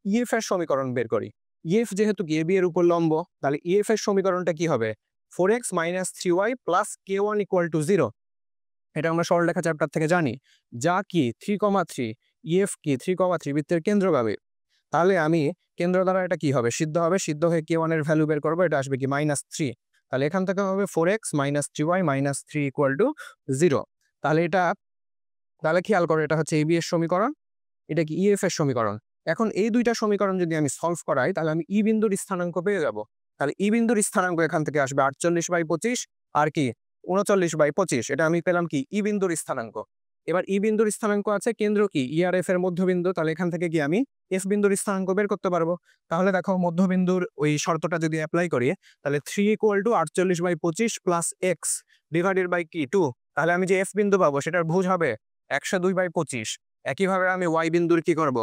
EF এর সমীকরণ বের করি। EF যেহেতু AB এর উপর লম্ব, তাহলে EF এর সমীকরণটা কি হবে? 4x - 3y + k1 = 0। এটা আমরা সরলরেখা চ্যাপ্টার থেকে জানি। যা কি 3,3, EF কি 3,3 বৃত্তের কেন্দ্রগামী। তাহলে আমি কেন্দ্র দ্বারা এটা কি হবে? সিদ্ধ হবে। সিদ্ধ হয়ে k1 এর ভ্যালু বের করবো। এটা আসবে কি? -3। তাহলে এখান থেকে হবে 4x - 3y - 3 = 0। তাহলে খেয়াল করো, এটা হচ্ছে AB এর সমীকরণ, এটা কি EF এর সমীকরণ। এখন এই দুইটা সমীকরণ যদি আমি সলভ করাই, তাহলে আমি E বিন্দুর স্থানাঙ্ক পেয়ে যাব। তাহলে E বিন্দুর স্থানাঙ্ক এখান থেকে আসবে 48/25 আর কি 39/25। এটা আমি পেলাম কি? E বিন্দুর স্থানাঙ্ক। এবার E বিন্দুর স্থানাঙ্ক আছে, কেন্দ্র কি E আর F এর মধ্যবিন্দু। তাহলে এখান থেকে কি আমি F বিন্দুর স্থানাঙ্ক বের করতে পারবো। তাহলে দেখো, মধ্যবিন্দুর ওই শর্তটা যদি অ্যাপ্লাই করি, তাহলে 3 = 48/25 + x ডিভাইডেড বাই কি 2। তাহলে আমি যে F বিন্দু পাবো, সেটার ভুজ হবে 102/25। একইভাবে আমি y বিন্দুর কি করব?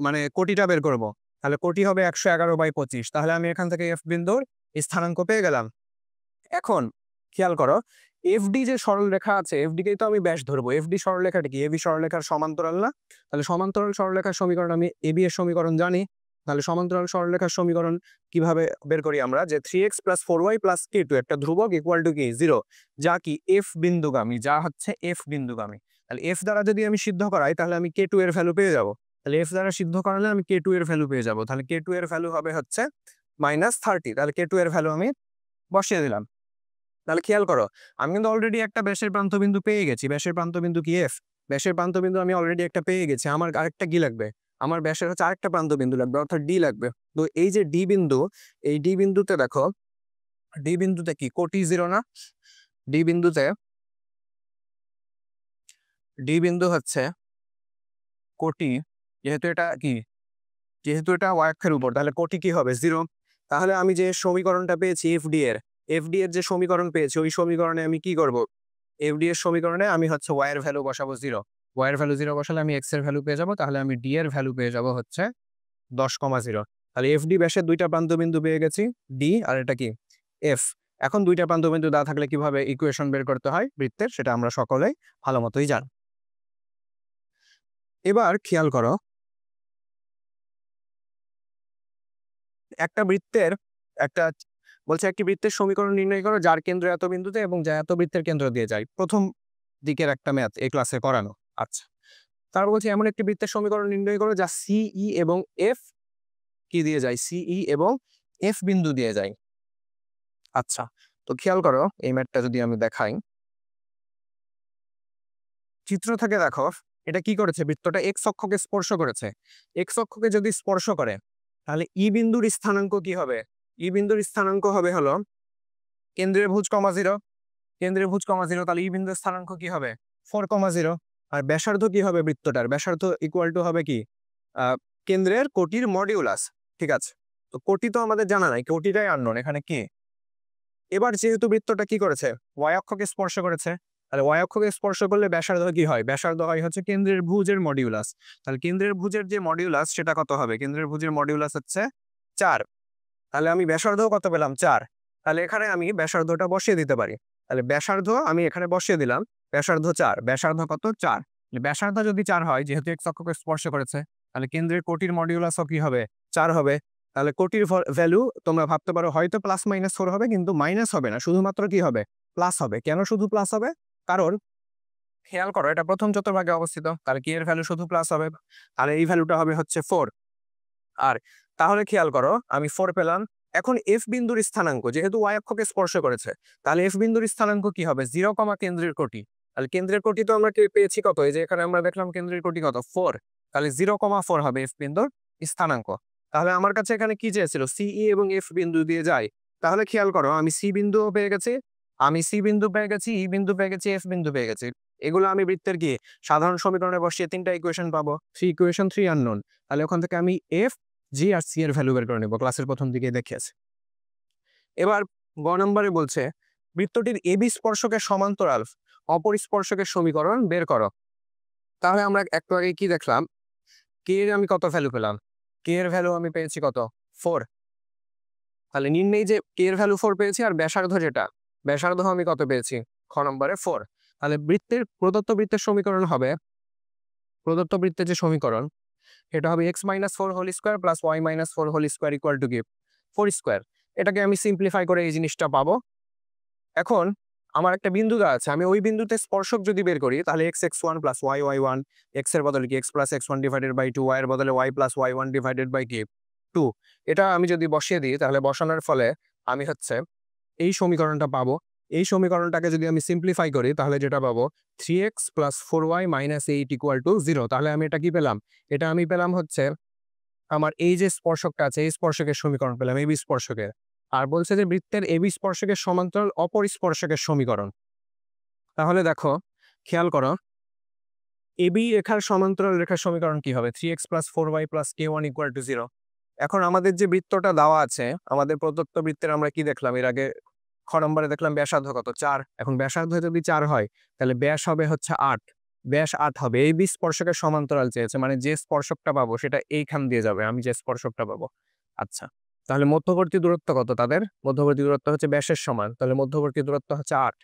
মানে কোটিটা বের করব। তাহলে কোটি হবে 111/25। তাহলে আমি এখান থেকে F বিন্দুর স্থানাঙ্ক পেয়ে গেলাম। এখন খেয়াল করো, FD যে সরলরেখা আছে, FD কেই তো আমি ব্যাস ধরবো। FD সরলরেখাটা কি? AB সরলরেখার সমান্তরাল না? তাহলে সমান্তরাল সরলরেখার সমীকরণ, আমি AB এর সমীকরণ জানি। তাহলে সমান্তরাল সরলরেখার সমীকরণ কিভাবে বের করি আমরা? যে 3x + 4y + k2 একটা ধ্রুবক = কি 0, যা কি F বিন্দুগামী, যা হচ্ছে F বিন্দুগামী। তাহলে F দ্বারা যদি আমি সিদ্ধ করাই, তাহলে আমি k2 এর ভ্যালু পেয়ে যাব। তাহলে F দ্বারা সিদ্ধ করালে আমি k2 এর ভ্যালু পেয়ে যাব। তাহলে k2 এর ভ্যালু হবে হচ্ছে -30। তাহলে k2 এর ভ্যালু আমি বসিয়ে দিলাম। তাহলে খেয়াল করো, আমি কিন্তু অলরেডি একটা ব্যাসের প্রান্তবিন্দু পেয়ে গেছি। ব্যাসের প্রান্তবিন্দু কি F? ব্যাসের প্রান্তবিন্দু আমি অলরেডি একটা পেয়ে গেছি। আমার আরেকটা কি লাগবে? আমার ব্যাসের হচ্ছে আরেকটা প্রান্তবিন্দু লাগবে, অর্থাৎ D লাগবে। তো এই যে D বিন্দু, এই D বিন্দুতে দেখো, D বিন্দুতে কি কোটি 0 না? D বিন্দুতে D বিন্দু হচ্ছে কোটি, যেহেতু এটা কি, যেহেতু এটা y অক্ষের উপর, তাহলে কোটি কি হবে? 0। তাহলে আমি যে সমীকরণটা পেয়েছি FD এর যে সমীকরণ পেয়েছি, ওই সমীকরণে আমি কি করব? FD এর সমীকরণে আমি হচ্ছে y এর ভ্যালু বসাবো 0। y এর ভ্যালু 0 বসালে আমি x এর ভ্যালু পেয়ে যাব। তাহলে আমি D এর ভ্যালু পেয়ে যাব হচ্ছে 10,0। তাহলে FD ব্যাসের দুইটা প্রান্তবিন্দু পেয়ে গেছি, D আর এটা কি F। এখন দুইটা প্রান্তবিন্দু দেওয়া থাকলে কিভাবে ইকুয়েশন বের করতে হয় বৃত্তের, সেটা আমরা সকলেই ভালো মতোই জানি। এবার খেয়াল করো, একটা বৃত্তের একটা বলছে একটি বৃত্তের সমীকরণ নির্ণয় করো যার কেন্দ্র এত বিন্দুতে এবং যা এত বৃত্তের কেন্দ্র দিয়ে যায়। প্রথম দিকের একটা ম্যাথ এই ক্লাসে করানো। আচ্ছা, তারপর বলছে এমন একটি বৃত্তের সমীকরণ নির্ণয় করো যা সিই এবং এফ কি দিয়ে যায়, সিই এবং এফ বিন্দু দিয়ে যায়। আচ্ছা, তো খেয়াল করো এই ম্যাথটা যদি আমি দেখাই, চিত্র থেকে দেখো এটা কি করেছে, বৃত্তটা এক্স অক্ষকে স্পর্শ করেছে। এক্স অক্ষকে যদি স্পর্শ করে তাহলে ই বিন্দুর স্থানাঙ্ক কি হবে? ই বিন্দুর স্থানাঙ্ক হবে হলো কেন্দ্রের ভুজ কমা 0, কেন্দ্রের ভুজ কমা 0, তাহলে ই বিন্দুর স্থানাঙ্ক কি হবে 4,0। আর ব্যাসার্ধ কি হবে বৃত্তটার? ব্যাসার্ধ ইকুয়াল টু হবে কি কেন্দ্রের কোটির মডিউলাস। ঠিক আছে, তো কোটি তো আমাদের জানা নাই, কোটিটাই আননোন এখানে কি। এবার যেহেতু বৃত্তটা কি করেছে, ওয়াই অক্ষকে স্পর্শ করেছে, তাহলে ওয়াই অক্ষকে স্পর্শ করলে ব্যাসার্ধ কি হয়? ব্যাসার্ধ হয় হচ্ছে কেন্দ্রের ভুজের মডিউলাস। তাহলে কেন্দ্রের ভুজের যে মডিউলাস সেটা কত হবে? কেন্দ্রের ভুজের মডিউলাস হচ্ছে 4। তাহলে আমি ব্যাসার্ধ কত পেলাম? 4। তাহলে এখানে আমি ব্যাসার্ধটা বসিয়ে দিতে পারি। তাহলে ব্যাসার্ধ আমি এখানে বসিয়ে দিলাম, ব্যাসার্ধ 4। ব্যাসার্ধ কত? 4। ব্যাসার্ধ যদি 4 হয়, যেহেতু এক্স অক্ষকে স্পর্শ করেছে, তাহলে কেন্দ্রের কোটির মডিউলাসও কি হবে? 4 হবে। তাহলে কোটির ভ্যালু তোমরা ভাবতে পারো হয়তো +-4 হবে, কিন্তু মাইনাস হবে না, শুধুমাত্র কি হবে? প্লাস হবে। কেন শুধু প্লাস হবে? কারণ খেয়াল করো এটা প্রথম চতুর্ভাগে অবস্থিত, তাহলে কি এর ভ্যালু শুধু প্লাস হবে। তাহলে এই ভ্যালুটা হবে হচ্ছে 4। আর তাহলে খেয়াল করো আমি 4 পেলাম। এখন এফ বিন্দুর স্থানাঙ্ক, যেহেতু ওয়াই অক্ষকে স্পর্শ করেছে, তাহলে এফ বিন্দুর স্থানাঙ্ক কি হবে? 0, কেন্দ্রের কোটি। তাহলে কেন্দ্রের কোটি তো আমরা পেয়েছি কত? এই যে এখানে আমরা দেখলাম কেন্দ্রের কোটি কত? 4। তাহলে 0,4 হবে এফ বিন্দুর স্থানাঙ্ক। তাহলে আমার কাছে এখানে কি চেয়েছিল? সিই এবং এফ বিন্দু দিয়ে যায়। তাহলে খেয়াল করো আমি সি বিন্দুও পেয়ে গেছি, আমি সি বিন্দু পেয়ে গেছি, ই বিন্দু পেয়ে গেছি, এফ বিন্দু পেয়ে গেছি। এগুলো আমি বৃত্তের কি সাধারণ সমীকরণে বসিয়ে 3টা ইকুয়েশন পাবো। 3 ইকুয়েশন 3 আননোন। তাহলে ওখান থেকে আমি এফ, জি আর সি এর ভ্যালু বের করে নেব, ক্লাসের প্রথম দিকে দেখিয়েছে। এবার গ নম্বরে বলছে বৃত্তটির এবি স্পর্শকের সমান্তরাল অপর স্পর্শকের সমীকরণ বের করো। তাহলে আমরা একটু আগে কি দেখলাম, কে এর আমি কত ভ্যালু পেলাম? কে এর ভ্যালু আমি পেয়েছি কত? 4। তাহলে নির্ণয় যে কে এর ভ্যালু 4 পেয়েছি, আর ব্যাসার্ধ যেটা, ব্যাসার্ধ আমি কত পেয়েছি? খ নম্বরে 4। তাহলে প্রদত্ত বৃত্তের সমীকরণ হবে, প্রদত্ত বৃত্তের যে সমীকরণ এটা হবে x-4 whole square plus y-4 whole square equal to কি 4 স্কোয়ার। এটাকে আমি সিম্পলিফাই করে এই জিনিসটা পাবো। এখন আমার একটা বিন্দু দেওয়া আছে, আমি ওই বিন্দুতে স্পর্শক যদি বের করি তাহলে x(x1) প্লাস y(y1), x এর বদলে কি x plus x1 divided by 2, y এর বদলে y plus y1 divided by কি 2। এটা আমি যদি বসিয়ে দিই তাহলে বসানোর ফলে আমি হচ্ছে এই সমীকরণটা পাবো। এই সমীকরণটাকে যদি আমি সিম্পলিফাই করি তাহলে যেটা পাবো 3x plus 4y minus 8 equal to 0। তাহলে আমি এটা কি পেলাম? এটা আমি পেলাম হচ্ছে আমার এই যে স্পর্শকটা আছে এই স্পর্শকের সমীকরণ পেলাম, এবি স্পর্শকের। আর বলছে যে বৃত্তের এবি স্পর্শকের সমান্তরাল অপর স্পর্শকের সমীকরণ। তাহলে দেখো খেয়াল করো এবি রেখার সমান্তরাল রেখার সমীকরণ কি হবে? 3x plus 4y plus k1 equal to 0। এখন আমাদের যে বৃত্তটা দেওয়া আছে, আমাদের প্রদত্ত বৃত্তের আমরা কি দেখলাম এর আগে? খ নম্বরে দেখলাম ব্যাসার্ধ কত? 4। এখন ব্যাসার্ধ যদি 4 হয় তাহলে ব্যাস হবে হচ্ছে 8। ব্যাস 8 হবে। এই বি স্পর্শকের সমান্তরাল চেয়েছে, মানে যে স্পর্শকটা পাবো সেটা এইখান দিয়ে যাবে, আমি যে স্পর্শকটা পাবো। আচ্ছা, তাহলে মধ্যবর্তী দূরত্ব কত তাদের? মধ্যবর্তী দূরত্ব হচ্ছে ব্যাসের সমান, তাহলে মধ্যবর্তী দূরত্ব হচ্ছে 8।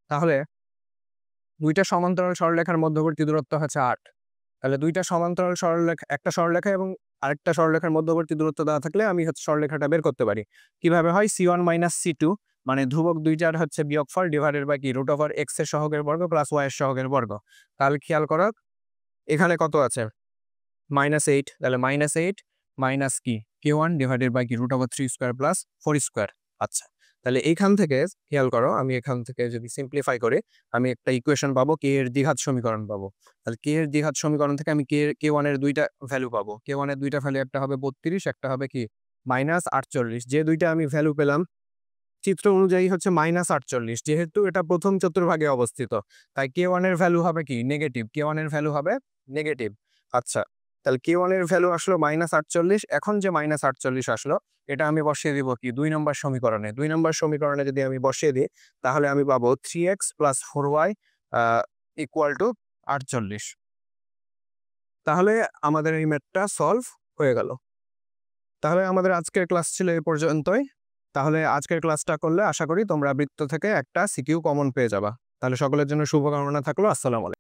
তাহলে দুইটা সমান্তরাল সরলরেখার মধ্যবর্তী দূরত্ব হচ্ছে 8। তাহলে দুইটা সমান্তরাল সরলরেখা, একটা সরলরেখা এবং আরেকটা সরলরেখার মধ্যবর্তী দূরত্ব দেওয়া থাকলে আমি হচ্ছে সরলরেখাটা বের করতে পারি। কিভাবে হয়? c1 মাইনাস c2, মানে ধ্রুবক দুইটার হচ্ছে বিয়োগফল ডিভাইডেড বাই কি রুট ওভার x এর সহগের বর্গ প্লাস y এর সহগের বর্গ। তাহলে খেয়াল করো এখানে কত আছে? -8। তাহলে -8 মাইনাস কি k1 ডিভাইডেড বাই কি root over 3 square plus 4 square. আচ্ছা, তাহলে এইখান থেকে খেয়াল করো আমি এখান থেকে যদি সিম্পলিফাই করি আমি একটা ইকুয়েশন পাবো, কে এর দ্বিঘাত সমীকরণ পাবো। তাহলে কে এর দ্বিঘাত সমীকরণ থেকে আমি k1 এর দুইটা ভ্যালু পাবো। k1 এর দুইটা ভ্যালু, একটা হবে 32, একটা হবে কি -48। যে দুইটা আমি ভ্যালু পেলাম চিত্র অনুযায়ী হচ্ছে -48। যেহেতু এটা প্রথম চতুর্ভাগে অবস্থিত তাই k1 এর ভ্যালু হবে কি নেগেটিভ, k1 এর ভ্যালু হবে নেগেটিভ। আচ্ছা, তাহলে k1 এর ভ্যালু আসলো -48। এখন যে -48 আসলো এটা আমি বসিয়ে দিব কি 2 নম্বর সমীকরণে। 2 নম্বর সমীকরণে যদি আমি বসিয়ে দিই তাহলে আমি পাবো 3x plus 4y equal to 48। তাহলে আমাদের এই ম্যাথটা সলভ হয়ে গেল। তাহলে আমাদের আজকের ক্লাস ছিল এই পর্যন্তই। তাহলে আজকের ক্লাসটা করলে আশা করি তোমরা বৃত্ত থেকে একটা সিকিউ কমন পেয়ে যাবা। তাহলে সকলের জন্য শুভকামনা থাকলো। আসসালামু আলাইকুম।